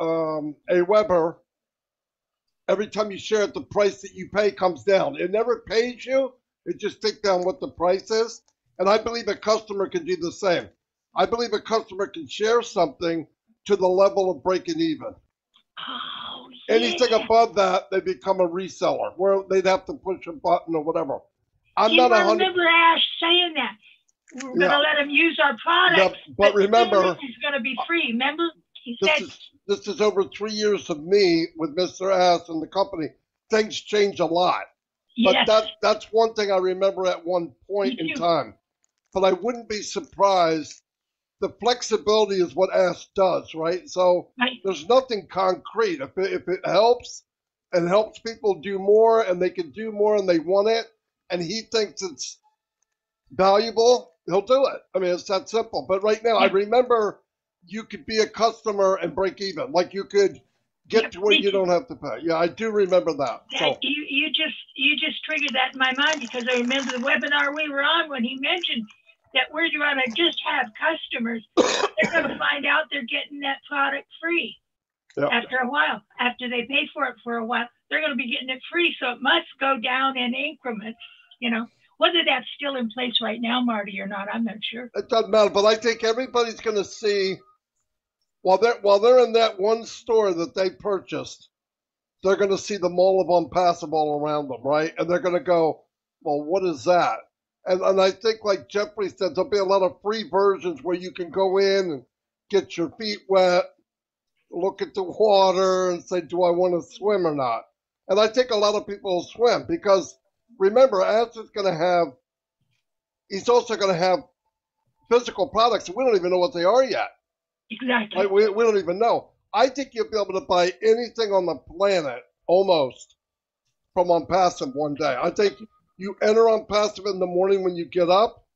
Aweber, every time you share it, the price that you pay comes down. It never pays you. It just takes down what the price is. And I believe a customer can do the same. I believe a customer can share something to the level of breaking even. Oh, Anything above that, they become a reseller where they'd have to push a button or whatever. I'm not 100. Remember Ash saying that we're going to let them use our products, but remember, it's going to be free. Remember, he said. This is over 3 years of me with Mr. Ass and the company. Things change a lot. But that's one thing I remember at one point in time. But I wouldn't be surprised. The flexibility is what Ask does, right? So there's nothing concrete. If it helps and helps people do more and they can do more and they want it and he thinks it's valuable, he'll do it. I mean, it's that simple. But right now, I remember you could be a customer and break even. Like you could get to where you don't have to pay. Yeah, I do remember that. So. You just triggered that in my mind because I remember the webinar we were on when he mentioned that we're going to just have customers. They're going to find out they're getting that product free after a while. After they pay for it for a while, they're going to be getting it free. So it must go down in increments, you know. Whether that's still in place right now, Marty, or not, I'm not sure. It doesn't matter, but I think everybody's going to see while they're in that one store that they purchased, they're going to see the Mall of Unpassable all around them, right? And they're going to go, well, what is that? And I think, like Jeffrey said, there'll be a lot of free versions where you can go in and get your feet wet, look at the water, and say, do I want to swim or not? And I think a lot of people will swim because, remember, Ash is going to have, he's also going to have physical products. We don't even know what they are yet. Exactly. Like, we don't even know. I think you'll be able to buy anything on the planet, almost, from Unpassive one day. I think you enter Unpassive in the morning when you get up,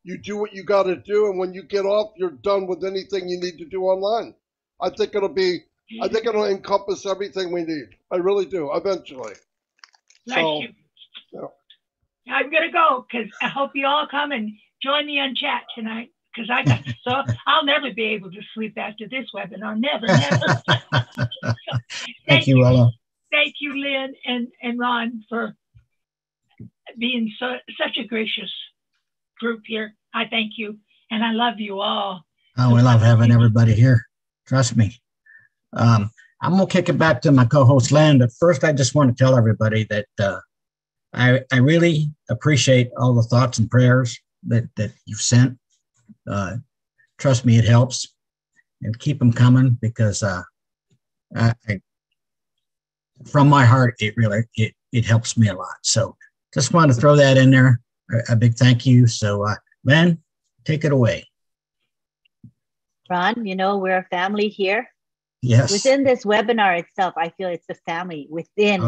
you do what you got to do, and when you get off, you're done with anything you need to do online. I think it'll encompass everything we need. I really do, eventually. Thank you. I'm going to go because I hope you all come and join me on chat tonight because I'll never be able to sleep after this webinar. Never. Thank you, Willow. Thank you, Lynn and Ron, for being such a gracious group here. I thank you, and I love you all. Oh, we love having everybody here. Trust me. I'm going to kick it back to my co-host, Lynn. But first, I just want to tell everybody that I really appreciate all the thoughts and prayers that you've sent. Trust me, it helps, and keep them coming because from my heart, it helps me a lot. So just want to throw that in there. A big thank you. So Lynn, take it away. Ron, we're a family here. Yes. Within this webinar itself, I feel it's a family within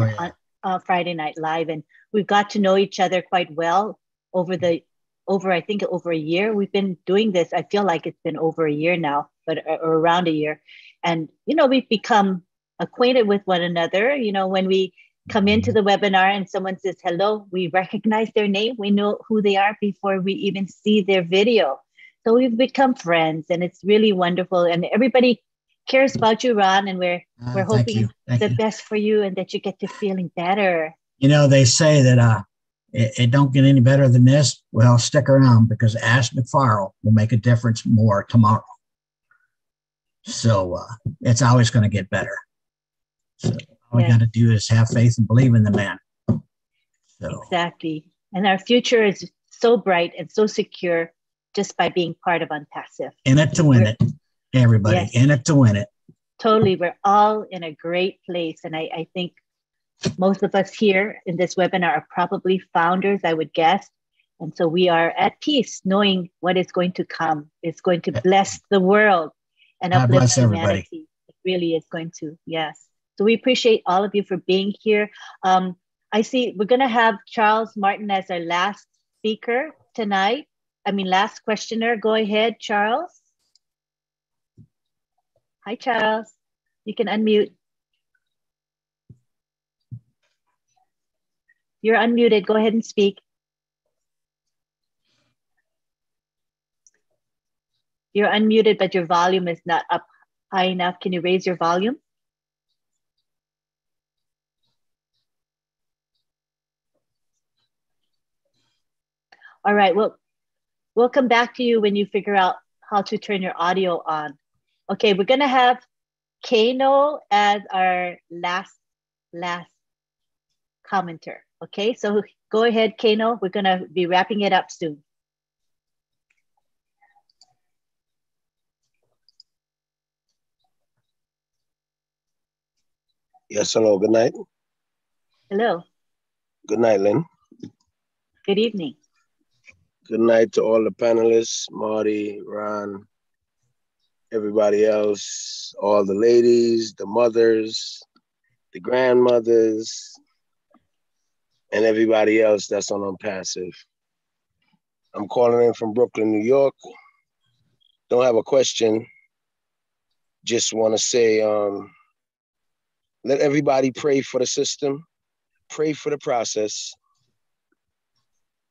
Friday Night Live, and we've got to know each other quite well over I think over a year. We've been doing this. I feel like it's been over a year now, but or around a year. And, we've become acquainted with one another. When we come into the webinar and someone says hello, we recognize their name. We know who they are before we even see their video. So we've become friends, and it's really wonderful. And everybody cares about you, Ron, and we're hoping the best for you and that you get to feeling better. They say that it don't get any better than this. Well, stick around because Ash McFarland will make a difference more tomorrow. So it's always going to get better. So all we got to do is have faith and believe in the man. So. Exactly. And our future is so bright and so secure just by being part of Unpassive. In it to win it, everybody. Yes. In it to win it. Totally. We're all in a great place. And I think most of us here in this webinar are probably founders, I would guess. And so we are at peace knowing what is going to come. It's going to bless the world and uplift humanity. It really is going to, yes. So we appreciate all of you for being here. I see we're going to have Charles Martin as our last speaker tonight. Last questioner. Go ahead, Charles. Hi, Charles. You can unmute. You're unmuted. Go ahead and speak. You're unmuted, but your volume is not up high enough. Can you raise your volume? All right, well, we'll come back to you when you figure out how to turn your audio on. Okay, we're gonna have Kano as our last commenter. Okay, so go ahead, Kano. We're gonna be wrapping it up soon. Yes, hello, good night. Hello. Good night, Lynn. Good evening. Good night to all the panelists, Marty, Ron, everybody else, all the ladies, the mothers, the grandmothers, and everybody else that's on Unpassive. I'm calling in from Brooklyn, New York. Don't have a question. Just want to say, let everybody pray for the system, pray for the process,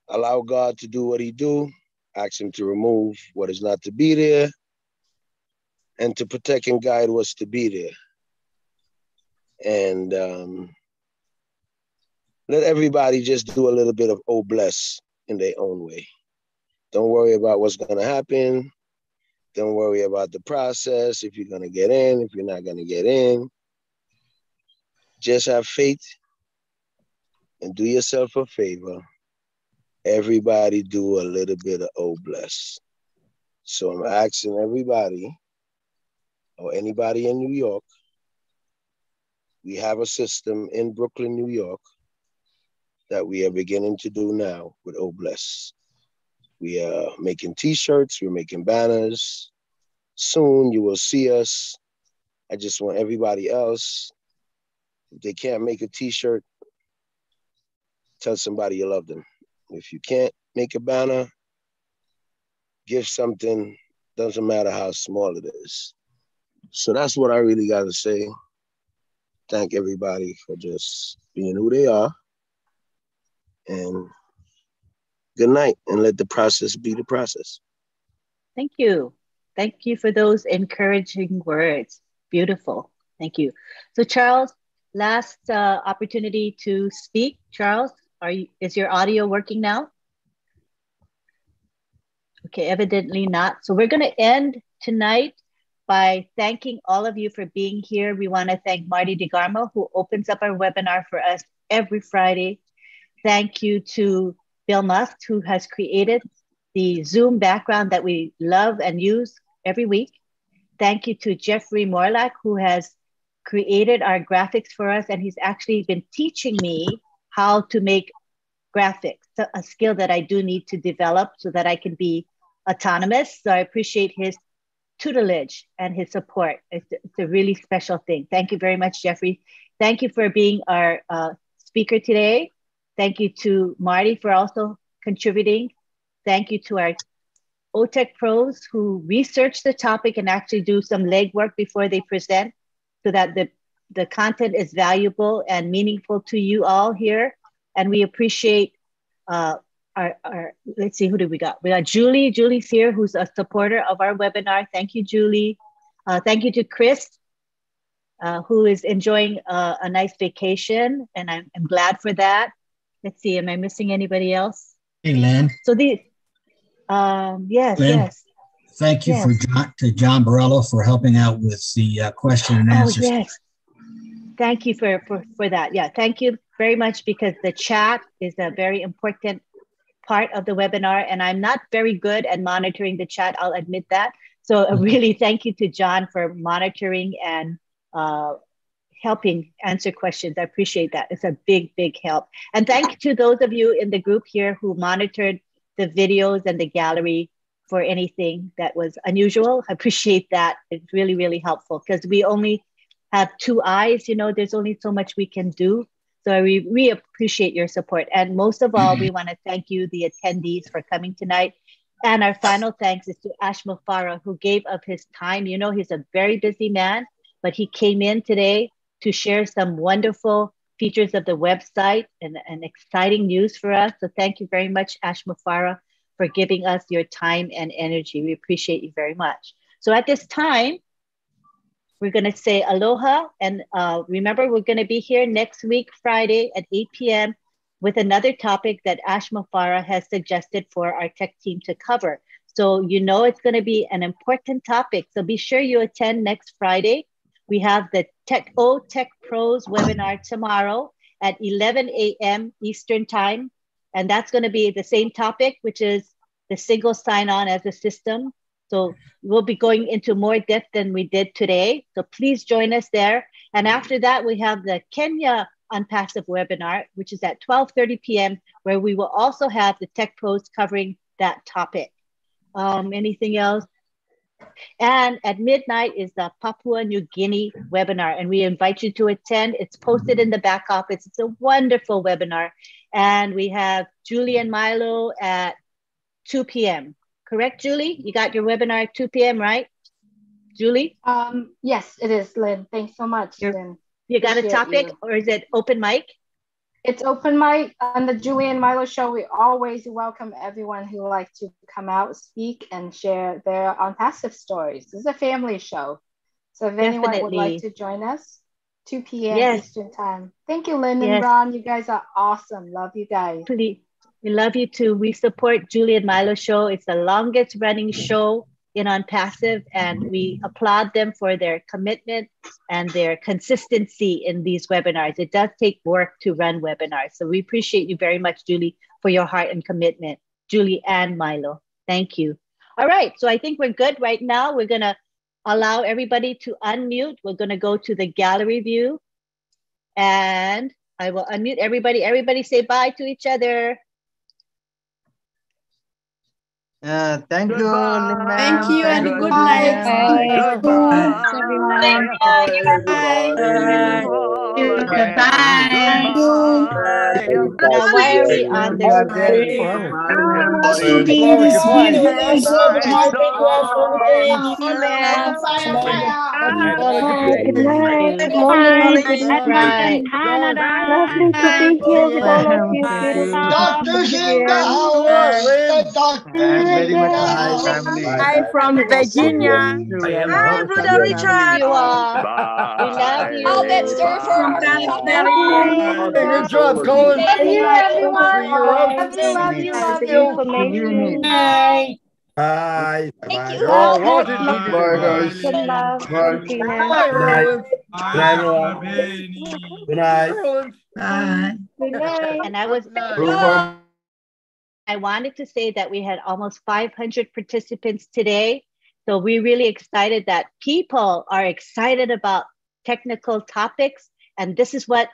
allow God to do what he do, ask him to remove what is not to be there, and to protect and guide what's to be there. And let everybody just do a little bit of oh bless in their own way. Don't worry about what's going to happen. Don't worry about the process, if you're going to get in, if you're not going to get in. Just have faith and do yourself a favor. Everybody do a little bit of oh bless. So I'm asking everybody or anybody in New York, we have a system in Brooklyn, New York that we are beginning to do now with oh bless. We are making t-shirts, we're making banners. Soon you will see us. I just want everybody else, if they can't make a t-shirt, tell somebody you love them. If you can't make a banner, give something, doesn't matter how small it is. So that's what I really got to say. Thank everybody for just being who they are. And good night, and let the process be the process. Thank you. Thank you for those encouraging words. Beautiful. Thank you. So Charles, last opportunity to speak. Charles, is your audio working now? Okay, evidently not. So we're going to end tonight by thanking all of you for being here. We want to thank Marty DeGarmo, who opens up our webinar for us every Friday. Thank you to Bill Musk, who has created the Zoom background that we love and use every week. Thank you to Jeffrey Morlack, who has created our graphics for us, and he's actually been teaching me how to make graphics, a skill that I do need to develop so that I can be autonomous. So I appreciate his tutelage and his support. It's a really special thing. Thank you very much, Jeffrey. Thank you for being our speaker today. Thank you to Marty for also contributing. Thank you to our OTEC pros who research the topic and actually do some legwork before they present so that the content is valuable and meaningful to you all here. And we appreciate our let's see, who do we got? We got Julie. Julie's here, who's a supporter of our webinar. Thank you, Julie. Thank you to Chris, who is enjoying a nice vacation, and I'm glad for that. Let's see, am I missing anybody else? Hey, Lynn. So these, yes, Lynn, yes. Thank you Yes. to John Borello for helping out with the question and answer. Oh, yes. Thank you for that. Yeah, thank you very much, because the chat is a very important part of the webinar, and I'm not very good at monitoring the chat, I'll admit that. So really thank you to John for monitoring and helping answer questions. I appreciate that. It's a big, big help. And thank you to those of you in the group here who monitored the videos and the gallery for anything that was unusual. I appreciate that. It's really, really helpful, because we only have two eyes, you know, there's only so much we can do. So we appreciate your support. And most of all, we want to thank you, the attendees, for coming tonight. And our final thanks is to Ashma Farah, who gave of his time. You know, he's a very busy man, but he came in today to share some wonderful features of the website and exciting news for us. So thank you very much, Ashma Farah, for giving us your time and energy. We appreciate you very much. So at this time, we're going to say aloha. And remember, we're going to be here next week, Friday at 8 p.m. with another topic that Ashma Farah has suggested for our tech team to cover. So you know it's going to be an important topic. So be sure you attend next Friday. We have the Tech Pros webinar tomorrow at 11 a.m. Eastern Time. And that's going to be the same topic, which is the single sign-on as a system. So we'll be going into more depth than we did today. So please join us there. And after that, we have the Kenya OnPassive webinar, which is at 12:30 p.m., where we will also have the Tech Pros covering that topic. Anything else? And at midnight is the Papua New Guinea webinar, and we invite you to attend. It's posted in the back office. It's a wonderful webinar. And we have Julie and Milo at 2 p.m. Correct, Julie? You got your webinar at 2 p.m., right? Julie? Yes, it is, Lynn. Thanks so much, Lynn. You got a topic, or is it open mic? It's open mic. On the Julie and Milo show, we always welcome everyone who likes to come out, speak, and share their OnPassive stories. This is a family show. So if anyone would like to join us, 2 p.m. Eastern Time. Thank you, Lynn and Ron. You guys are awesome. Love you guys. Please. We love you too. We support Julie and Milo show. It's the longest running show in OnPassive, and we applaud them for their commitment and their consistency in these webinars. It does take work to run webinars. So we appreciate you very much, Julie, for your heart and commitment. Julie and Milo, thank you. All right, so I think we're good right now. We're gonna allow everybody to unmute. We're gonna go to the gallery view, and I will unmute everybody. Everybody say bye to each other. Thank you, Lynn. Thank you and good night. Goodbye. Now, why are we on the Good night. Good morning. Good night. Lovely to be here with all of you. Doctors in the house. The doctors. Hi from Virginia. Hi, Brother Richard. You all. We love you. All that story from Good job, Colin. Thank you, everyone. Love you. For the information. Bye. Bye. Thank you. Oh, Walter. Bye, guys. Good love. Bye. Good night. Good night, everyone. Good night. Bye. Good night. And I wanted to say that we had almost 500 participants today. So we're really excited that people are excited about technical topics. And this is what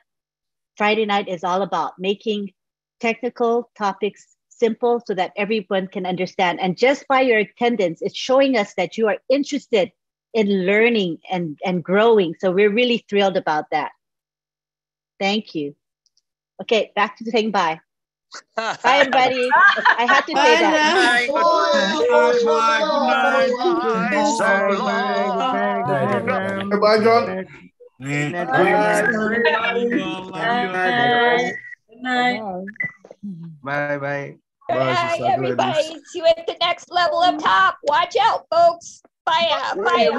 Friday night is all about, making technical topics simple so that everyone can understand. And just by your attendance, it's showing us that you are interested in learning and growing. So we're really thrilled about that. Thank you. Okay, back to saying bye. Bye, everybody. I had to say that. Bye, John. Good night. Bye bye. Bye, everybody. See you at the next level up top. Watch out, folks. Bye. Bye.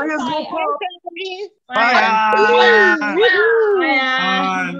Bye. Bye.